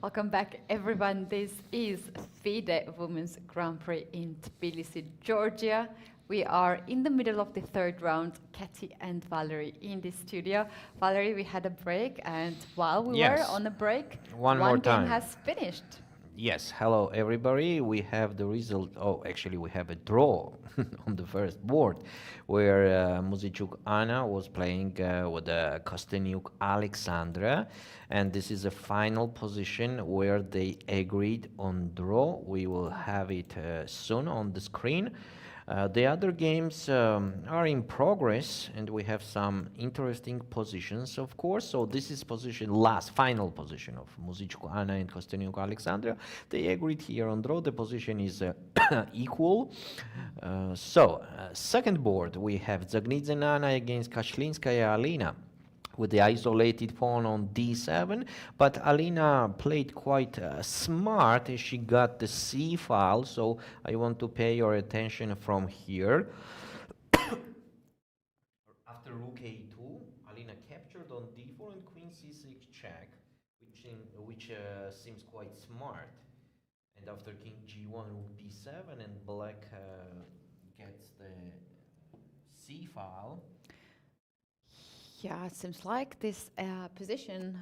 Welcome back, everyone. This is FIDE Women's Grand Prix in Tbilisi, Georgia. We are in the middle of the third round, Keti and Valerie in the studio. Valerie, we had a break, and while we were on a break, One more game time. has finished. Yes, hello everybody. We have the result. Oh, actually, we have a draw on the first board, where Muzychuk Anna was playing with Kosteniuk Alexandra, and this is a final position where they agreed on draw. We will have it soon on the screen. The other games are in progress, and we have some interesting positions, of course. So this is final position of Muzychuk Anna and Kosteniuk Alexandra. They agreed here on draw. The position is equal. Second board, we have Dzagnidze Anna against Kashlinskaya Alina, with the isolated pawn on d7, but Alina played quite smart. She got the c file, so I want to pay your attention from here. After rook a2, Alina captured on d4 and queen c6 check, which seems quite smart. And after king g1, rook b7, and black gets the c file. Yeah, it seems like this position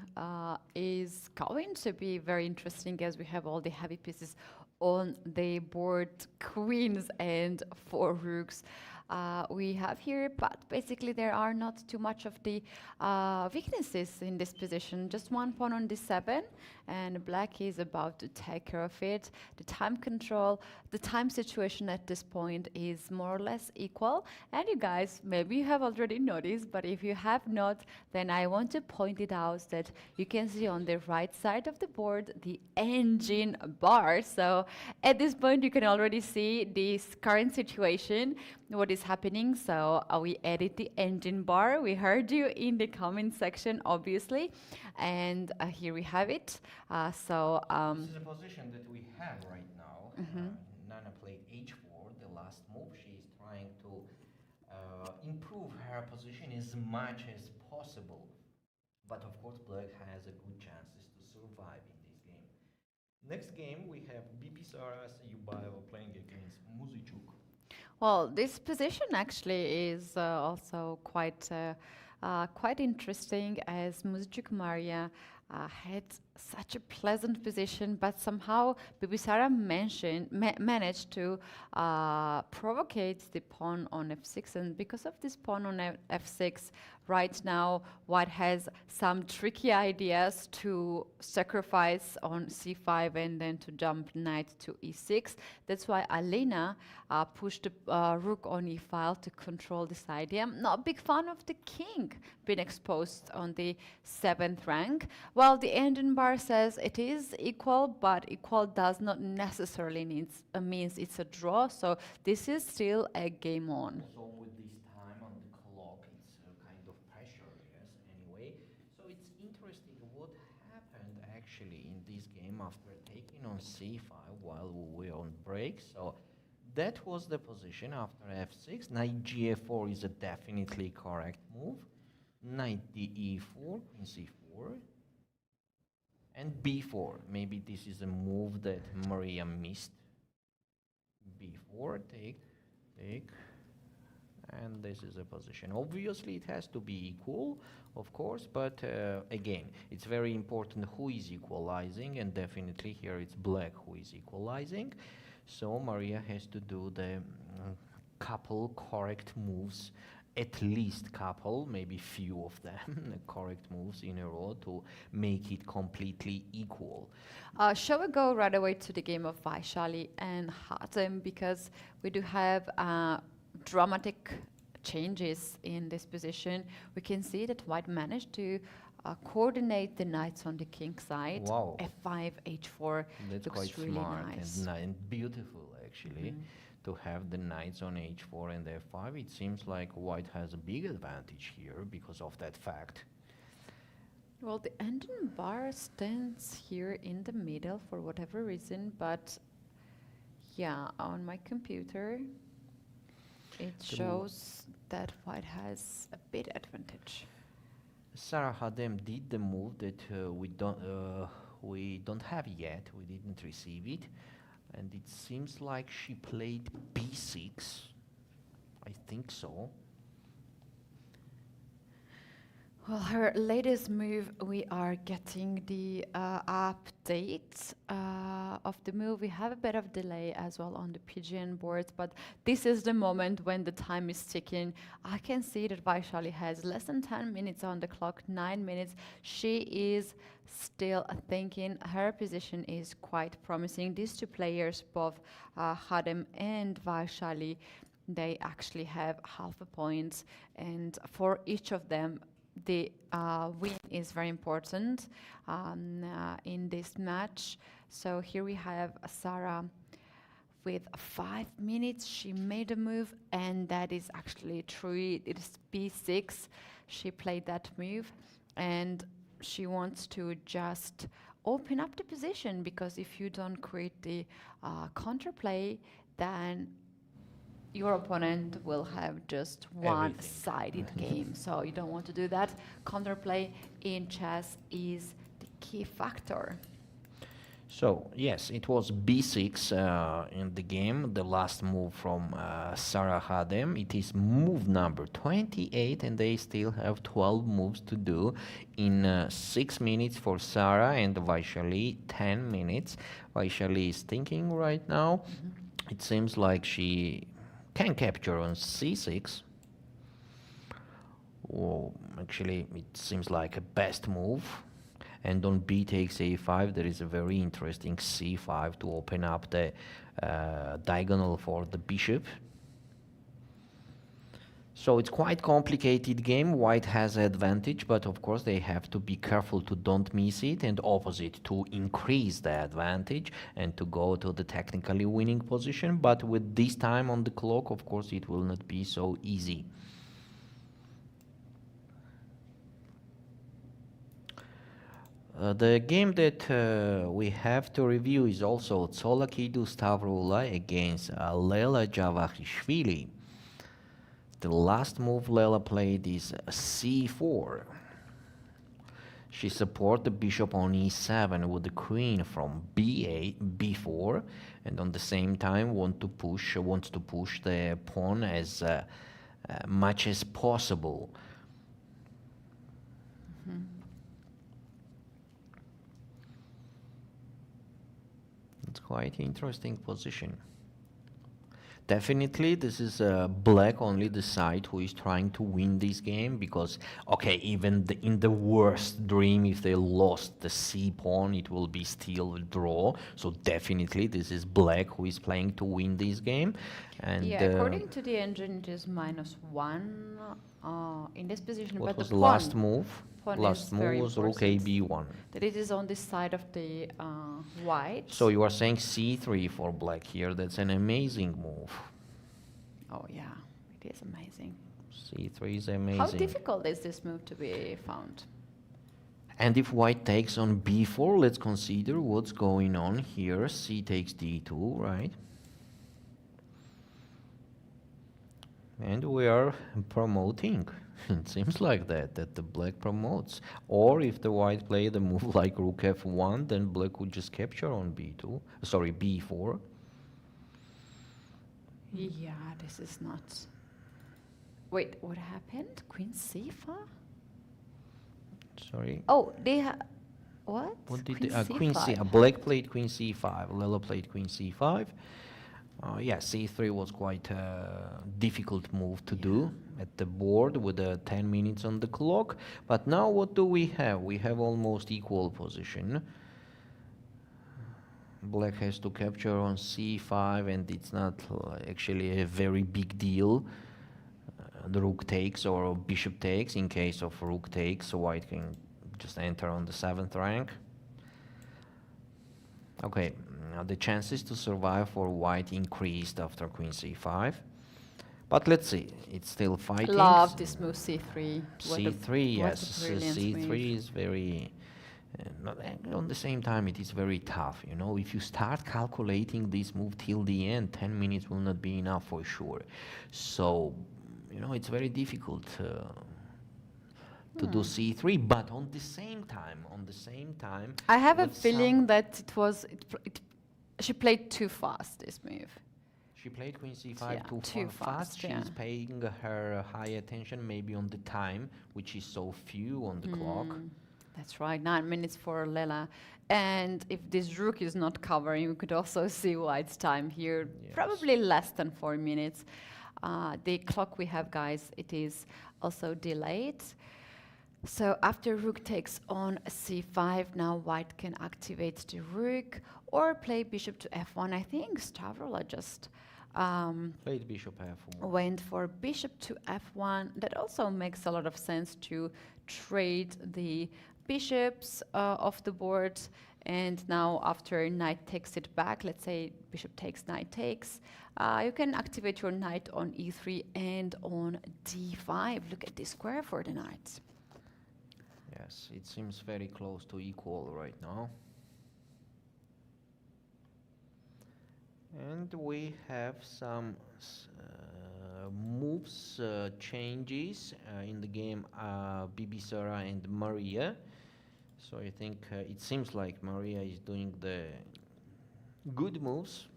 is going to be very interesting, as we have all the heavy pieces on the board, queens and 4 rooks. We have here, but basically there are not too much of the weaknesses in this position. Just one pawn on d7, and black is about to take care of it. The time control, the time situation at this point is more or less equal. And you guys, maybe you have already noticed, but if you have not, then I want to point it out that you can see on the right side of the board the engine bar. So at this point, you can already see this current situation, what is happening. So we added the engine bar. We heard you in the comment section, obviously. And here we have it. This is a position that we have right now. Nana played h4, the last move. She is trying to improve her position as much as possible. But of course, black has a good chances to survive in this game. Next game, we have Bibisara Assaubayeva playing against Muzychuk. Well, this position actually is also quite interesting, as Muzychuk Mariya had such a pleasant position, but somehow Bibisara managed to provocate the pawn on f6, and because of this pawn on f6, right now white has some tricky ideas to sacrifice on c5 and then to jump knight to e6. That's why Alina pushed the rook on e file to control this idea. I'm not a big fan of the king being exposed on the 7th rank. Well, the engine bar says it is equal, but equal does not necessarily means it's a draw. So this is still a game on. So with this time on the clock, it's a kind of pressure, yes, anyway. So it's interesting what happened actually in this game after taking on c5 while we were on break. So that was the position after f6. Knight g4 is a definitely correct move. Knight d4, queen c4. And b4, maybe this is a move that Mariya missed. b4, take, and this is a position. Obviously, it has to be equal, of course, but again, it's very important who is equalizing, and definitely here it's black who is equalizing. So Mariya has to do the couple correct moves, at least couple, maybe few of them, correct moves in a row to make it completely equal. Shall we go right away to the game of Vaishali and Khatem, because we do have dramatic changes in this position. We can see that white managed to coordinate the knights on the king side. Wow. f5, h4. That's looks quite really smart nice. and beautiful, actually. To have the knights on h4 and f5, it seems like white has a big advantage here because of that fact. Well, the engine bar stands here in the middle for whatever reason, but yeah, on my computer it shows that white has a bit advantage. Sarah Hadem did the move that we don't have yet. We didn't receive it. And it seems like she played b6. I think so. Well, her latest move, we are getting the update of the move. We have a bit of delay as well on the PGN board, but this is the moment when the time is ticking. I can see that Vaishali has less than 10 minutes on the clock, 9 minutes. She is still thinking. Her position is quite promising. These two players, both Khadem and Vaishali, they actually have half a point, and for each of them, the win is very important in this match. So here we have Sara with 5 minutes. She made a move, and that is actually true. It is b6. She played that move, and she wants to just open up the position, because if you don't create the counterplay, then your opponent will have just one-sided game. So you don't want to do that. Counterplay in chess is the key factor. So yes, it was b6 in the game, the last move from Sara Khadem. It is move number 28, and they still have 12 moves to do in 6 minutes for Sara, and Vaishali 10 minutes. Vaishali is thinking right now. It seems like she can capture on c6. Oh, actually, it seems like a best move. And on b takes a5, there is a very interesting c5 to open up the diagonal for the bishop. So it's quite complicated game. White has advantage, but of course they have to be careful to don't miss it, and opposite to increase the advantage and to go to the technically winning position. But with this time on the clock, of course, it will not be so easy. The game that we have to review is also Tsolakidou Stavroula against Lela Javakhishvili. The last move Lela played is c4. She supports the bishop on e7 with the queen from b8, b4, and on the same time wants to push the pawn as much as possible. It's quite interesting position. Definitely, this is black only the side who is trying to win this game, because, okay, even in the worst dream, if they lost the c pawn, it will be still a draw. So definitely, this is black who is playing to win this game. And yeah, according to the engine, it is -1 in this position. What but was the the last move? Last move was rook ab1. That it is on this side of the white. So you are saying c3 for black here. That's an amazing move. Oh yeah, it is amazing. c3 is amazing. How difficult is this move to be found? And if white takes on b4, let's consider what's going on here. C takes d2, right? And we are promoting. It seems like that the black promotes. Or if the white play the move like rook f1, then black would just capture on b4. Yeah, this is not... Wait, what happened? Queen c5? Sorry? Oh, they what? What did Queen c5. Black played queen c5, Lela played queen c5. Yeah, c3 was quite a difficult move to do at the board with 10 minutes on the clock. But now what do we have? We have almost equal position. Black has to capture on c5, and it's not actually a very big deal. The rook takes or bishop takes. In case of rook takes, white can just enter on the 7th rank. Okay, now the chances to survive for white increased after queen c5. But let's see, it's still fighting. Love this move c3. c3, yes, c3 is very... on the same time, it is very tough, you know. If you start calculating this move till the end, 10 minutes will not be enough for sure. So, you know, it's very difficult to do c3, but on the same time, I have a with feeling some- that she played too fast this move. She played queen c5 Yeah, too too fast. fast, yeah. She's paying her high attention maybe on the time, which is so few on the clock. That's right, 9 minutes for Lela. And if this rook is not covering, we could also see white's time here, Yes. probably less than 4 minutes. The clock we have, guys, it is also delayed. So after rook takes on c5, now white can activate the rook or play bishop to f1. I think Stavroula just Played bishop f1. went for bishop to f1. That also makes a lot of sense to trade the bishops off the board. And now after knight takes it back, let's say bishop takes, knight takes, you can activate your knight on e3 and on d5. Look at this square for the knights. Yes, it seems very close to equal right now. And we have some moves, changes in the game, Bibisara and Mariya. So I think it seems like Mariya is doing the good moves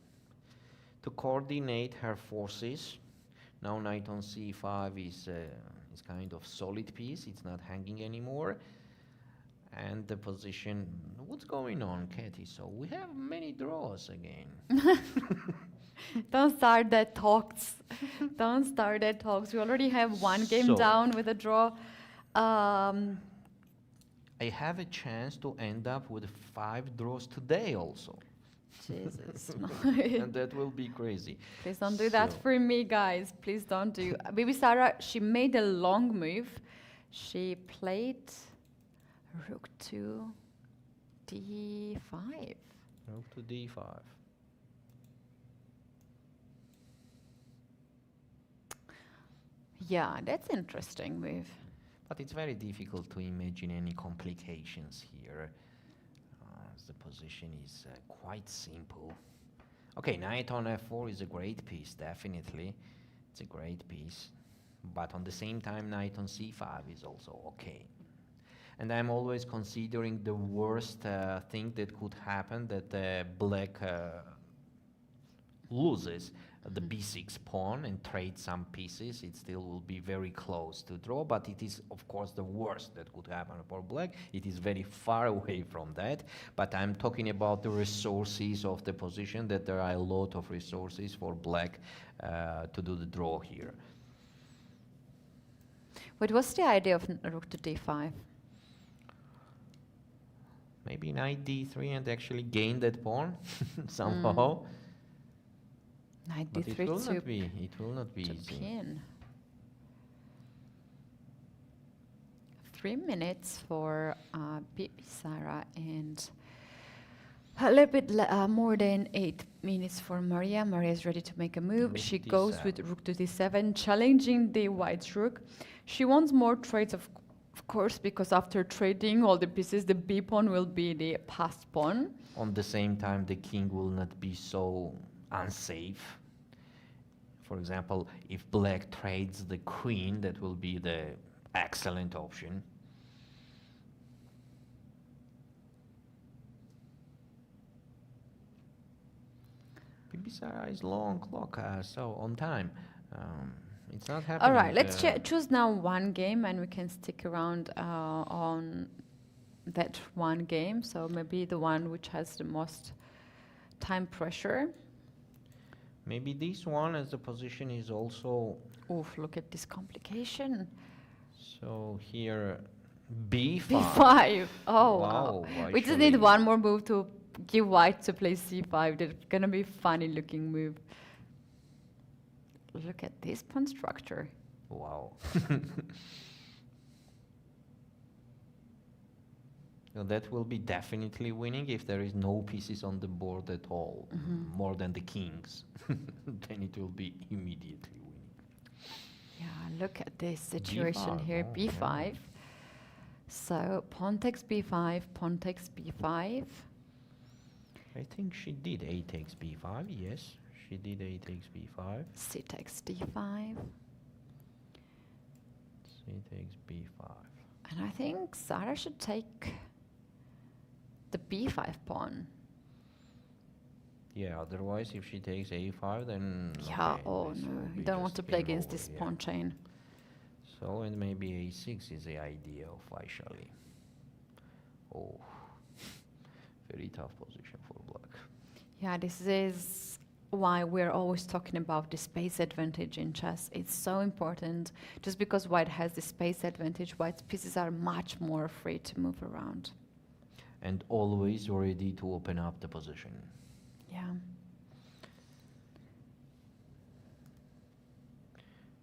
to coordinate her forces. Now knight on c5 is kind of solid piece. It's not hanging anymore. And the position, what's going on, Keti? So we have many draws again. Don't start that talks. Don't start that talks. We already have one game So- down with a draw. I have a chance to end up with 5 draws today also. Jesus. And that will be crazy. Please don't do that So- for me, guys. Please don't do. Bibisara, she made a long move. She played rook to d5. Rook to d5. Yeah, that's interesting move. But it's very difficult to imagine any complications here. As the position is quite simple. Okay, knight on f4 is a great piece, definitely. It's a great piece. But on the same time, knight on c5 is also okay. And I'm always considering the worst thing that could happen, that black loses the b6 pawn and trades some pieces. It still will be very close to draw, but it is of course the worst that could happen for black. It is very far away from that, but I'm talking about the resources of the position, that there are a lot of resources for black to do the draw here. What was the idea of rook to d5? Maybe knight d3 and actually gain that pawn somehow. Knight But d3 it will to not be. It will not be to easy. pin. 3 minutes for Bibisara and a little bit more than 8 minutes for Mariya. Mariya is ready to make a move. Rook She to goes d7. with rook to d7, challenging the white rook. She wants more trades, of course, because after trading all the pieces, the b pawn will be the passed pawn. On the same time, the king will not be so unsafe. For example, if black trades the queen, that will be the excellent option. Bibisara is long clock, so on time. It's not happening. All right, let's choose now one game, and we can stick around on that one game. So maybe the one which has the most time pressure. Maybe this one, as the position is also. Oof, look at this complication. So here, b5. b5. Oh, Wow, wow. We just need Vaishali. one more move to give white to play c5. That's gonna be a funny looking move. Look at this pawn structure. Wow. So that will be definitely winning if there is no pieces on the board at all, more than the kings. Then it will be immediately winning. Yeah, look at this situation B5, here, oh, b5. yeah. So pawn takes b5, pawn takes b5. I think she did a takes b5, yes. She did a takes b5. C takes d5. C takes b5. And I think Sara should take the b5 pawn. Yeah, otherwise if she takes a5, then Yeah, okay, oh this no, will you be don't want just to play game against over, this yeah. pawn chain. So, and maybe a6 is the idea of Vaishali. Oh, very tough position for black. Yeah, this is why we're always talking about the space advantage in chess. It's so important. Just because white has the space advantage, white's pieces are much more free to move around. And always ready to open up the position. Yeah.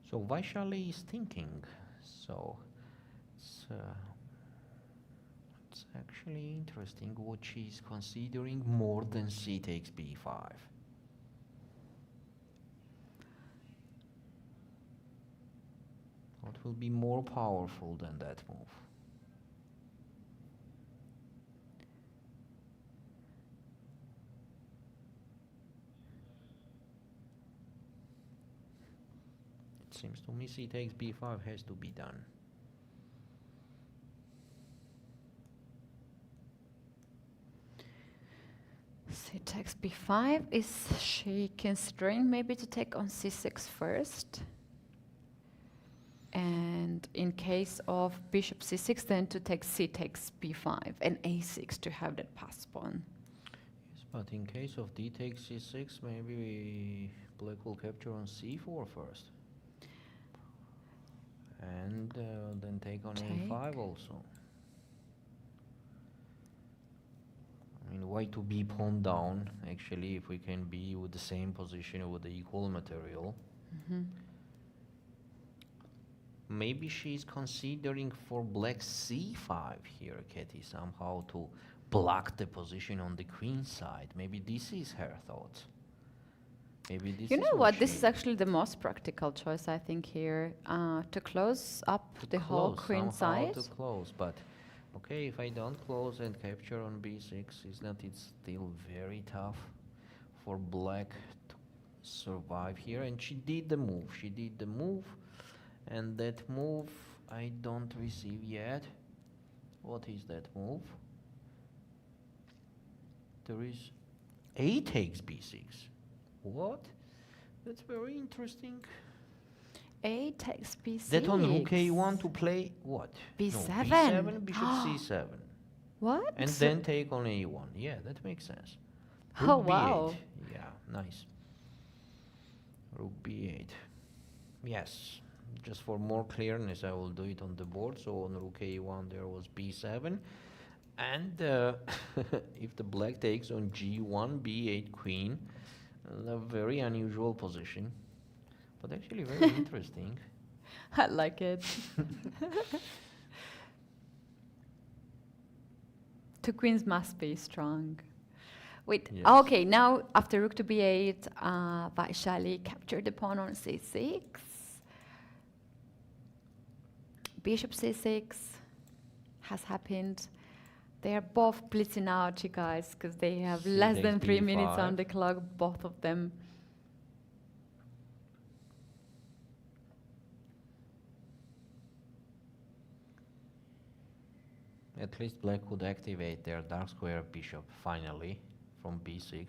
So Vaishali is thinking. So it's actually interesting what she's considering more than c takes b5. What will be more powerful than that move? It seems to me c takes b5 has to be done. C takes b5. Is she considering maybe to take on c6 first? And in case of bishop c6, then to take c takes b5 and a6 to have that pass pawn. Yes, but in case of d takes c6, maybe black will capture on c4 first. And then take on a5 also. I mean, why to be pawn down, actually, if we can be with the same position with the equal material. Mm-hmm. Maybe she's considering for black c5 here, Keti, somehow to block the position on the queen side. Maybe this is her thought. Maybe this You is know what? This she- is actually the most practical choice, I think, here, to close up to the whole close, queen somehow side. to close, but okay, if I don't close and capture on b6, is not it still very tough for black to survive here? And she did the move. She did the move, and that move I don't receive yet. What is that move? There is a takes b6. What? That's very interesting. A takes b6. That on rook a1 to play what? B7. No, b7, bishop c7. What? And then take on a1. Yeah, that makes sense. Oh, Rook wow. b8. Yeah, nice. Rook b8. Yes. Just for more clearness, I will do it on the board. So on rook a1, there was b7. And if the black takes on g1, b8 queen, a very unusual position, but actually very interesting. I like it. Two queens must be strong. Wait, Yes. okay, now after rook to b8, Vaishali captured the pawn on c6. Bishop c6 has happened. They are both blitzing out, you guys, because they have less than 3 minutes on b5. the clock, both of them. At least black could activate their dark square bishop finally from b6.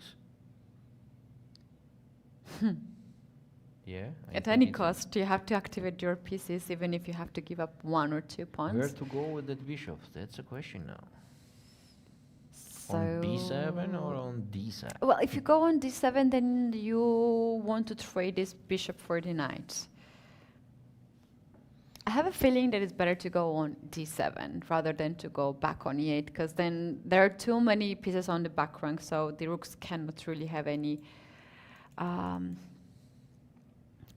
Yeah. I At think any it's- cost, you have to activate your pieces, even if you have to give up 1 or 2 pawns. Where to go with that bishop? That's a question now. So On b7 or on d7? Well, if you go on d7, then you want to trade this bishop for the knight. I have a feeling that it's better to go on d7 rather than to go back on e8, because then there are too many pieces on the back rank, so the rooks cannot really have any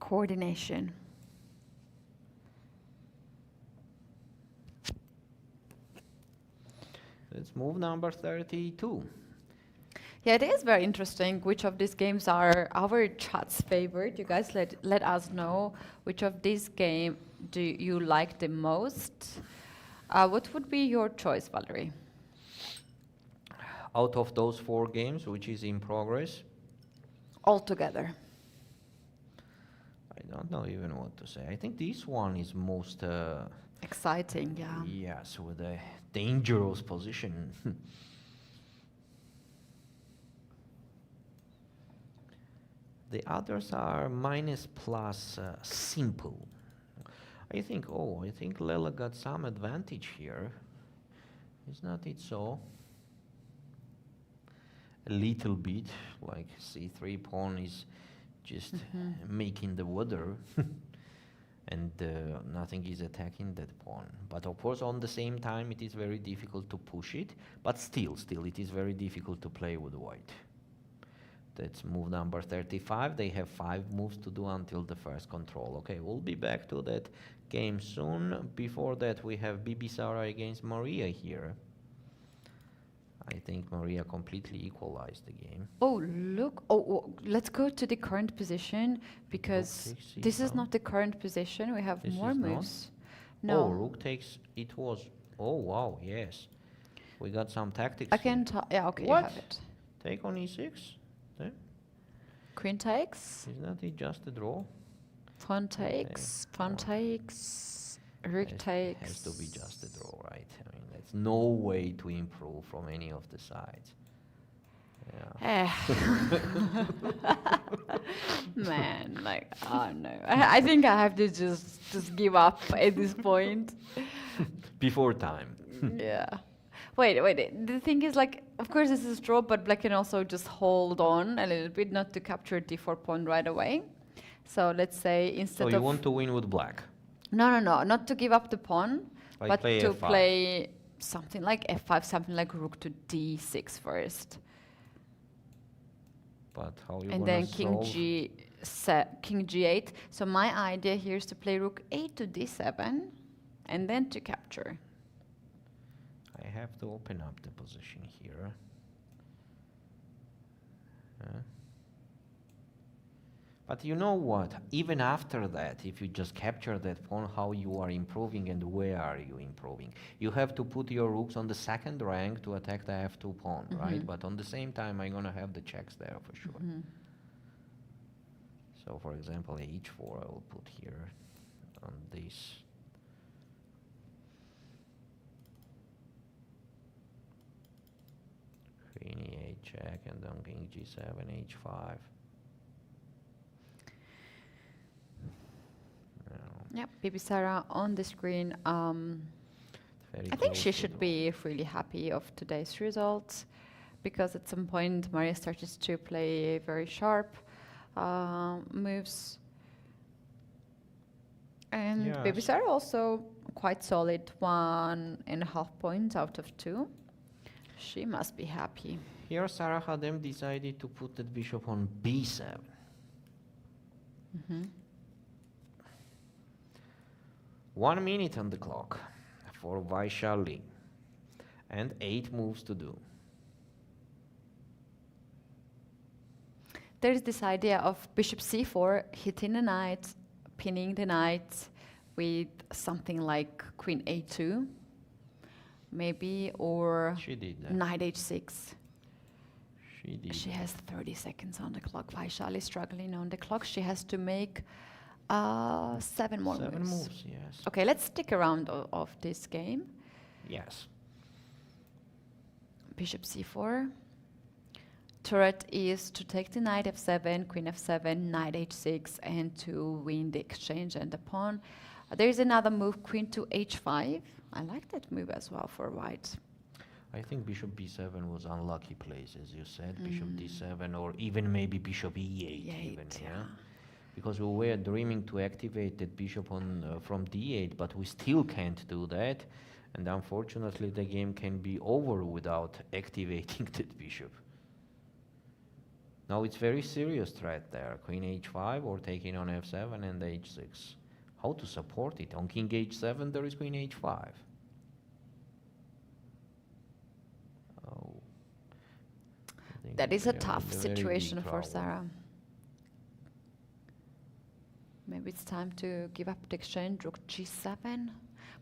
coordination. Let's move number 32. Yeah, it is very interesting which of these games are our chat's favorite. You guys let us know which of these games do you like the most. What would be your choice, Valerie? Out of those 4 games, which is in progress, All together. I don't know even what to say. I think this one is most Exciting, yeah. Yes, with a dangerous position. The others are minus plus simple. I think Lela got some advantage here. Is not it so? A little bit, like c3 pawn is just making the water and nothing is attacking that pawn. But of course on the same time it is very difficult to push it, but still it is very difficult to play with white. That's move number 35. They have 5 moves to do until the first control. Okay, we'll be back to that game soon. Before that, we have Bibisara against Mariya here. I think Mariya completely equalized the game. Oh, look. Oh, let's go to the current position, because Rook takes this is c5. not the current position. We have This more is not? moves. Oh, No. rook takes, it was, oh wow, yes. We got some tactics I can here. yeah, okay, What? you have it. Take on e6? There? Queen takes, Is not it just a draw? pawn takes, pawn Okay. takes, rook Has takes. to be just a draw, right? I mean, there's no way to improve from any of the sides. Yeah. Man, like, oh no. I think I have to just give up at this point. Before time. Yeah. Wait. The thing is, like, of course this is draw, but black can also just hold on a little bit, not to capture d4 pawn right away. So let's say instead So of you want to win with black? no, not to give up the pawn, Like but play to f5. play something like f5, something like rook to d6 first, But how you and gonna then king solve? king g8. So my idea here is to play rook 8 to d7, and then to capture. I have to open up the position here. But you know what? Even after that, if you just capture that pawn, how you are improving and where are you improving? You have to put your rooks on the second rank to attack the f2 pawn, right? But on the same time, I'm gonna have the checks there for sure. So for example, h4 I will put here on this. Queen e8 check, and then king g7, h5. Yep, Bibisara on the screen. Very I think close she to should draw. be really happy of today's results, because at some point Mariya started to play very sharp moves. And Yes. Bibisara also quite solid, 1.5 points out of 2. She must be happy. Here Sarah Khadem decided to put that bishop on b7. 1 minute on the clock for Vaishali, and 8 moves to do. There's this idea of bishop c4, hitting the knight, pinning the knight with something like queen a2, maybe, or She did that. knight h6. She did. She has 30 seconds on the clock. Vaishali is struggling on the clock. She has to make 7 more 7 moves. moves, yes. Okay, let's stick around of this game. Yes. Bishop c4. Turret is to take the knight f7, queen f7, knight h6, and to win the exchange and the pawn. There's another move, queen to h5. I like that move as well for white. I think bishop b7 was unlucky place, as you said. Bishop d7, or even maybe bishop e8 even, yeah? Because we were dreaming to activate that bishop on from d8, but we still can't do that. And unfortunately, the game can be over without activating that bishop. Now it's very serious threat there. Queen h5 or taking on f7 and h6. How to support it? On king h7 there is queen h5. Oh. I think That is a we are tough in very big situation for trouble. Sarah. Maybe it's time to give up the exchange, rook g7.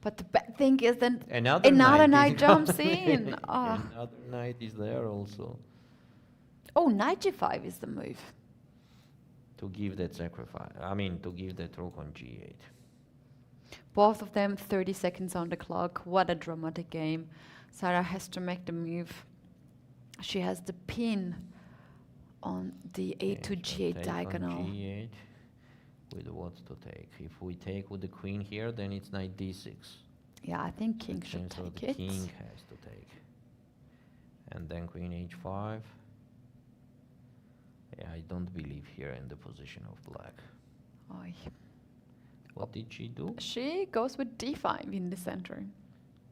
But the bad thing is then Another knight knight jumps in. Another knight is there also. Oh, knight g5 is the move. To give that sacrifice. I mean, to give that rook on g8. Both of them 30 seconds on the clock. What a dramatic game. Sara has to make the move. She has the pin on the A to G8 diagonal. G8 with what to take. If we take with the queen here, then it's knight d6. Yeah, I think king should So take the it. king has to take. And then queen h5. Yeah, I don't believe here in the position of black. Oy. What did she do? She goes with d5 in the center.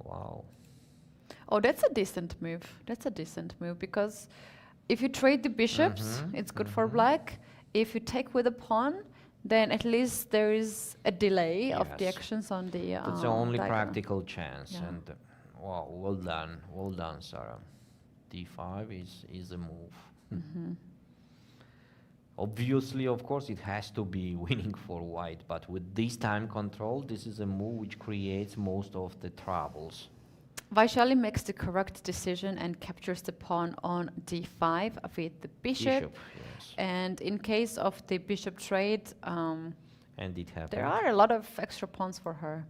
Wow. Oh, that's a decent move. That's a decent move because if you trade the bishops, it's good for black. If you take with a pawn, then at least there is a delay of the Yes. actions on the That's the only diagonal. practical chance. Yeah. And wow, well done, Sarah. d5 is a move. Obviously, of course, it has to be winning for white, but with this time control, this is a move which creates most of the troubles. Vaishali makes the correct decision and captures the pawn on d5 with the bishop. Yes. And in case of the bishop trade, And it happened. there are a lot of extra pawns for her.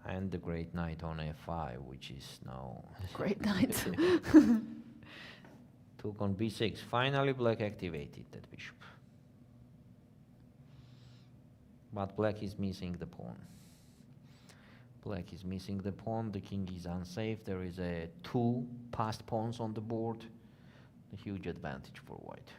And the great knight on f5, which is now... Great knight. Took on b6. Finally, black activated that bishop. But black is missing the pawn. Black is missing the pawn. The king is unsafe. There is a 2 passed pawns on the board. A huge advantage for white.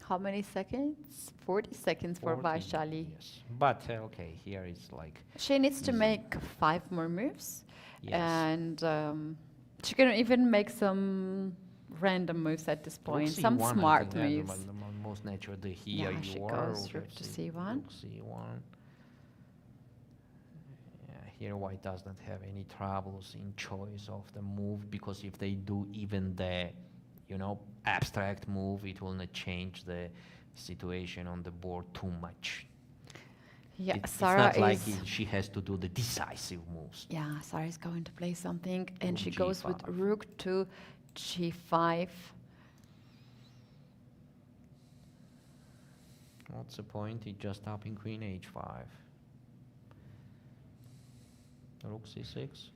How many seconds? 40 seconds for 40, Vaishali. Yes. But okay, here it's like... She needs to easy. make 5 more moves. Yes. And she can even make some random moves at this point. Rook Some C1, I smart think, yeah, moves. the most natural. The here Yeah, you she are. goes rook to c1. Rook c1. Yeah, here white does not have any troubles in choice of the move, because if they do even the, abstract move, it will not change the situation on the board too much. Yeah, It's Sara not like is. she has to do the decisive moves. Yeah, Sara is going to play something, and Rook she goes with g5. rook to g5. What's the point? It's just tapping queen h5. Rook c6.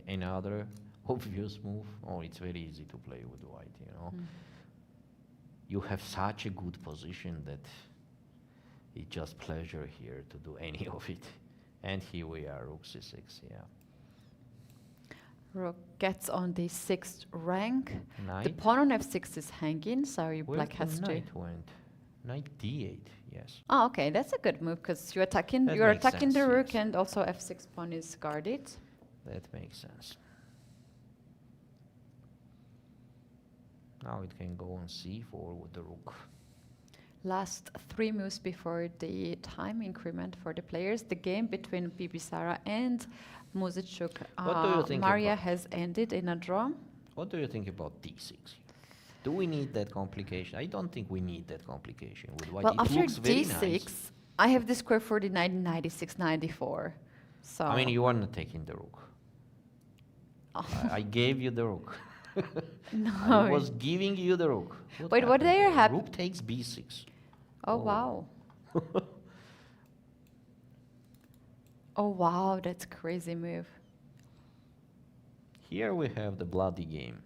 Another obvious move. Oh, it's very easy to play with white, You have such a good position that it's just pleasure here to do any of it. And here we are, rook c6, yeah. Rook gets on the 6th rank. Knight. The pawn on f6 is hanging, so Where black the has to. knight went? Knight d8, yes. Oh, okay, that's a good move because you're attacking. That You're makes attacking the sense, rook, yes. and also f6 pawn is guarded. That makes sense. Now it can go on c4 with the rook. Last 3 moves before the time increment for the players. The game between Bibisara and Muzychuk, What do you think Mariya about- has ended in a draw. What do you think about d6? Do we need that complication? I don't think we need that complication with white. Well, It after looks very d6, nice. I have the square for the 1996, 94. So I mean, you are not taking the rook. Oh. I gave you the rook. No. I was giving you the rook. Wait, what happened they there? have? Rook takes b6. Oh, wow. Oh, wow, that's crazy move. Here we have the bloody game.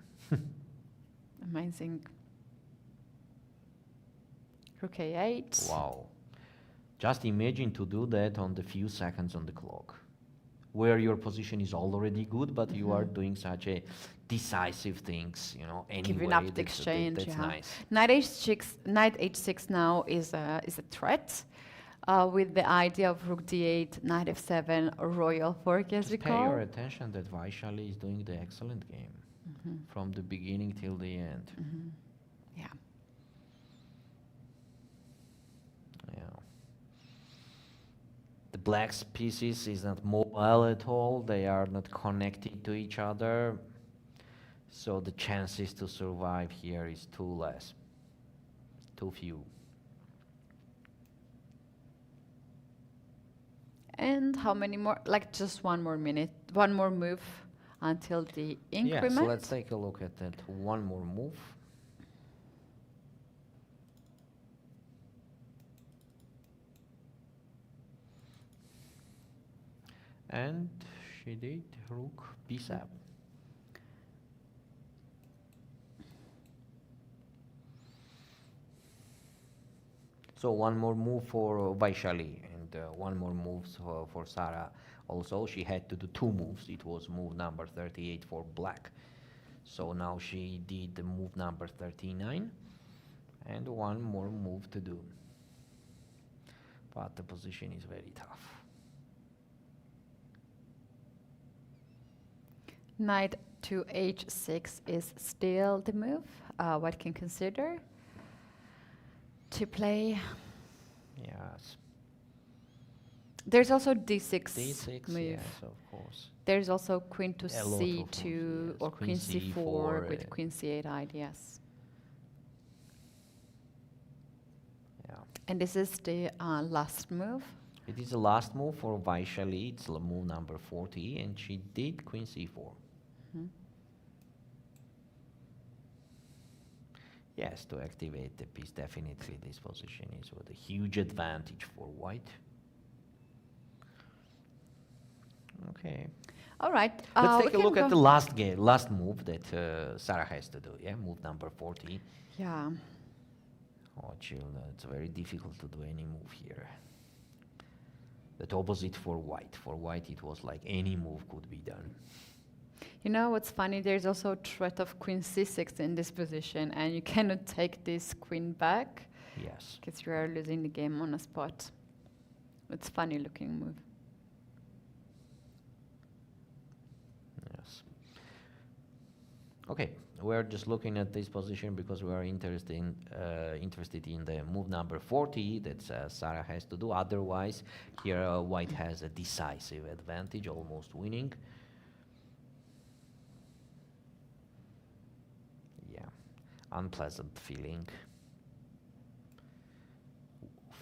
Amazing. Rook a8. Wow. Just imagine to do that on the few seconds on the clock, where your position is already good, but you are doing such a decisive things, anyway. Giving up the that's- exchange. That's yeah. nice. Knight h6 now is a threat. With the idea of rook d8, knight f7, royal fork as we Just pay your call. attention that Vaishali is doing the excellent game from the beginning till the end. Yeah. Yeah. The black's pieces is not mobile at all. They are not connected to each other. So the chances to survive here is too few. And how many more? Like just 1 more minute, 1 more move until the increment. Yeah, so let's take a look at that one more move. And she did rook b7. So one more move for Vaishali and one more move for Sara. Also, she had to do two moves. It was move number 38 for black. So now she did the move number 39 and one more move to do. But the position is very tough. Knight to h6 is still the move. White can consider to play. Yes. There's also d6 d6, move. yes, of course. There's also queen to A lot of c2 moves, yes. or queen c4 c4, with queen c8 ideas. Yeah. And this is the last move. It is the last move for Vaishali. It's move number 40, and she did queen c4. Yes, to activate the piece, definitely this position is with a huge advantage for white. Okay. All right. Let's we take a can look at go- the last move that Sara has to do. Yeah, move number 40. Yeah. Oh, chill. It's very difficult to do any move here. That opposite for white. For white, it was like any move could be done. You know what's funny? There's also a threat of queen c6 in this position, and you cannot take this queen back. Yes. Because you are losing the game on a spot. It's funny looking move. Yes. Okay, we're just looking at this position because we are interested in the move number 40 that Sara has to do. Otherwise, here white has a decisive advantage, almost winning. Yeah, unpleasant feeling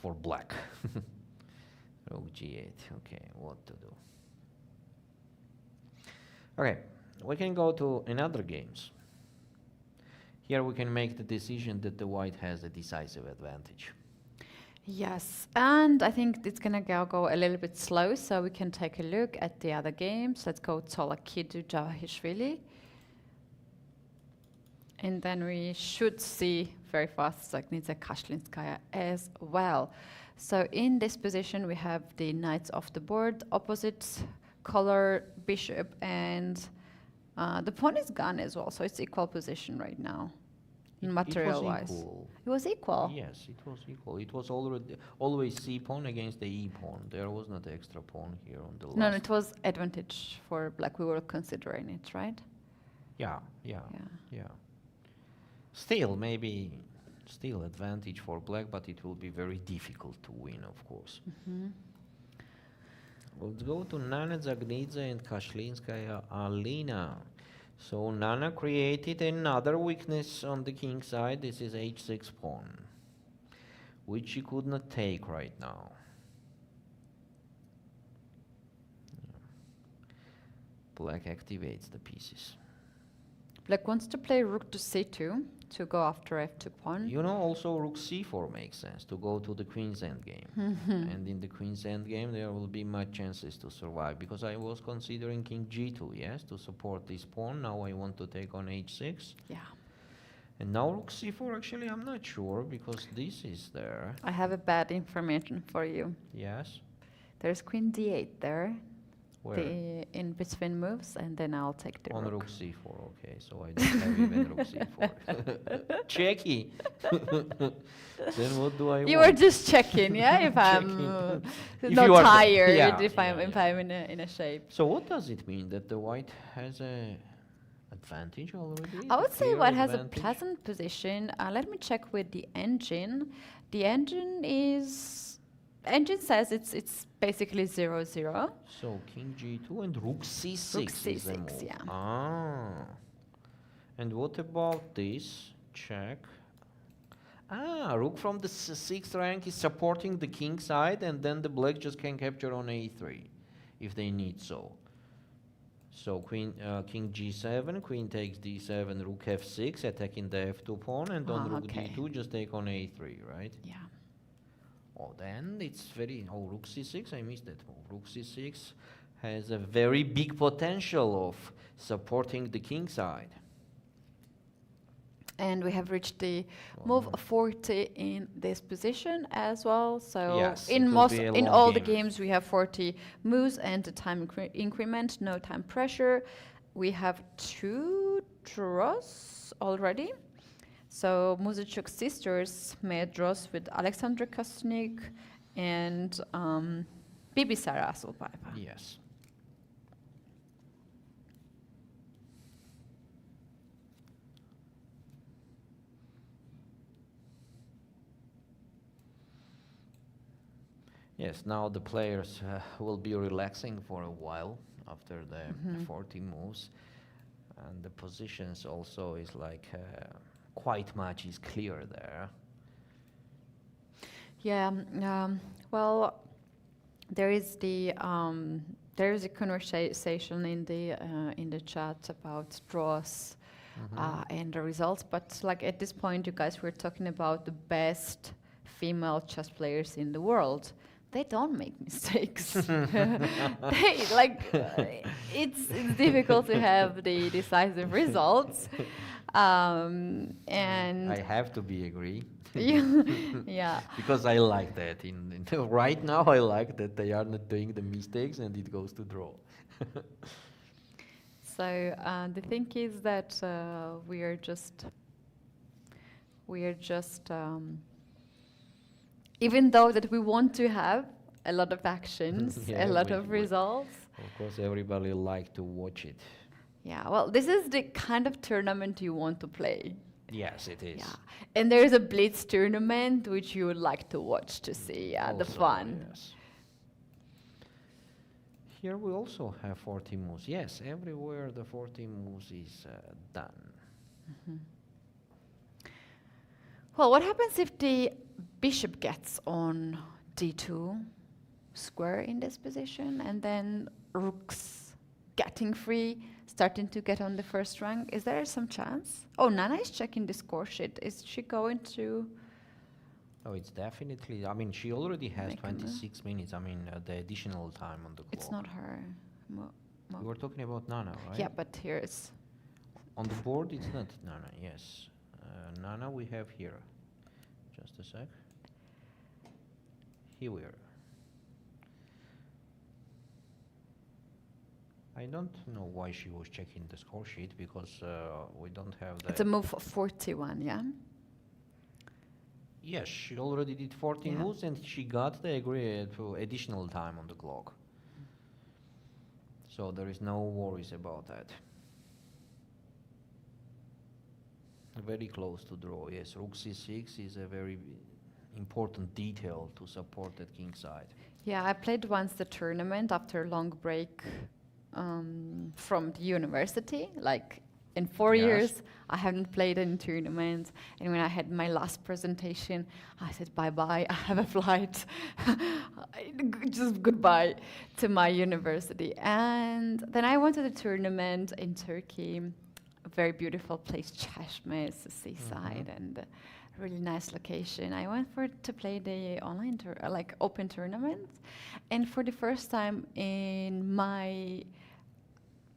for black. Rook g8. Okay, what to do? Okay, we can go to another games. Here we can make the decision that the white has a decisive advantage. Yes, and I think it's gonna go a little bit slow, so we can take a look at the other games. Let's go Tsolakidou, Javakhishvili. And then we should see very fast Dzagnidze, Kashlinskaya as well. So in this position we have the knights off the board, opposite color bishop, and the pawn is gone as well, so it's equal position right now, material-wise. It was equal. Yes, it was equal. It was already always c pawn against the e pawn. There was not extra pawn here on the last. No, it was advantage for black. We were considering it, right? Yeah. Still, maybe still advantage for black, but it will be very difficult to win, of course. Let's go to Nana, Dzagnidze, and Kashlinskaya, Alina. So Nana created another weakness on the king side. This is h6 pawn, which she could not take right now. Black activates the pieces. Black wants to play rook to c2 to go after f2 pawn. You know, also rook c4 makes sense to go to the queen's endgame. And in the queen's endgame, there will be much chances to survive, because I was considering king g2, yes, to support this pawn. Now I want to take on h6. Yeah. And now rook c4, actually, I'm not sure, because this is there. I have a bad information for you. Yes. There's queen d8 there. Where? The in between moves, and then I'll take the On rook. rook c4, okay, so I don't have even rook c4. Checky! Then what do I want? You were just checking, yeah? If I'm If not you are- tired, yeah, if I'm yeah. in a shape. So what does it mean that the white has a advantage already? I A would say clear white has a advantage? pleasant position. Let me check with the engine. The engine says it's basically 0-0. So king g2 and rook c6 Rook is the c6, move. yeah. Ah. And what about this? Check. Ah, rook from the sixth rank is supporting the king side, and then the black just can capture on a3 if they need so. So king g7, queen takes d7, rook f6, attacking the f2 pawn, and on rook okay. d2 just take on a3, right? Yeah. Oh, then it's very... Oh, rook c6, I missed that move. Rook c6 has a very big potential of supporting the king side. And we have reached the move 40 in this position as well. So Yes, in it will be a in long all the game. games we have 40 moves and the time increment, no time pressure. We have 2 draws already. So Muzychuk's sisters made draws with Alexandra Kosteniuk and Bibisara Assaubayeva. Yes. Yes, now the players will be relaxing for a while after the 40 moves. And the positions also is like quite much is clear there. Yeah, well, there is a conversation in the chat about draws and the results, but like at this point, you guys were talking about the best female chess players in the world. They don't make mistakes. They like it's difficult to have the decisive results, and I have to be agree. yeah. Because I like that. Right now, I like that they are not doing the mistakes and it goes to draw. So the thing is that we are just even though that we want to have a lot of actions, Yeah, a lot we of would. results. Of course, everybody like to watch it. Yeah, well, this is the kind of tournament you want to play. Yes, it is. Yeah, and there is a blitz tournament which you would like to watch to see the Also, fun. Yes. Here we also have 40 moves. Yes, everywhere the 40 moves is done. Well, what happens if the bishop gets on d2 square in this position, and then rook's getting free, starting to get on the first rank? Is there some chance? Oh, Nana is checking the score sheet. Is she going to? Oh, it's definitely. I mean, she already has Make a move. 26 minutes. I mean, the additional time on the clock. It's not her. We were talking about Nana, right? Yeah, but here's. On the board, it's not Nana. Yes, Nana we have here. Just a sec. Here we are. I don't know why she was checking the score sheet because we don't have the. It's a move 41, yeah? Yes, she already did 14 Yeah. moves and she got the additional time on the clock. So there is no worries about that. Very close to draw. Yes, Rook C6 is a very important detail to support that king side. Yeah, I played once the tournament after a long break from the university. Like in 4 Yes. years, I haven't played any tournaments. And when I had my last presentation, I said bye-bye, I have a flight. Just goodbye to my university. And then I went to the tournament in Turkey. A very beautiful place, Chashme, it's the seaside, and a really nice location. I went to play the online open tournament, and for the first time in my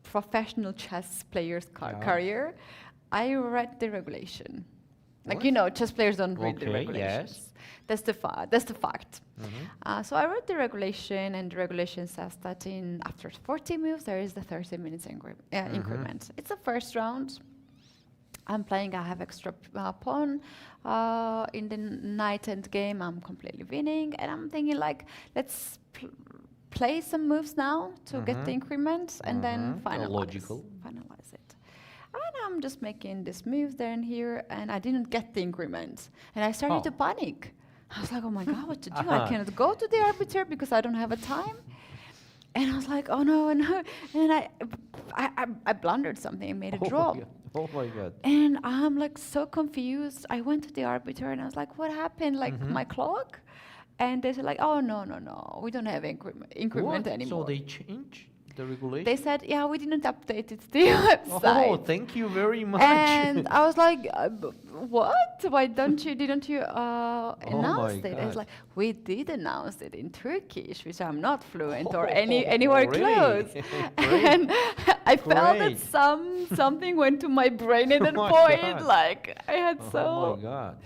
professional chess player's career, I read the regulation. Like, What? you know, chess players don't read the Okay, regulations. yes. That's the fact. So I read the regulation, and the regulation says that after 40 moves, there is the 30 minutes increment. It's the first round. I'm playing, I have extra pawn in the knight end game. I'm completely winning, and I'm thinking like, let's play some moves now to get the increment, and then finalize it. And I'm just making this move there and here, and I didn't get the increment, and I started to panic. I was like, oh my God, what to do? I cannot go to the arbiter because I don't have a time. And I was like, oh no, no. And I blundered something and made a draw. Oh my God. And I'm like so confused. I went to the arbiter and I was like, what happened? Like my clock? And they said like, oh no, we don't have increment What? anymore. So they changed the regulation? They said, yeah, we didn't update it to the website. Oh, thank you very much. And I was like, what? Why didn't you announce my it? It's God. like, we did announce it in Turkish, which I'm not fluent or Oh, anywhere really? close. Great. And I felt that Great. something went to my brain at that Oh my point. God. Like I had Oh my God.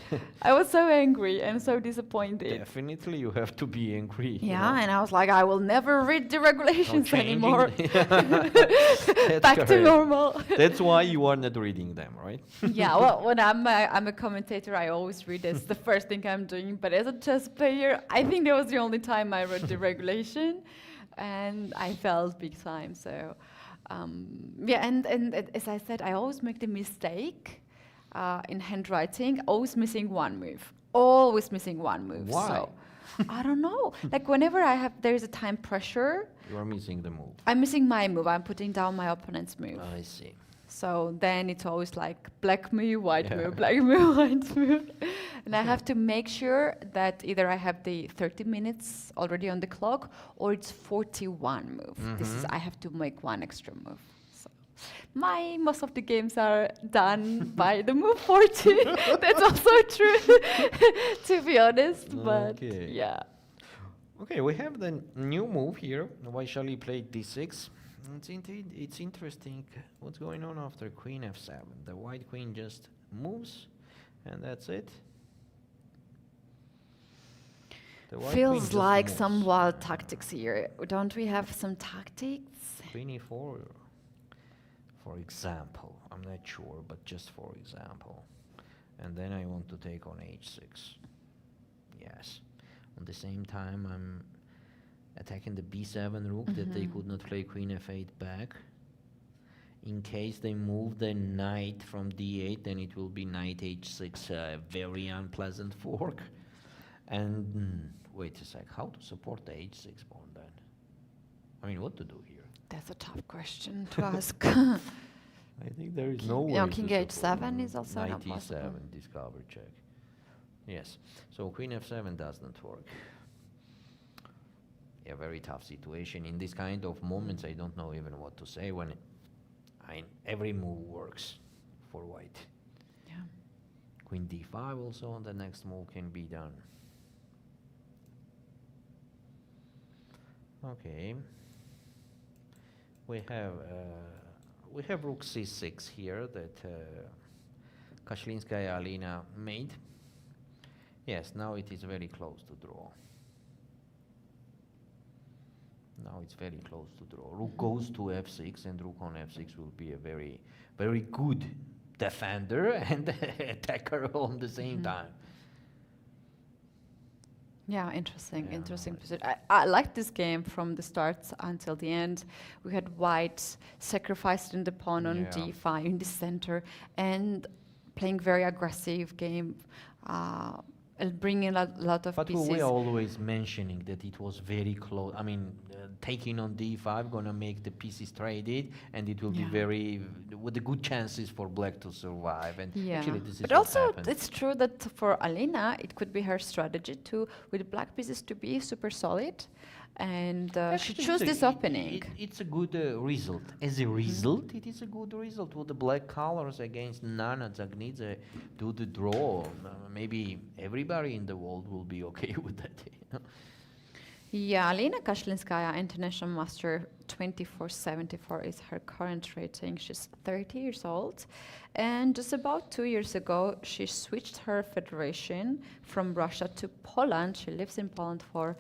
I was so angry and so disappointed. Definitely you have to be angry. you Yeah, know. and I was like, I will never read the regulations changing anymore. That's Back to correct. normal. That's why you are not reading them, right? Yeah, well, when I'm a commentator, I always read this. The first thing I'm doing. But as a chess player, I think that was the only time I read the regulation, and I felt big time. So, yeah, and as I said, I always make the mistake in handwriting, always missing one move. Always missing one move. Why? So, I don't know. Like whenever there is a time pressure, You are missing the move. I'm missing my move. I'm putting down my opponent's move. I see. So then it's always like black move, white Yeah. move, black move, white move. And I have to make sure that either I have the 30 minutes already on the clock or it's 41 move. This is, I have to make one extra move. So most of the games are done by the move 40. That's also true, to be honest. But Okay. yeah. Okay, we have the new move here. Vaishali played d6. It's interesting what's going on after queen f7. The white queen just moves, and that's it. The white queen Feels just like moves. some wild tactics here. Don't we have some tactics? Queen e4, for example. I'm not sure, but just for example. And then I want to take on h6. Yes. At the same time, I'm attacking the b7 rook that they could not play queen f8 back. In case they move the knight from d8, then it will be knight h6, very unpleasant fork. And wait a sec, how to support the h6 pawn then? I mean, what to do here? That's a tough question to ask. I think there is no way. Yeah, to king support h7 is also knight not possible. e7, discover check. Yes, so queen f7 does not work. A very tough situation. In this kind of moments, I don't know even what to say when every move works for white. Yeah. Queen d5 also, and the next move can be done. Okay. We have rook c6 here that Kashlinskaya Alina made. Yes, now it is very close to draw. Now it's very close to draw. Rook goes to f6, and rook on f6 will be a very, very good defender and attacker on the same time. Yeah, interesting, Yeah, interesting no, position. I liked this game from the start until the end. We had white sacrificing the pawn on Yeah. d5 in the center and playing very aggressive game, bringing a lot of But pieces. we are always mentioning that it was very close. I mean, taking on d5 gonna make the pieces traded, and it will be Yeah. very with the good chances for black to survive. And Yeah, actually, this is but what also happened. it's true that for Alina, it could be her strategy to, with black pieces, to be super solid, and she Actually, chose this opening. It's a good result. As a result, it is a good result. With the black colors against Nana, Dzagnidze do the draw. Maybe everybody in the world will be okay with that. You know? Yeah, Alina Kashlinskaya, international master 2474 is her current rating. She's 30 years old. And just about 2 years ago, she switched her federation from Russia to Poland. She lives in Poland for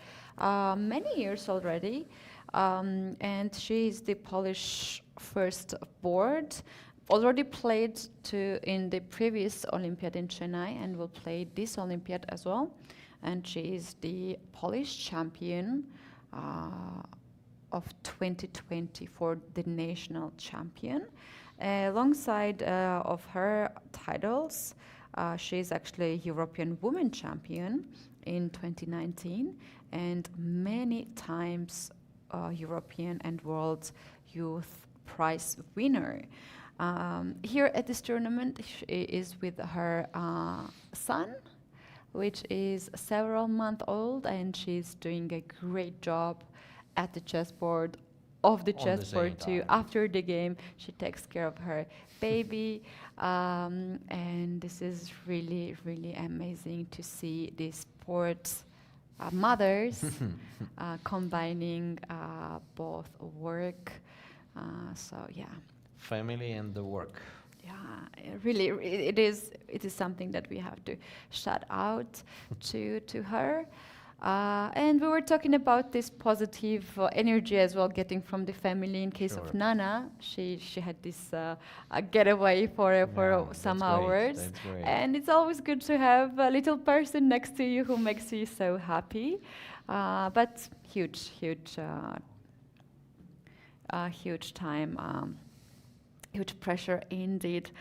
many years already. And she is the Polish first board. Already played in the previous Olympiad in Chennai and will play this Olympiad as well. And she is the Polish champion of 2020 for the national champion. Alongside of her titles, she is actually European Women Champion in 2019 and many times European and World Youth Prize winner. Here at this tournament, she is with her son, which is several months old, and she's doing a great job at the chessboard. of the On the chessboard same too. time. After the game, she takes care of her baby, and this is really, really amazing to see these sports mothers combining both work. So yeah. Family and the work. Yeah, really, it is something that we have to shout out to her. And we were talking about this positive energy as well, getting from the family. In case of Sure. Nana, she had this getaway for Yeah, some that's great, hours, that's great. and it's always good to have a little person next to you who makes you so happy. But huge time. Huge pressure indeed.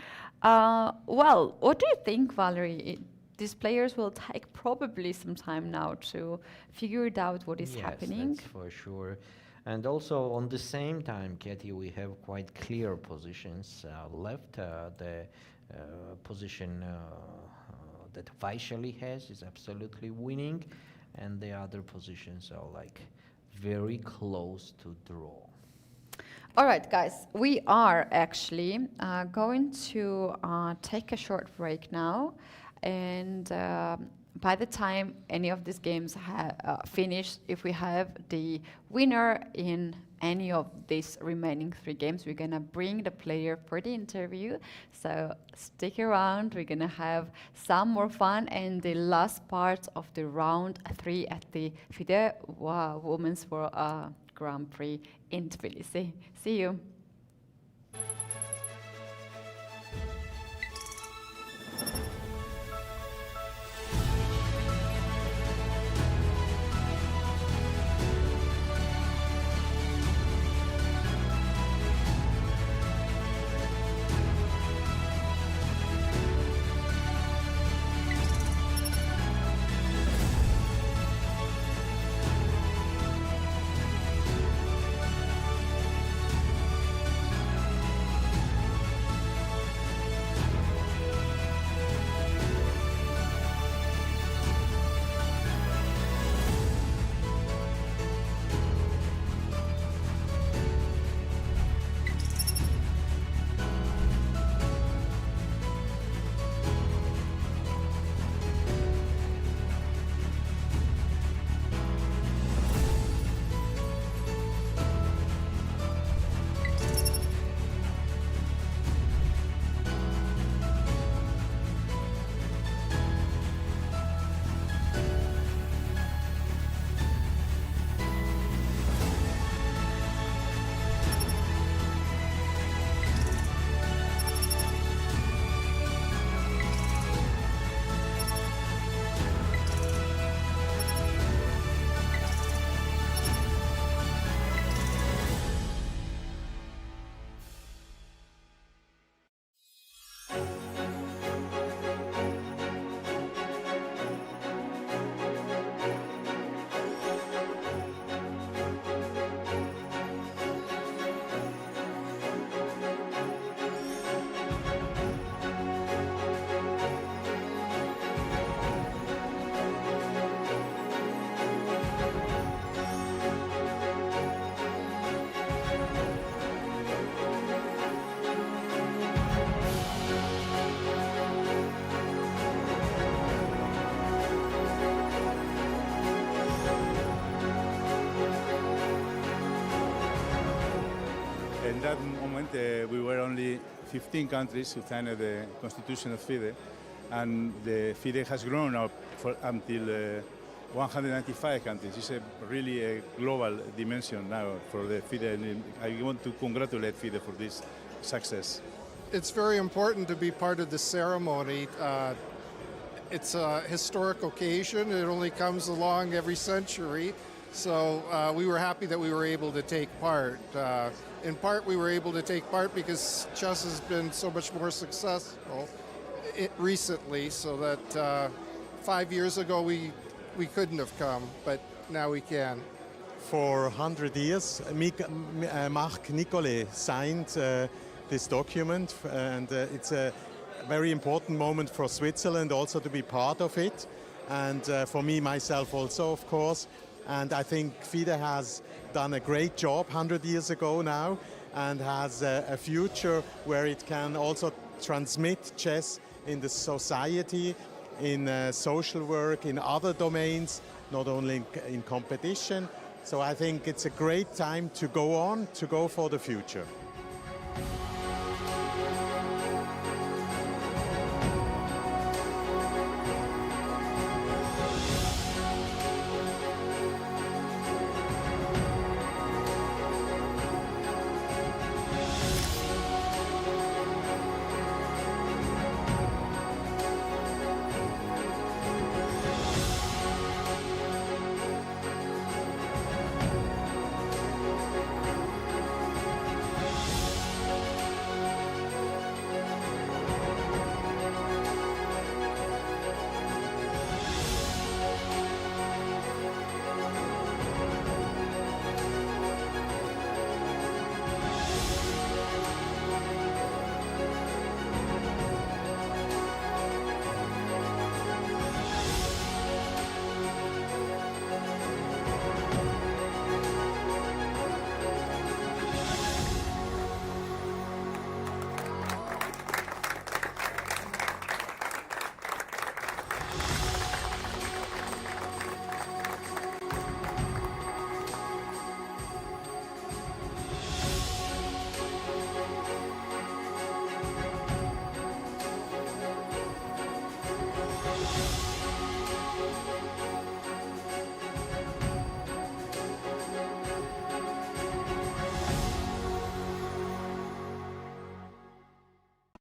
Well, what do you think, Valerie? These players will take probably some time now to figure it out what is Yes, happening. that's for sure. And also on the same time, Keti, we have quite clear positions left. The position that Vaishali has is absolutely winning, and the other positions are like very close to draw. All right, guys, we are actually going to take a short break now. And by the time any of these games finish, if we have the winner in any of these remaining 3 games, we're going to bring the player for the interview. So stick around. We're going to have some more fun. And the last part of the round 3 at the FIDE Women's World Grand Prix in Tbilisi. See you. In that moment, we were only 15 countries who signed the constitution of FIDE, and the FIDE has grown up until 195 countries. It's really a global dimension now for the FIDE, and I want to congratulate FIDE for this success. It's very important to be part of the ceremony. It's a historic occasion. It only comes along every century. So we were happy that we were able to take part. In part, we were able to take part because chess has been so much more successful recently, so that 5 years ago we couldn't have come, but now we can. For 100 years, Marc Nicolet signed this document, and it's a very important moment for Switzerland also to be part of it, and for me, myself also, of course. And I think FIDE has done a great job 100 years ago now, and has a future where it can also transmit chess in the society, in social work, in other domains, not only in competition. So I think it's a great time to go on, to go for the future.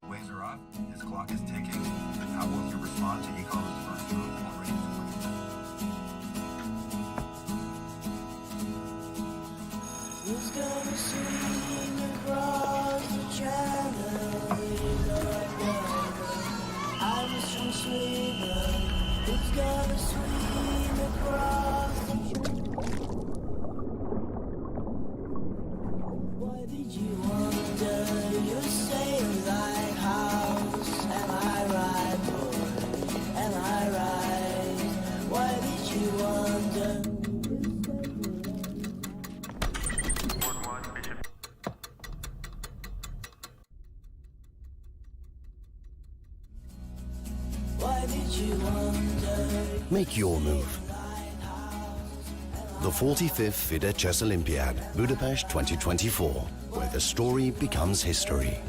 Waves are off. His clock is ticking. How will he respond to Eco's first move already? Who's gonna swing across the channel? I'm a strong swimmer. Who's gonna swim across the channel? Why did you wonder? You say a lighthouse. Am I right, boy? Am I right? Why did you wonder? Why did you wonder? Make your move. The 45th FIDE Chess Olympiad, Budapest 2024, where the story becomes history.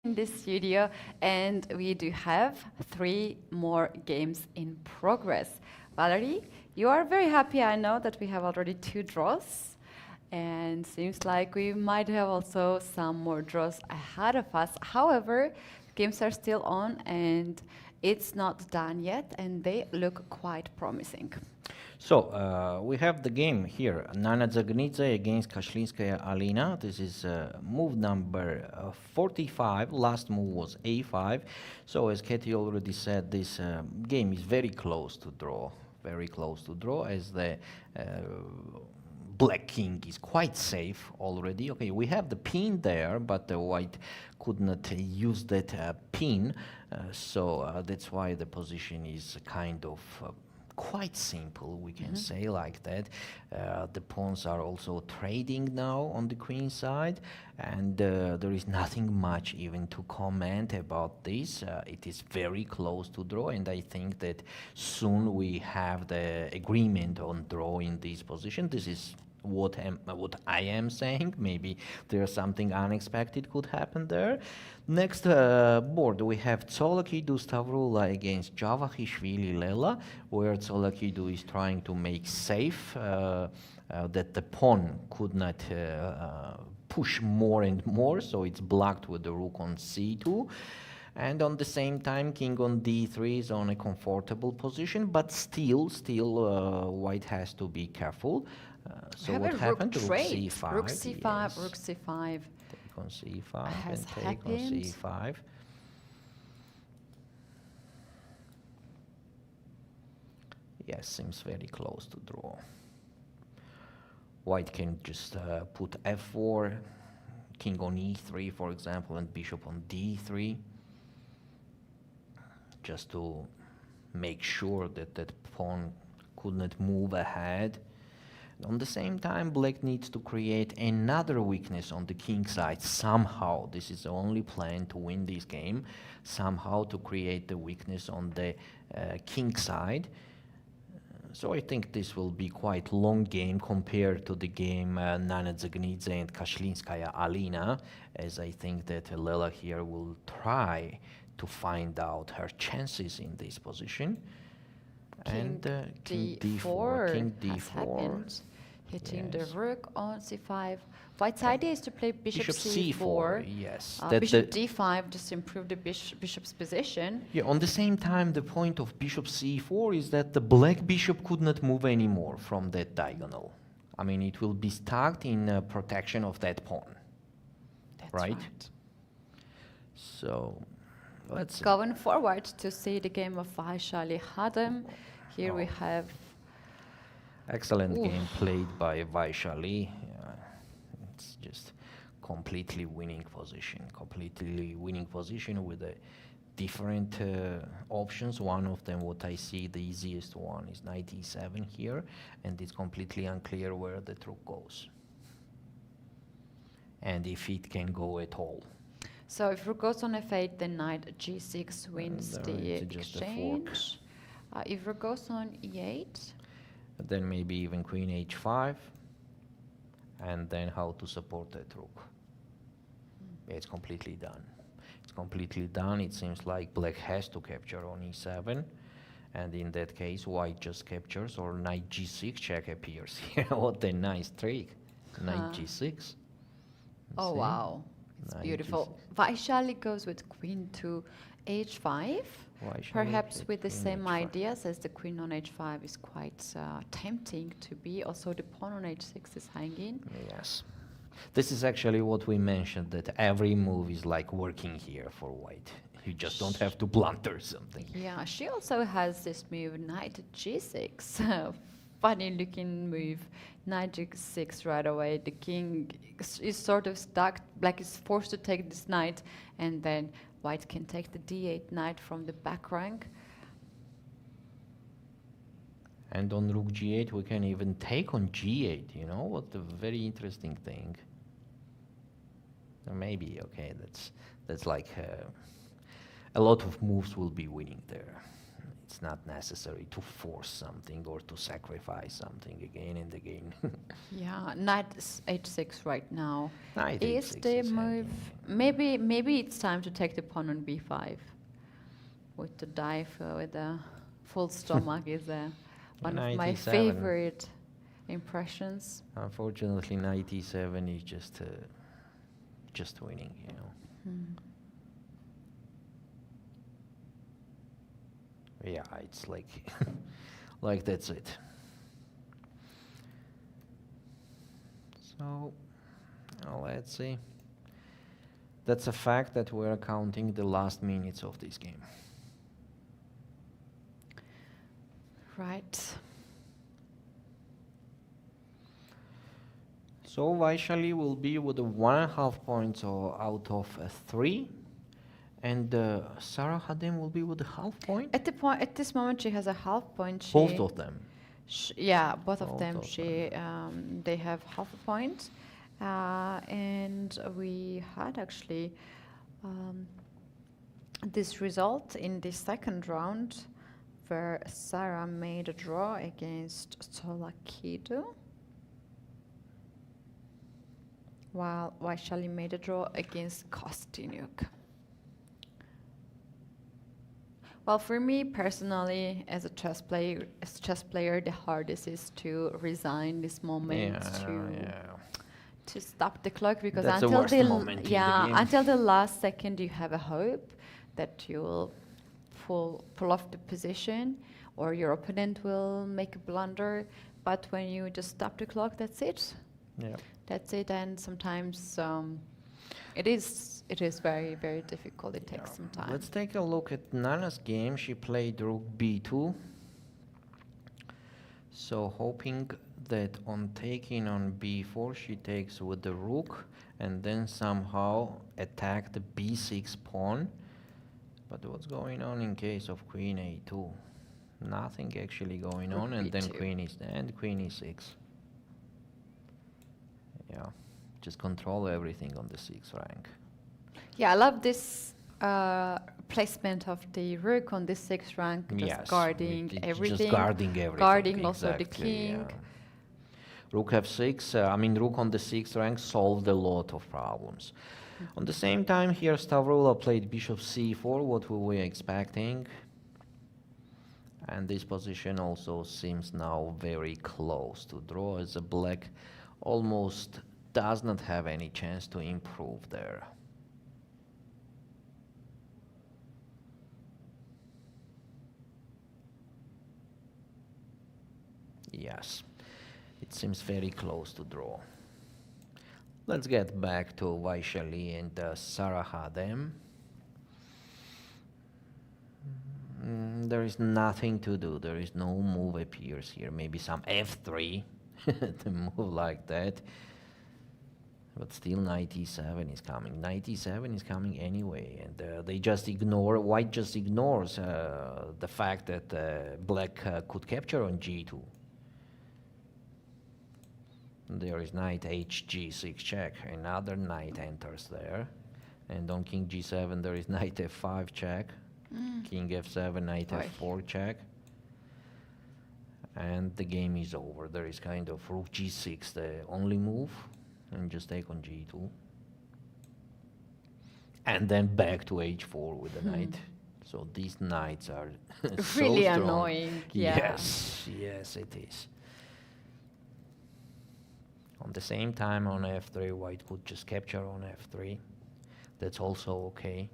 In this studio, and we do have 3 more games in progress. Valerie, you are very happy. I know that we have already 2 draws, and seems like we might have also some more draws ahead of us. However, games are still on, and it's not done yet, and they look quite promising. So we have the game here. Dzagnidze against Kashlinskaya Alina. This is move number 45. Last move was a5. So as Keti already said, this game is very close to draw. Very close to draw, as the black king is quite safe already. Okay, we have the pin there, but the white could not use that pin. So that's why the position is kind of quite simple, we can say like that. The pawns are also trading now on the queen side, and there is nothing much even to comment about this. It is very close to draw, and I think that soon we have the agreement on draw in this position. This is what I am saying. Maybe there's something unexpected could happen there. Next board we have Tsolakidou Stavroula against Javakhishvili Lela, where Tsolakidou is trying to make safe that the pawn could not push more and more, so it's blocked with the rook on c2. And on the same time, king on d3 is on a comfortable position, but still, white has to be careful. So what happened? Rook c5. Rook c5, yes. Rook c5. Take on c5 has and take happened. on c5. Yes, seems very close to draw. White can just put f4, king on e3, for example, and bishop on d3, just to make sure that that pawn could not move ahead. On the same time, black needs to create another weakness on the king side somehow. This is the only plan to win this game, somehow to create the weakness on the king side. So I think this will be quite long game compared to the game Dzagnidze and Kashlinskaya Alina, as I think that Lela here will try to find out her chances in this position. King King d4 King has d4. happened, hitting Yes. the rook on c5. White's idea is to play bishop c4, c4. yes. Bishop d5 just to improve the bishop's position. Yeah, on the same time, the point of bishop c4 is that the black bishop could not move anymore from that diagonal. I mean, it will be stuck in protection of that pawn. That's right? So let's see. Going forward to see the game of Vaishali R. Here we have Excellent game played by Vaishali. It's just completely winning position with a different options. One of them, what I see, the easiest one is knight e7 here, and it's completely unclear where the rook goes, and if it can go at all. So if rook goes on f8, then knight g6 wins the exchange. If rook goes on e8, then maybe even queen h5, and then how to support that rook. It's completely done. It's completely done. It seems like black has to capture on e7, and in that case white just captures, or knight g6 check appears here. What a nice trick. Knight g6. Oh wow, it's beautiful. Vaishali goes with queen to h5. Perhaps with the same ideas as the queen on h5 is quite tempting to be. Also the pawn on h6 is hanging. Yes. This is actually what we mentioned, that every move is like working here for white. You just don't have to blunder something. Yeah, she also has this move, knight g6. Funny looking move. Knight g6 right away. The king is sort of stuck. Black is forced to take this knight, and then white can take the d8 knight from the back rank. And on rook g8 we can even take on g8, you know, what a very interesting thing. Maybe, okay, that's like a lot of moves will be winning there. It's not necessary to force something or to sacrifice something again and again. Yeah, knight h6 right now. Knight Is h6 the is move maybe it's time to take the pawn on b5 with the dive with the full stomach is one of Knight my e7. favorite impressions. Unfortunately, knight e7 is just winning, you know. Yeah, it's like like that's it. So let's see. That's a fact that we're counting the last minutes of this game. Right. So Vaishali will be with 1.5 points out of 3. And Sarah Hadem will be with a half point? At this moment, she has a half point. Both of them? Yeah, both of them. They have half a point. And we had actually this result in the second round where Sarah made a draw against Tsolakidou, while Vaishali made a draw against Kosteniuk. Well, for me personally, as a chess player, the hardest is to resign this moment to stop the clock, because that's until the worst moment in the game. until the last second, you have a hope that you will pull off the position, or your opponent will make a blunder. But when you just stop the clock, that's it. Yeah. That's it, and sometimes it is very, very difficult. It takes some time. Let's take a look at Nana's game. She played rook b2. So hoping that on taking on b4, she takes with the rook and then somehow attack the b6 pawn. But what's going on in case of queen a2? Nothing actually going on, and then queen e6. Yeah, just control everything on the 6th rank. Yeah, I love this placement of the rook on the 6th rank, just guarding everything. Just guarding everything. Guarding also the king. Yeah. Rook f6, rook on the 6th rank solved a lot of problems. On the same time here, Stavroula played bishop c4, what were we expecting? And this position also seems now very close to draw, as a black almost does not have any chance to improve there. Yes, it seems very close to draw. Let's get back to Vaishali and Sarah Hadem. There is nothing to do. There is no move appears here. Maybe some f3 to move like that. But still knight e7 is coming. Knight e7 is coming anyway. And they just ignore, white just ignores the fact that black could capture on g2. There is knight hg6 check. Another knight enters there. And on king g7 there is knight f5 check. King f7, knight f4 check. And the game is over. There is kind of rook g6, the only move. And just take on g2. And then back to h4 with the knight. So these knights are so really strong. Annoying. Yeah. Yes, it is. On the same time, on f3, white could just capture on f3. That's also okay.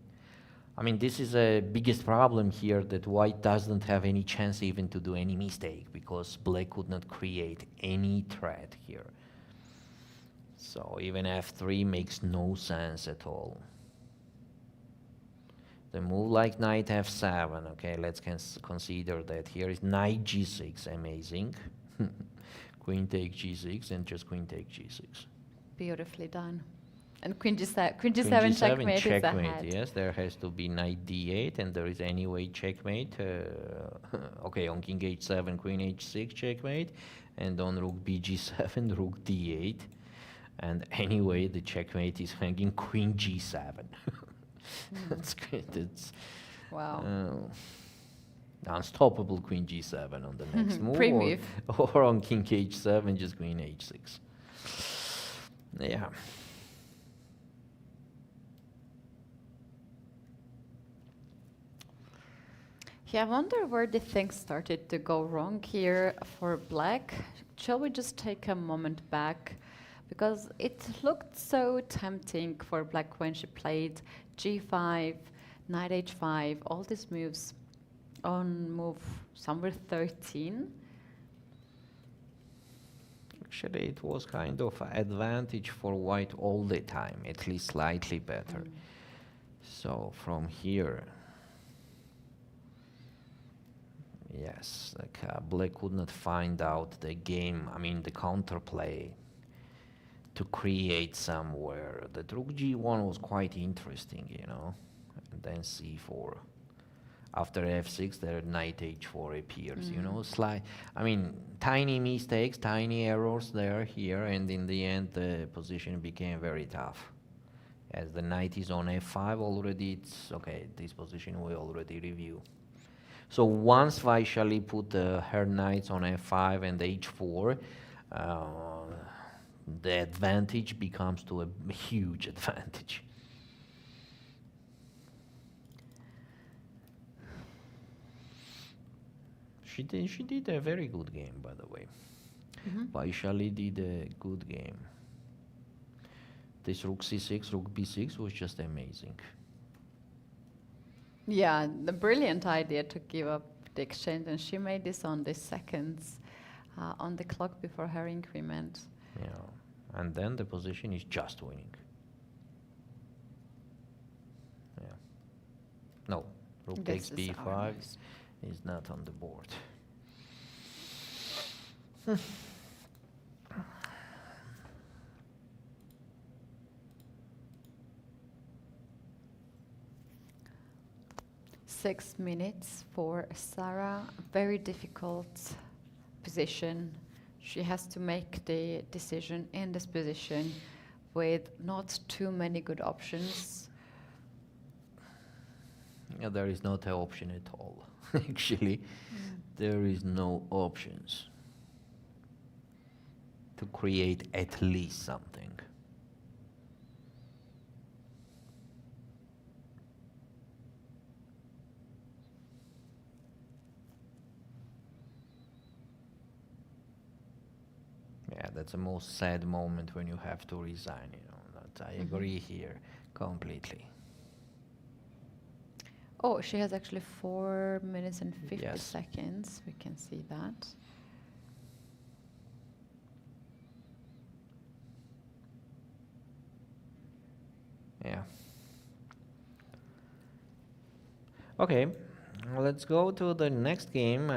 I mean, this is the biggest problem here, that white doesn't have any chance even to do any mistake, because black could not create any threat here. So even f3 makes no sense at all. The move like knight f7, okay, let's consider that here is knight g6, amazing. Queen take g6 and just queen take g6. Beautifully done. And queen g7 checkmate is ahead. Yes, there has to be knight d8, and there is anyway checkmate. Okay, on king h7, queen h6 checkmate, and on rook bg7, rook d8. And anyway, the checkmate is hanging queen g7. That's great. It's Wow. unstoppable queen g7 on the next move, Pre-move. or on king h7, just queen h6. Yeah. Yeah, I wonder where the things started to go wrong here for black. Shall we just take a moment back? Because it looked so tempting for black when she played g5, knight h5, all these moves on move somewhere 13. Actually, it was kind of an advantage for white all the time, at least slightly better. So from here, yes, like black could not find out the game, I mean the counterplay to create somewhere. The rook g1 was quite interesting, you know, and then c4. After f6, the knight h4 appears, you know, I mean, tiny mistakes, tiny errors there, here, and in the end, the position became very tough. As the knight is on f5 already, it's okay, this position we already review. So once Vaishali put her knights on f5 and h4, the advantage becomes to a huge advantage. She did a very good game, by the way. Vaishali did a good game. This rook c6, rook b6 was just amazing. Yeah, the brilliant idea to give up the exchange, and she made this on the seconds on the clock before her increment. Yeah, and then the position is just winning. Yeah. No, rook takes This is our b5 moves. is not on the board. Six minutes for Sarah. Very difficult position. She has to make the decision in this position with not too many good options. Yeah, there is not an option at all. Actually, there is no options to create at least something. Yeah, that's the most sad moment when you have to resign, you know. That I agree here completely. Oh, she has actually 4 minutes and 50 Yes. seconds. We can see that. Yeah. Okay, let's go to the next game.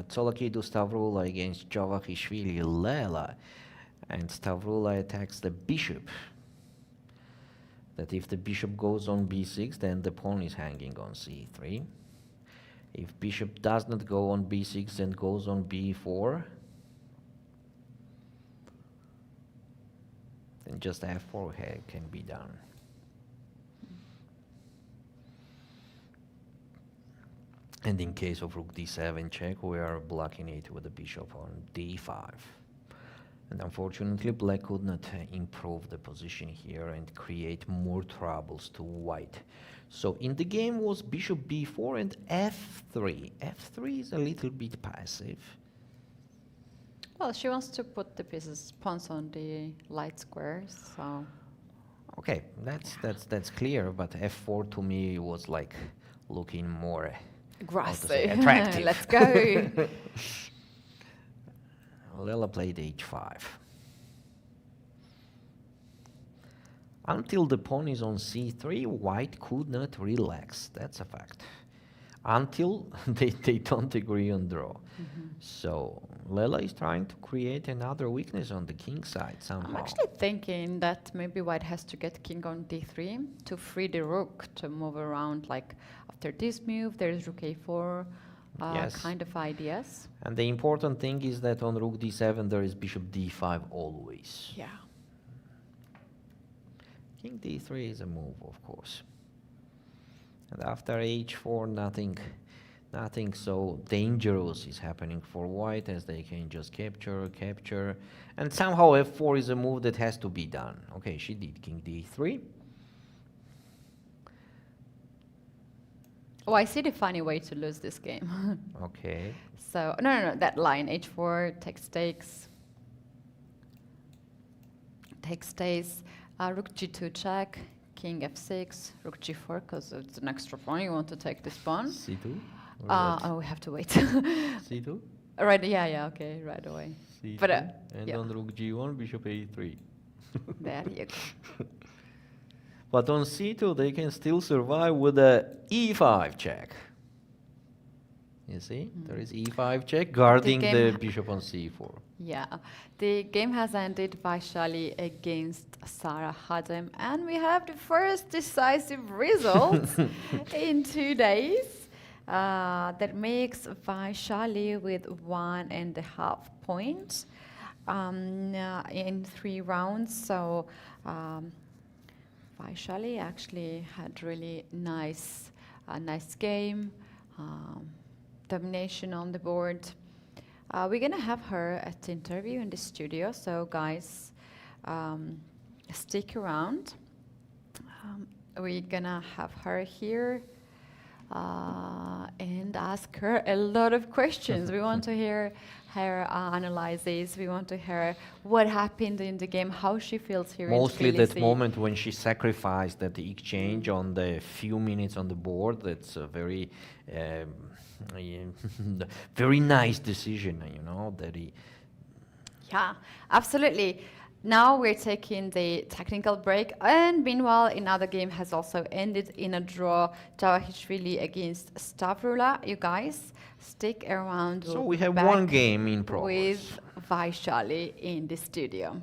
Tsolakidou Stavroula against Javakhishvili Lela. And Stavroula attacks the bishop. That if the bishop goes on b6, then the pawn is hanging on c3. If bishop does not go on b6 and goes on b4, then just f4 can be done. And in case of rook d7 check, we are blocking it with the bishop on d5. And unfortunately, black could not improve the position here and create more troubles to white. So in the game was bishop b4 and f3. f3 is a little bit passive. Well, she wants to put the pawns on the light squares, so... Okay, that's clear, but f4 to me was like looking more aggressive. Attractive. Let's go. Lela played h5. Until the pawn is on c3, white could not relax. That's a fact. Until they don't agree on draw. So Lela is trying to create another weakness on the king side somehow. I'm actually thinking that maybe white has to get king on d3 to free the rook to move around. Like after this move, there's rook a4 Yes. kind of ideas. And the important thing is that on rook d7 there is bishop d5 always. Yeah. King d3 is a move, of course. And after h4, nothing so dangerous is happening for white, as they can just capture, and somehow f4 is a move that has to be done. Okay, she did king d3. Oh, I see the funny way to lose this game. Okay. So, no, that line, h4, takes, rook g2 check, king f6, rook g4, because it's an extra pawn, you want to take this pawn. c2? Oh, we have to wait. c2? Right, yeah, okay, right away. c2, But, and yeah. on rook g1, bishop a3. There you go. But on c2, they can still survive with a e5 check. You see, there is e5 check guarding the bishop on c4. Yeah, the game has ended Vaishali against Sarah Hadem, and we have the first decisive result in 2 days. That makes Vaishali with 1.5 points in 3 rounds. So Vaishali actually had really nice game, domination on the board. We're gonna have her at the interview in the studio, so guys, stick around. We're gonna have her here and ask her a lot of questions. We want to hear her analysis. We want to hear what happened in the game, how she feels here Mostly in Tbilisi. that moment when she sacrificed that exchange on the few minutes on the board. That's a very, very nice decision, you know. Yeah, absolutely. Now we're taking the technical break, and meanwhile another game has also ended in a draw, Javakhishvili against Stavroula. You guys stick around. So we have one game in progress. With Vaishali in the studio.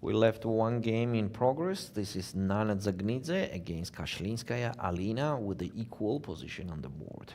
We left one game in progress. This is Nana Dzagnidze against Kashlinskaya Alina with the equal position on the board.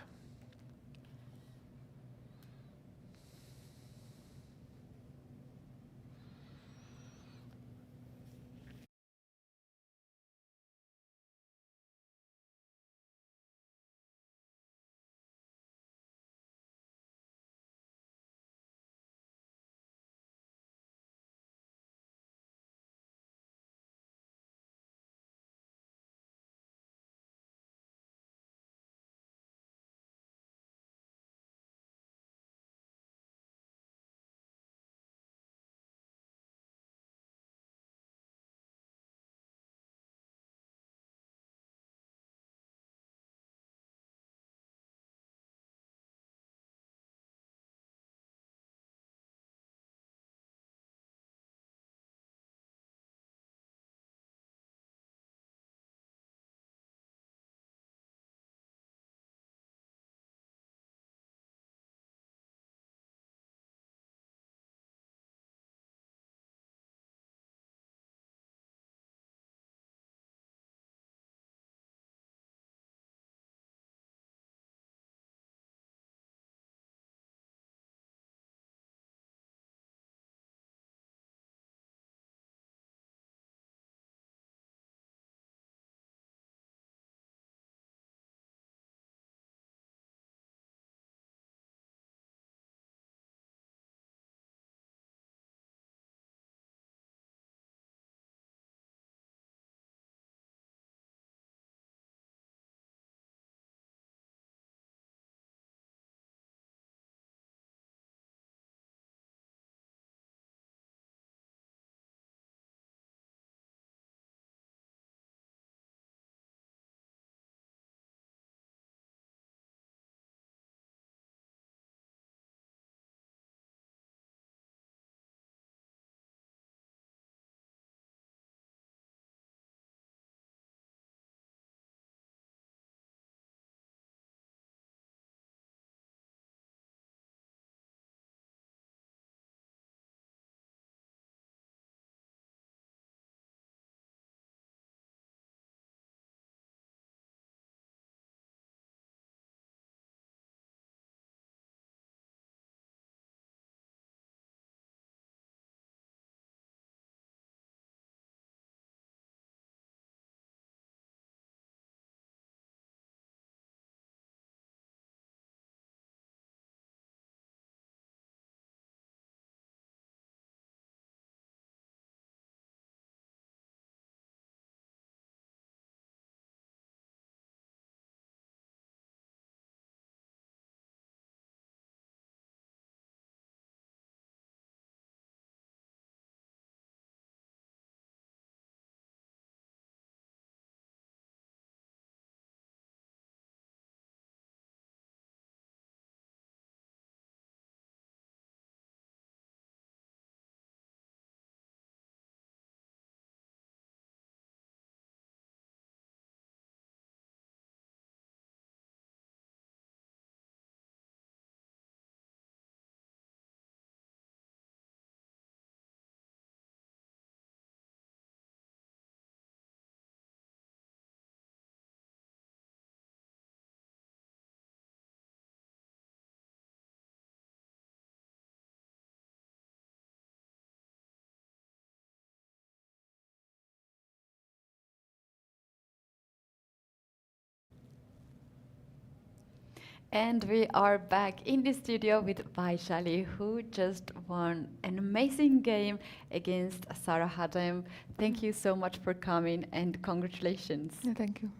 And we are back in the studio with Vaishali, who just won an amazing game against Sarah Hadem. Thank you so much for coming and congratulations. Yeah, thank you.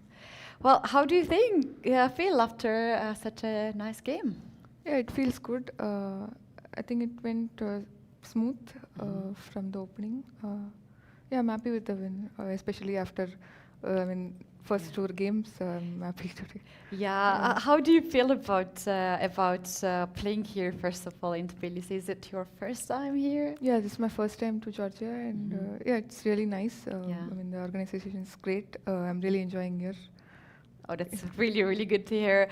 Well, how do you feel after such a nice game? Yeah, it feels good. I think it went smooth from the opening. Yeah, I'm happy with the win, especially after first two games. I'm happy today. Yeah, how do you feel about playing here? First of all, in Tbilisi, is it your first time here? Yeah, this is my first time to Georgia, and yeah, it's really nice. The organization is great. I'm really enjoying here. Oh, that's really, really good to hear.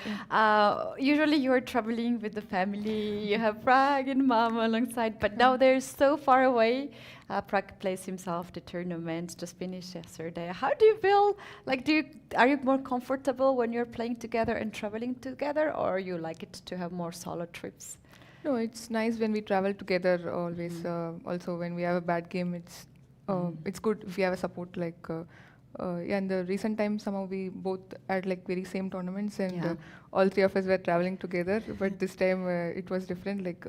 Usually you're traveling with the family, you have Prague and Mama alongside, but now they're so far away. Prague plays himself the tournament, just finished yesterday. How do you feel? Like, are you more comfortable when you're playing together and traveling together, or you like it to have more solo trips? No, it's nice when we travel together always. Also, when we have a bad game, it's good if we have a support like... yeah, in the recent times, somehow we both had like very same tournaments, and all three of us were traveling together. But this time it was different. Like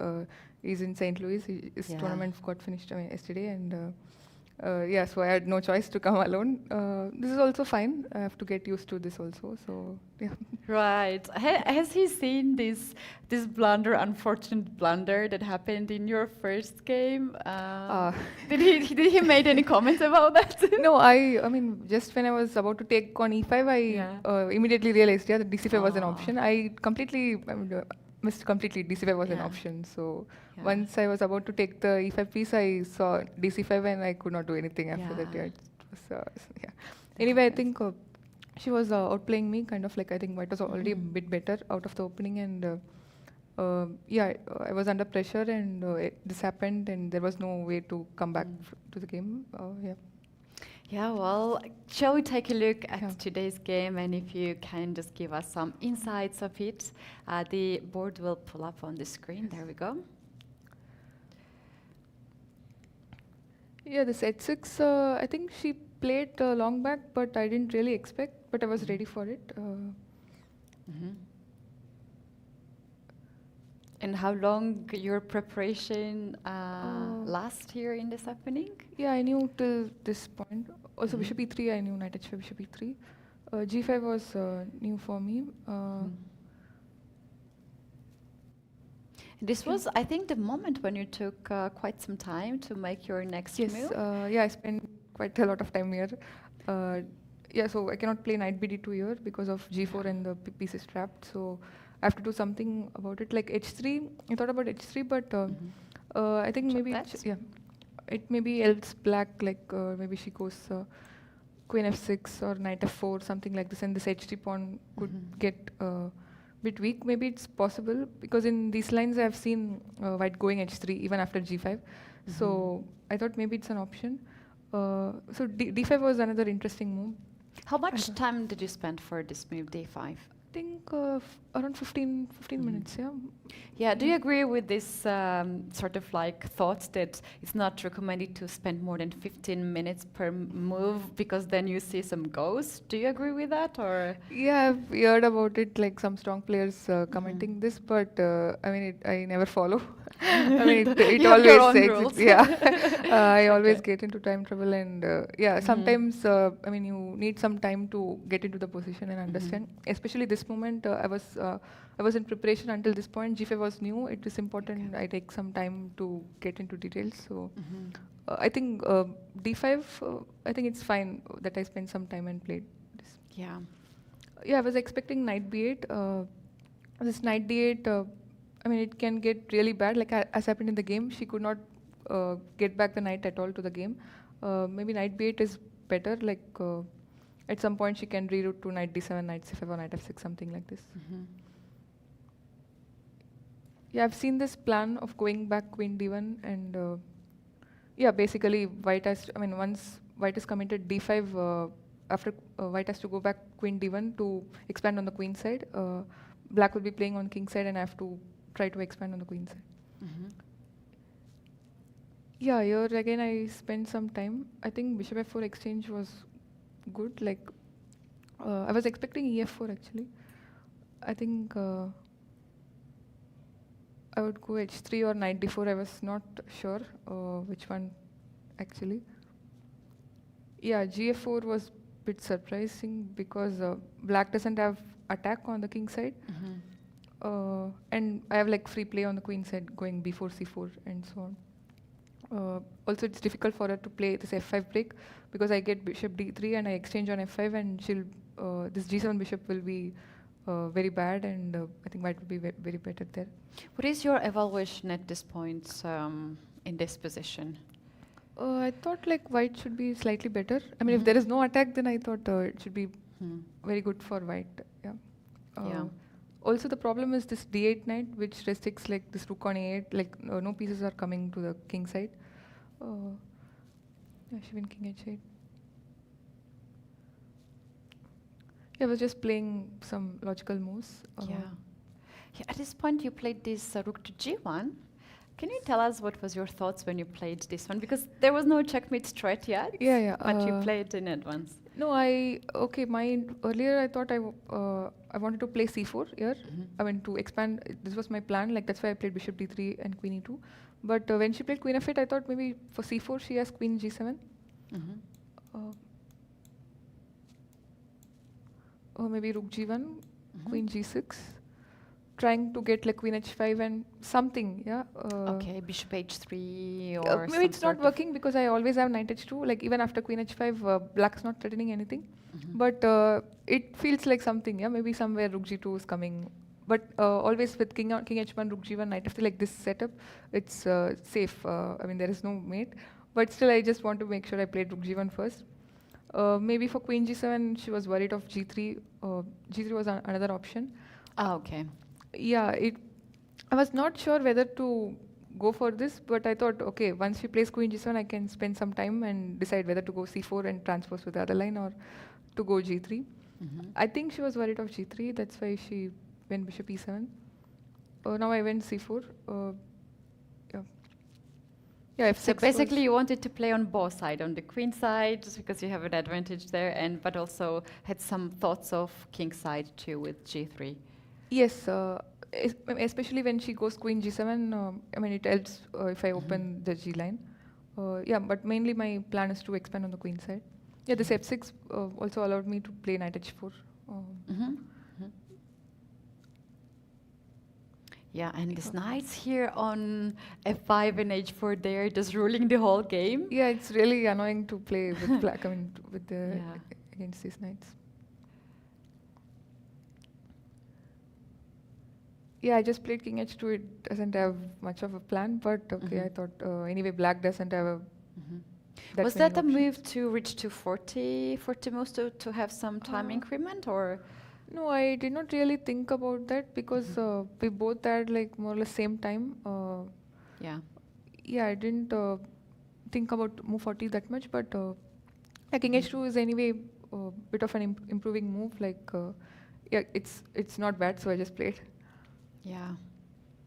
he's in St. Louis. His tournament got finished yesterday, and yeah, so I had no choice to come alone. This is also fine. I have to get used to this also. So yeah. Right. Has he seen this blunder, unfortunate blunder that happened in your first game? Did he made any comments about that? No, I mean, just when I was about to take on e5, I immediately realized that dc5 was an option. I completely missed completely dc5 was an option. So once I was about to take the e5 piece, I saw dc5 and I could not do anything after that. Yeah, it was, Anyway, I think she was outplaying me, kind of like I think White was already a bit better out of the opening, and yeah, I was under pressure, and this happened, and there was no way to come back to the game. Yeah. Yeah, well, shall we take a look at today's game, and if you can just give us some insights of it. The board will pull up on the screen. There we go. Yeah, the set 6, I think she played long back, but I didn't really expect, but I was ready for it. And how long your preparation last here in this opening? Yeah, I knew till this point. Also, bishop e3, I knew knight h5, bishop e3. g5 was new for me. This was, I think, the moment when you took quite some time to make your next move. Yes, yeah, I spent quite a lot of time here. Yeah, so I cannot play knight bd2 here because of g4 and the piece is trapped. So I have to do something about it. Like h3, I thought about h3, but I think maybe it maybe helps black. Like maybe she goes queen f6 or knight f4, something like this, and this h3 pawn could get bit weak. Maybe it's possible because in these lines I have seen white going h3 even after g5. So I thought maybe it's an option. So d5 was another interesting move. How much time did you spend for this move, d5? I think around 15 minutes, yeah. Yeah, do you agree with this sort of like thoughts that it's not recommended to spend more than 15 minutes per move because then you see some ghosts? Do you agree with that, or? Yeah, I've heard about it, like some strong players commenting this, but I mean, I never follow. I mean, it always says, I always get into time trouble, and yeah, sometimes I mean, you need some time to get into the position and understand. Especially this moment, I was in preparation until this point. g5 was new. It is important I take some time to get into details. So I think d5. I think it's fine that I spent some time and played this. Yeah. Yeah, I was expecting knight b8. This knight d8. I mean, it can get really bad. Like as happened in the game, she could not get back the knight at all to the game. Maybe knight b8 is better. Like at some point, she can reroute to knight d7, knight c5, or knight f6, something like this. Yeah, I've seen this plan of going back queen d1, and yeah, basically white has. I mean, once white is committed d5, after white has to go back queen d1 to expand on the queen side. Black will be playing on king side, and I have to try to expand on the queen side. Yeah, here again I spent some time. I think bishop f4 exchange was good. Like I was expecting ef4 actually. I think I would go h3 or knight d4. I was not sure which one actually. Yeah, gf4 was a bit surprising because black doesn't have attack on the king side. And I have like free play on the queen side going b4, c4 and so on. Also it's difficult for her to play this f5 break because I get bishop d3 and I exchange on f5 and she'll this g7 bishop will be very bad and I think white will be very better there. What is your evaluation at this point in this position? I thought like white should be slightly better. I mean if there is no attack then I thought it should be very good for white. Yeah. Also the problem is this d8 knight which restricts like this rook on a8, like no pieces are coming to the king side. Yeah, she went king h8. Yeah, I was just playing some logical moves. Yeah, at this point you played this rook to g1. Can you tell us what was your thoughts when you played this one? Because there was no checkmate threat yet. Yeah. But you played in advance. No, earlier I thought I wanted to play c4 here. I mean to expand. This was my plan. Like that's why I played bishop d3 and queen e2. But when she played queen f8, I thought maybe for c4 she has queen g7. Or maybe rook g1, queen g6. Trying to get like queen h5 and something, yeah. Okay, bishop h3 or maybe it's not working because I always have knight h2. Like even after queen h5, black's not threatening anything. But it feels like something, yeah. Maybe somewhere rook g2 is coming. But always with king h1, rook g1, knight f3, like this setup, it's safe. I mean there is no mate. But still, I just want to make sure I played rook g1 first. Maybe for queen g7, she was worried of g3. G3 was another option. Okay. Yeah, I was not sure whether to go for this, but I thought, okay, once she plays queen g7, I can spend some time and decide whether to go c4 and transpose with the other line or to go g3. I think she was worried of g3, that's why she went bishop e7. Now I went c4. Yeah, so basically you wanted to play on both sides, on the queen side, just because you have an advantage there, but also had some thoughts of king side too with g3. Yes, especially when she goes queen g7, I mean it helps if I open the g line. Yeah, but mainly my plan is to expand on the queen side. Yeah, this f6 also allowed me to play knight h4. Yeah, and these knights here on f5 and h4, they're just ruling the whole game. Yeah, it's really annoying to play with black, I mean, with the against these knights. Yeah, I just played king h2. It doesn't have much of a plan, but okay, I thought anyway black doesn't have a. Was that a move to reach to 40 moves to have some time increment, or? No, I did not really think about that because we both had like more or less same time. Yeah, I didn't think about move 40 that much, but king h2 is anyway a bit of an improving move. Like yeah, it's not bad, so I just played. Yeah,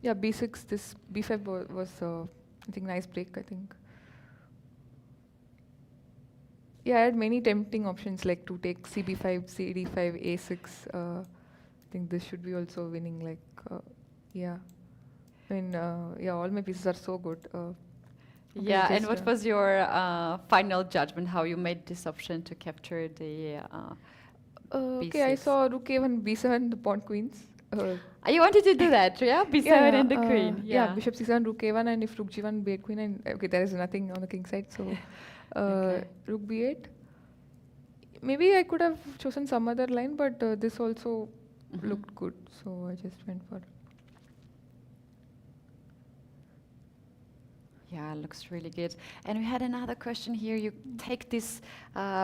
b6. This b5 was I think nice break. I think. Yeah, I had many tempting options like to take cb5, cd5, a6. I think this should be also winning. Like, yeah. I mean, yeah, all my pieces are so good. Yeah, and what was your final judgment? How you made this option to capture the b6? Okay, I saw rook a1, b7, the pawn queens. You wanted to do that, yeah? b7 and the queen. Yeah, bishop c7, rook a1, and if rook g1, b8 queen, and okay, there is nothing on the king side, so rook b8. Maybe I could have chosen some other line, but this also looked good, so I just went for. Yeah, looks really good. And we had another question here. You take this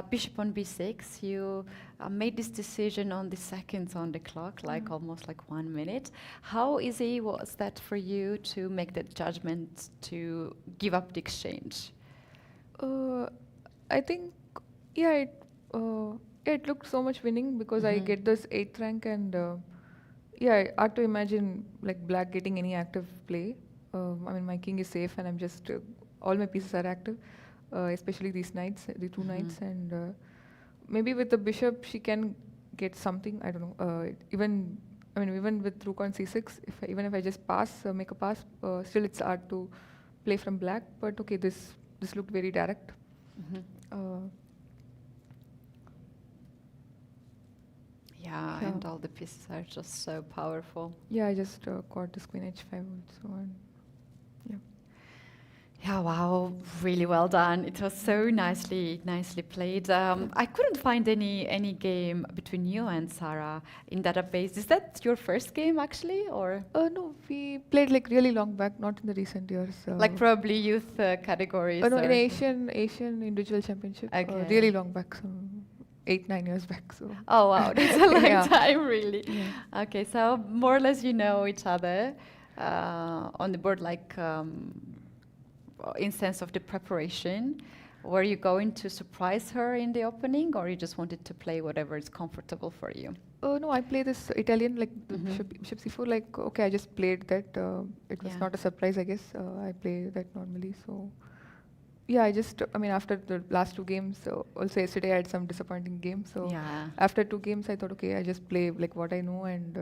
bishop on b6. You made this decision on the seconds on the clock, like almost like 1 minute. How easy was that for you to make that judgment to give up the exchange? I think, yeah, it looked so much winning because I get this 8th rank and yeah, hard to imagine like black getting any active play. I mean, my king is safe and I'm just, all my pieces are active, especially these knights, the two knights, and maybe with the bishop she can get something, I don't know, even I mean, even with rook on c6, even if I just pass, make a pass, still it's hard to play from black. But okay, this looked very direct. Yeah, and all the pieces are just so powerful. Yeah, I just caught this queen h5 also, and yeah. Yeah, wow, really well done. It was so nicely played. I couldn't find any game between you and Sarah in database. Is that your first game actually, or? No, we played like really long back, not in the recent years. Like probably youth categories. No, in or- Asian individual championship. Okay. Really long back, so 8-9 years back. So. Oh wow, that's a long Yeah. time, really. Yeah. Okay, so more or less you know each other on the board, like in sense of the preparation. Were you going to surprise her in the opening, or you just wanted to play whatever is comfortable for you? No, I play this Italian, like the bishop c4, like, okay, I just played that. It was Yeah. not a surprise, I guess. I play that normally, so. Yeah, I mean, after the last 2 games, also yesterday I had some disappointing games. So Yeah. after 2 games, I thought, okay, I just play like what I know, and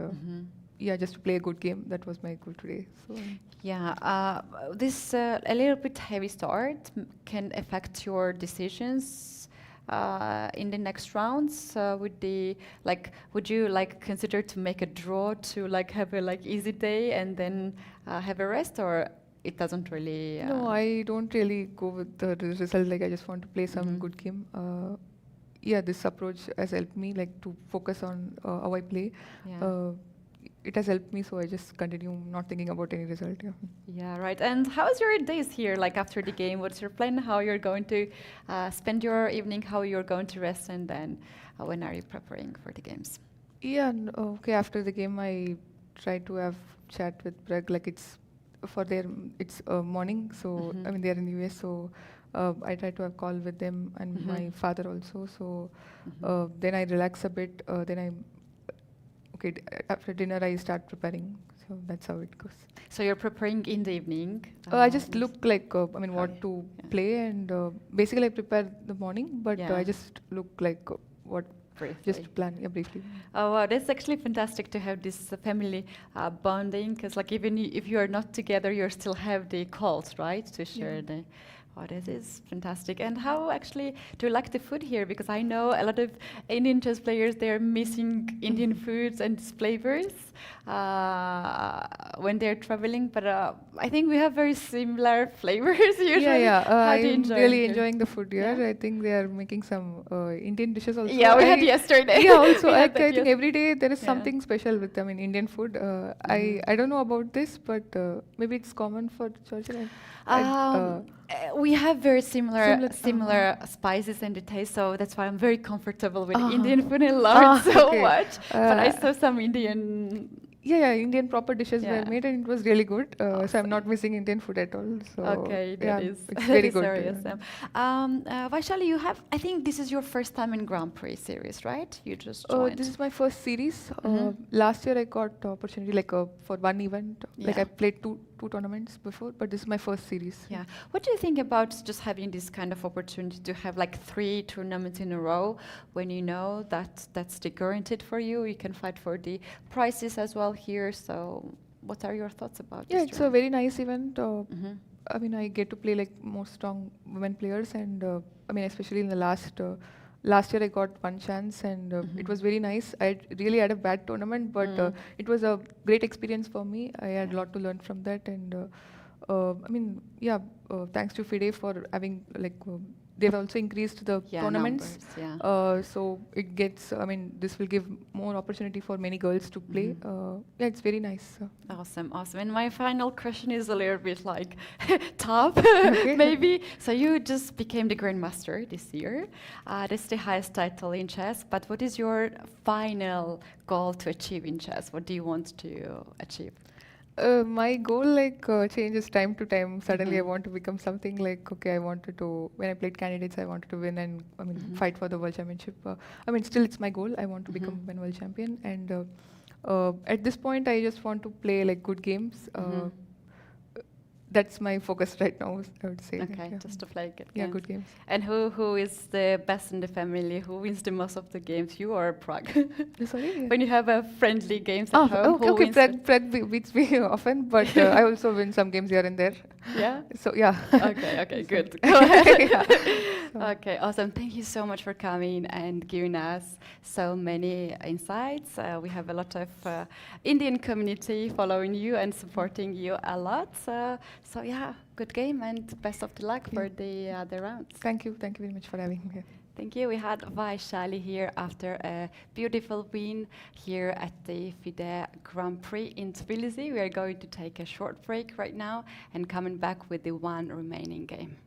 yeah, just to play a good game. That was my goal today. So. Yeah, this a little bit heavy start can affect your decisions in the next rounds. Would you like consider to make a draw to like have a like easy day and then have a rest, or it doesn't really? No, I don't really go with the result. Like I just want to play some good game. Yeah, this approach has helped me like to focus on how I play. Yeah. It has helped me, so I just continue not thinking about any result. Yeah. Yeah, right. And how's your days here? Like after the game, what's your plan? How you're going to spend your evening? How you're going to rest? And then when are you preparing for the games? Yeah. Okay. After the game, I try to have chat with Prag. Like it's morning, so I mean they're in the US, so I try to have call with them and my father also. So then I relax a bit. After dinner I start preparing. So that's how it goes. So you're preparing in the evening? I just look like what to play, and basically I prepare the morning, but I just look like what. Briefly. Just to plan, briefly. Oh wow, that's actually fantastic to have this family bonding, because like even if you are not together, you still have the calls, right, to share the. Oh, that is fantastic. And how actually do you like the food here? Because I know a lot of Indian chess players, they're missing Indian foods and flavors when they're traveling. But I think we have very similar flavors usually. Yeah. How do you I'm enjoy really it? enjoying the food here. Yeah. I think they are making some Indian dishes also. Yeah, we had yesterday. Yeah, also We I had that think every day there is Yeah. something special with Indian food. I don't know about this, but maybe it's common for Georgia. We have very similar Similar, spices and the taste, so that's why I'm very comfortable with Indian food and love it so okay. much. But I saw some Indian. Yeah, Indian proper dishes Yeah. were made, and it was really good. So I'm not missing Indian food at all. So Okay, that is it's that very is good. very awesome. Vaishali, I think this is your first time in Grand Prix series, right? You just joined. This is my first series. Last year I got the opportunity for one event. Like Yeah. I played two tournaments before, but this is my first series. Yeah. What do you think about just having this kind of opportunity to have like 3 tournaments in a row when you know that that's the guaranteed for you? You can fight for the prizes as well here. So what are your thoughts about Yeah, this it's a very nice event. Mhm. I mean, I get to play like more strong women players, and I mean, especially in the last year I got one chance, and it was very nice. I really had a bad tournament, but it was a great experience for me. I had a lot to learn from that, and I mean, thanks to FIDE for having they've also increased the tournaments. Numbers, yeah. So it gets, I mean, this will give more opportunity for many girls to play. Yeah, it's very nice. Awesome. And my final question is a little bit like tough, Okay. maybe. So you just became the Grandmaster this year. That's the highest title in chess. But what is your final goal to achieve in chess? What do you want to achieve? My goal changes time to time. Suddenly I want to become something I wanted to, when I played candidates, I wanted to win and fight for the world championship. Still it's my goal. I want to become a world champion. And at this point, I just want to play good games. that's my focus right now, I would say. Okay, Yeah. just to play good Yeah, games. good games. And who is the best in the family? Who wins the most of the games? You or Prague? Sorry? When you have a friendly games at home, who okay, wins? Prague beats me often, but I also win some games here and there. Yeah? So, yeah. Okay, good. Yeah. Okay, awesome. Thank you so much for coming and giving us so many insights. We have a lot of Indian community following you and supporting you a lot. So yeah, good game and best of the luck for the other rounds. Thank you very much for having me. Thank you. We had Vaishali here after a beautiful win here at the FIDE Grand Prix in Tbilisi. We are going to take a short break right now and coming back with the one remaining game.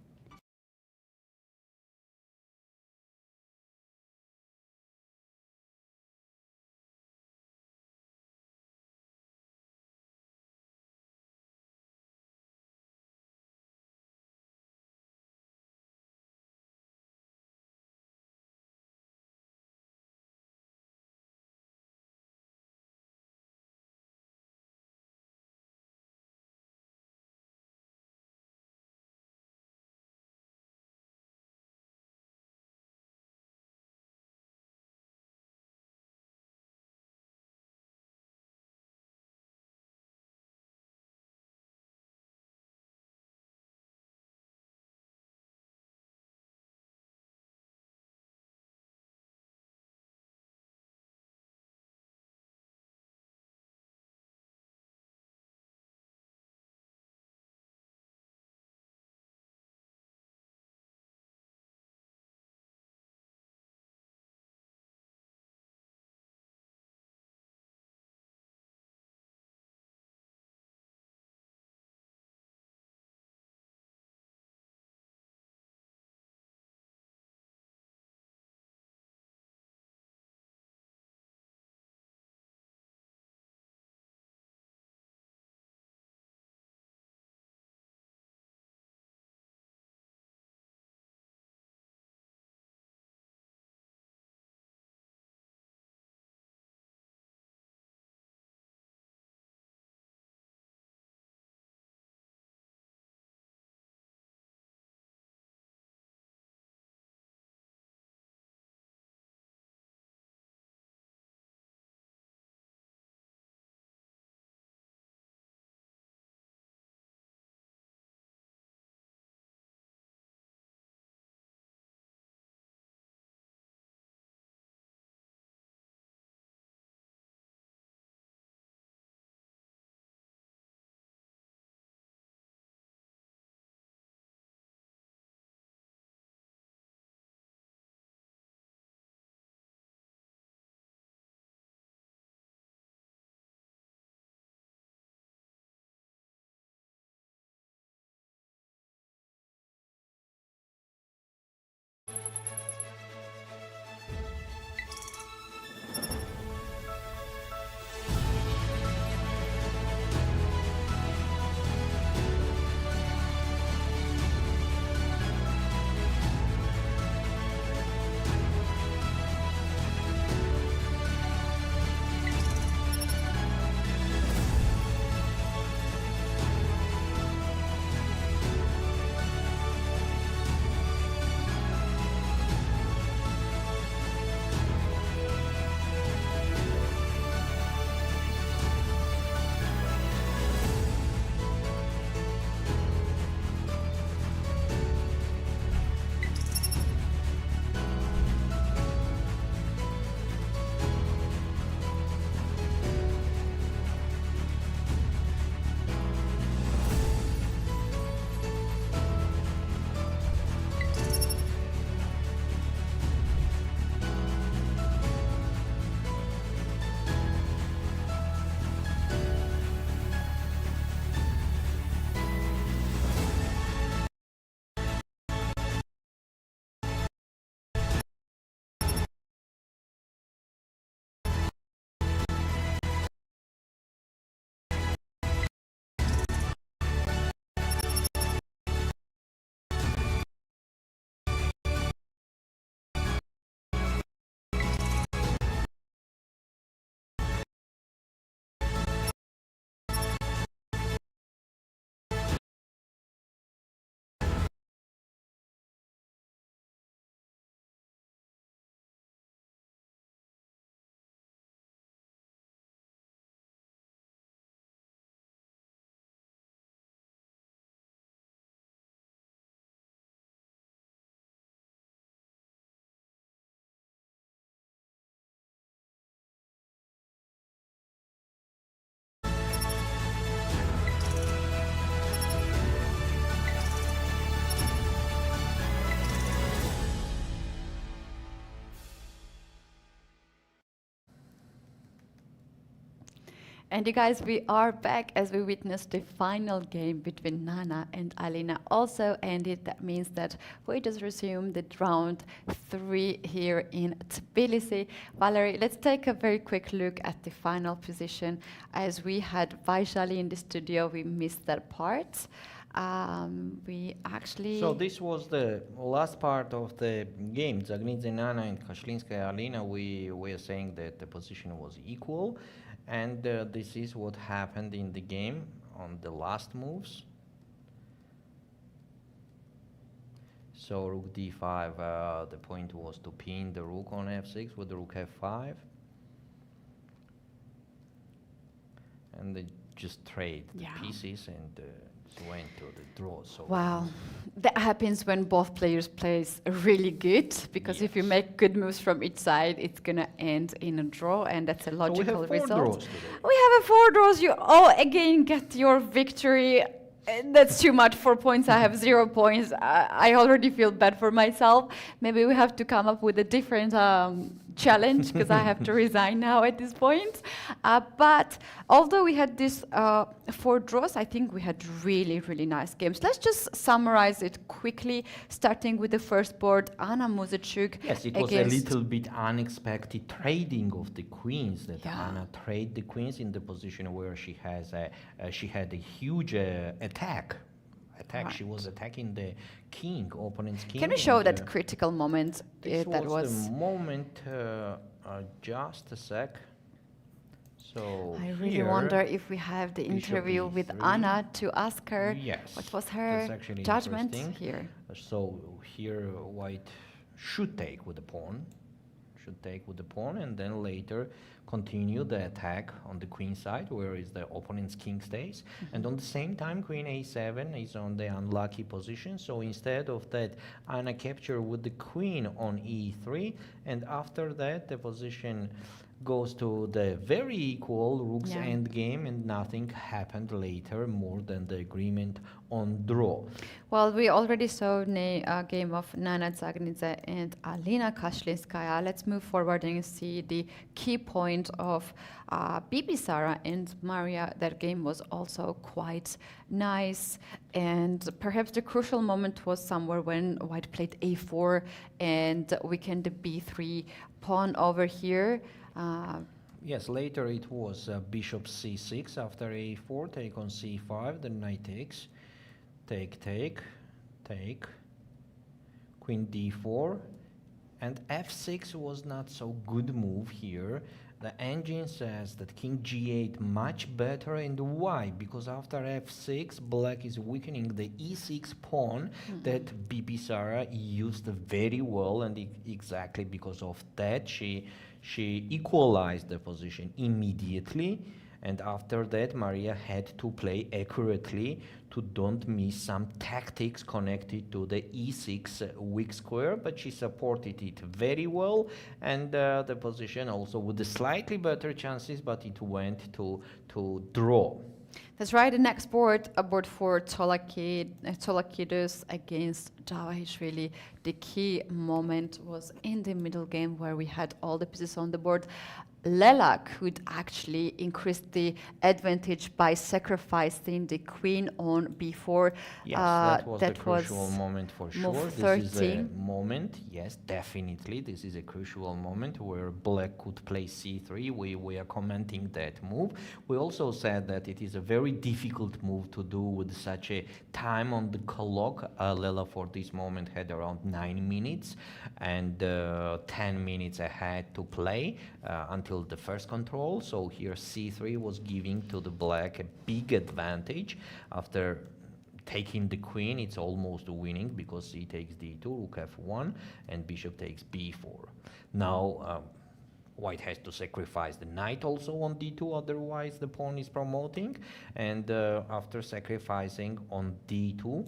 And you guys, we are back as we witnessed the final game between Nana and Alina also ended. That means that we just resumed the round 3 here in Tbilisi. Valerie, let's take a very quick look at the final position. As we had Vaishali in the studio, we missed that part. We actually... So this was the last part of the game. Dzagnidze Nana and Kashlinskaya Alina, we were saying that the position was equal. And this is what happened in the game on the last moves. So rook d5, the point was to pin the rook on f6 with the rook f5. And they just trade the pieces and went to the draw. So wow, that happens when both players plays really good, because if you make good moves from each side, it's gonna end in a draw, and that's a logical result. We have 4 draws. You all again get your victory. That's too much. 4 points. I have 0 points. I already feel bad for myself. Maybe we have to come up with a different challenge, because I have to resign now at this point. But although we had these 4 draws, I think we had really, really nice games. Let's just summarize it quickly, starting with the first board, Anna Muzychuk. Yes, it was a little bit unexpected trading of the queens, that Anna traded the queens in the position where she has she had a huge attack. Right. She was attacking the king, opponent's king. Can we show that critical moment? This was the moment. Just a sec. So I really wonder if we have the interview with Anna to ask her what was her judgment here. So here white should take with the pawn, and then later continue the attack on the queen side, where is the opponent's king stays. And on the same time, queen a7 is on the unlucky position. So instead of that, Anna capture with the queen on e3, and after that, the position goes to the very equal rook's endgame, and nothing happened later more than the agreement on draw. Well, we already saw a game of Nana Dzagnidze and Alina Kashlinskaya. Let's move forward and see the key point of Bibisara and Mariya. That game was also quite nice, and perhaps the crucial moment was somewhere when white played a4 and weakened the b3 pawn over here. Yes, later it was bishop c6 after a4, take on c5, then knight takes, take, queen d4, and f6 was not so good move here. The engine says that king g8 much better, and why? Because after f6, black is weakening the e6 pawn that Bibisara used very well, and exactly because of that she equalized the position immediately. And after that, Mariya had to play accurately to don't miss some tactics connected to the e6 weak square, but she supported it very well, and the position also with the slightly better chances, but it went to draw. That's right. The next board, a board for Tsolakidou against Javakhishvili. The key moment was in the middle game, where we had all the pieces on the board. Lela could actually increase the advantage by sacrificing the queen on b4. Yes, that was the crucial moment for sure. This is a moment, yes, definitely. This is a crucial moment where black could play c3. We are commenting that move. We also said that it is a very difficult move to do with such a time on the clock. Lela for this moment had around 9 minutes and 10 minutes ahead to play until the first control. So here c3 was giving to the black a big advantage. After taking the queen, it's almost winning, because c takes d2, rook f1, and bishop takes b4. Now white has to sacrifice the knight also on d2, otherwise the pawn is promoting. And after sacrificing on d2,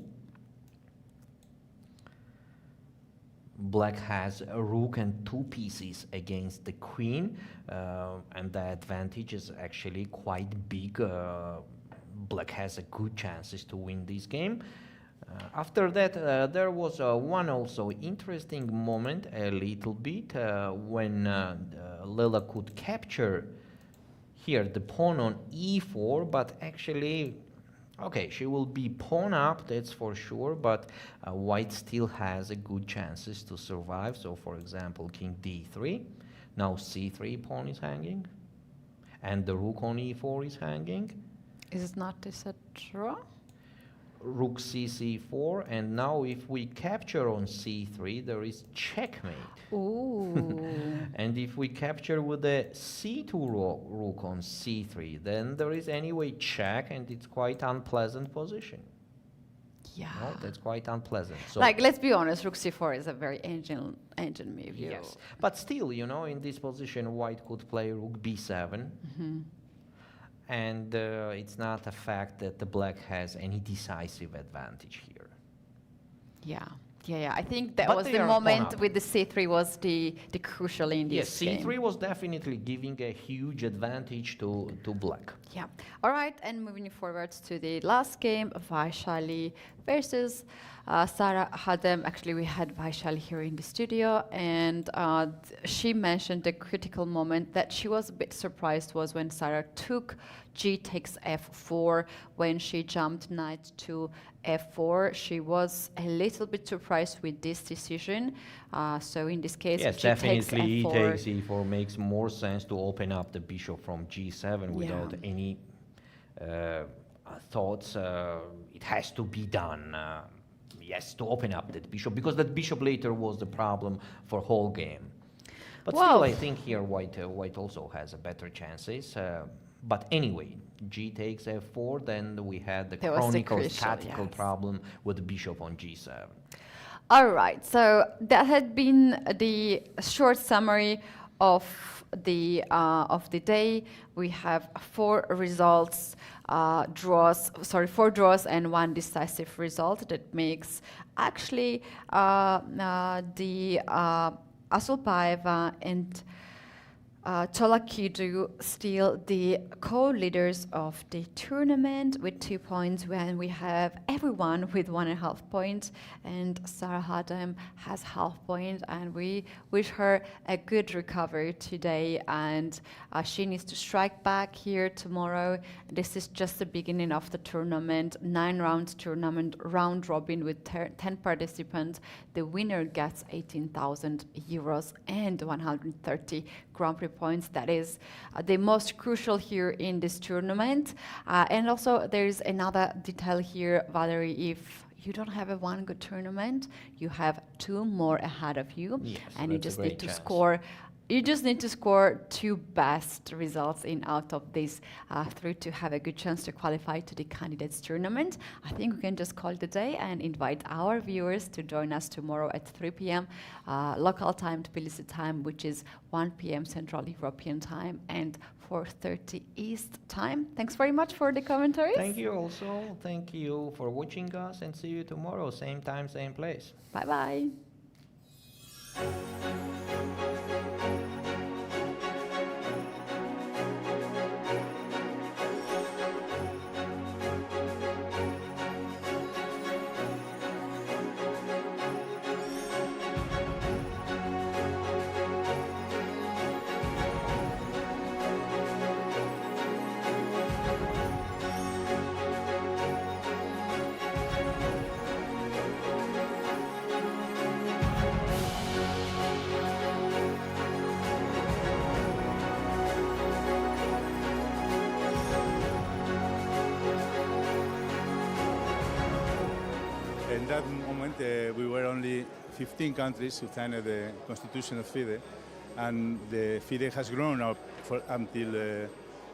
black has a rook and 2 pieces against the queen, and the advantage is actually quite big. Black has a good chances to win this game. After that, there was one also interesting moment a little bit when Lela could capture here the pawn on e4, but actually, okay, she will be pawn up, that's for sure, but white still has a good chances to survive. So for example, king d3, now c3 pawn is hanging, and the rook on e4 is hanging. Is it not this a draw? Rook c4, and now if we capture on c3, there is checkmate. Ooh. And if we capture with the c2 rook on c3, then there is anyway check, and it's quite unpleasant position. Yeah. No, that's quite unpleasant. So Like, let's be honest, rook c4 is a very engine move. yes, but still, you know, in this position, white could play rook b7. And it's not a fact that the black has any decisive advantage here. Yeah. I think that But was they the are moment pawn up. with the c3 was the crucial in Yes, this game. c3 was definitely giving a huge advantage to black. Yeah. All right, and moving forward to the last game, Vaishali versus Sarah Hadem. Actually, we had Vaishali here in the studio, and she mentioned the critical moment that she was a bit surprised was when Sarah took g takes f4. When she jumped knight to f4, she was a little bit surprised with this decision. So in this case, Yes, g definitely e takes takes e4 makes more sense to open up the bishop from g7 without any thoughts. It has to be done. Yes, to open up that bishop, because that bishop later was the problem for whole game. But still, I think here white also has a better chances. But anyway, g takes f4, then we had the chronicle tactical problem with the bishop on g7. All right, so that had been the short summary of the day. We have four draws and one decisive result. That makes actually the Assaubayeva and Tsolakidou still the co-leaders of the tournament with 2 points, when we have everyone with 1.5 points, and Sarah Hadem has 0.5 point, and we wish her a good recovery today, and she needs to strike back here tomorrow. This is just the beginning of the tournament, 9-round tournament, round robin with 10 participants. The winner gets 18,000 euros and 130 Grand Prix points. That is the most crucial here in this tournament. And also there is another detail here, Valerie. If you don't have a one good tournament, you have 2 more ahead of you, and you just need to score. You just need to score 2 best results out of these 3 to have a good chance to qualify to the candidates tournament. I think we can just call it a day and invite our viewers to join us tomorrow at 3 p.m. Local time, Tbilisi time, which is 1 p.m. Central European time and 4:30 East time. Thanks very much for the commentaries. Thank you also. Thank you for watching us, and see you tomorrow, same time, same place. Bye-bye. In that moment, we were only 15 countries who signed the constitution of FIDE, and the FIDE has grown up until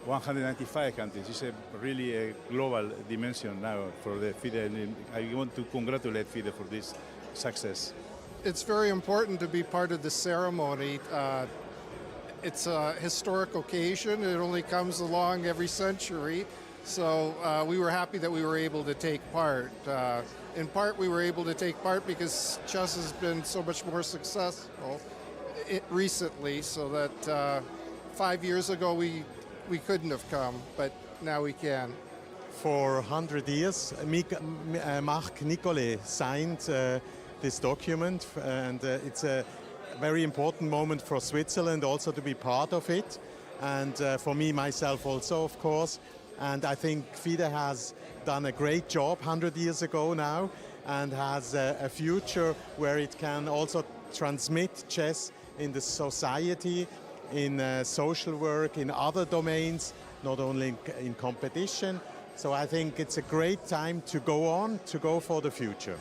195 countries. It's really a global dimension now for the FIDE, and I want to congratulate FIDE for this success. It's very important to be part of the ceremony. It's a historic occasion. It only comes along every century. So we were happy that we were able to take part. In part, we were able to take part because chess has been so much more successful recently, so that 5 years ago we couldn't have come, but now we can. For 100 years, Marc Nicolet signed this document, and it's a very important moment for Switzerland also to be part of it. and for me, myself also, of course. And I think FIDE has done a great job 100 years ago now, and has a future where it can also transmit chess in the society, in social work, in other domains, not only in competition. So I think it's a great time to go on, to go for the future.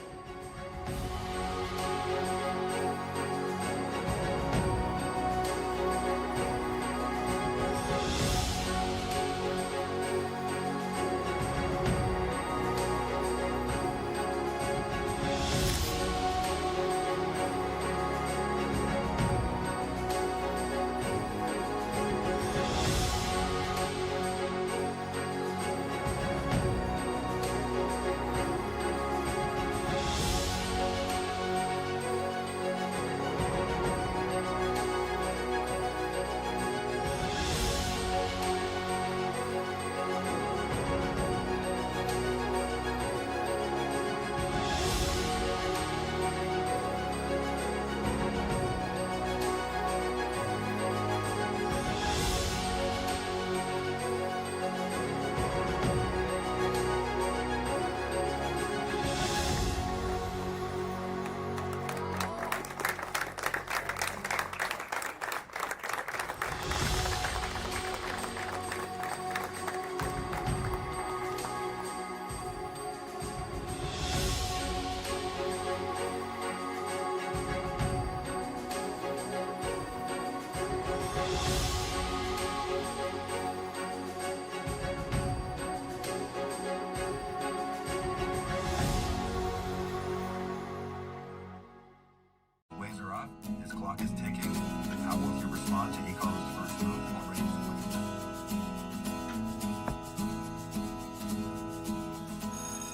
His clock is ticking. How will you respond to Eco's first move already?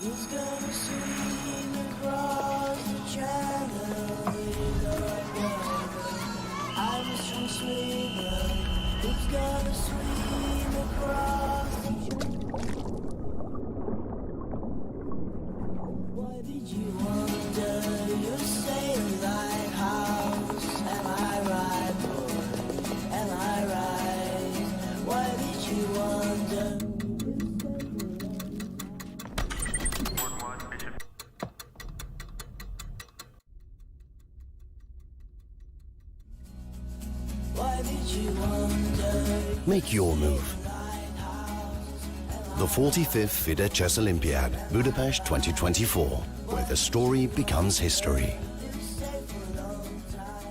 Who's gonna swing across the channel? I'm a strong swinger. Who's gonna swing across the channel? Why did you wonder? You say like house. Am I right, boy? Am I right? Why did you wonder? Why did you wonder? Make your move. The 45th FIDE Chess Olympiad, Budapest 2024, where the story becomes history. You stay for a long time.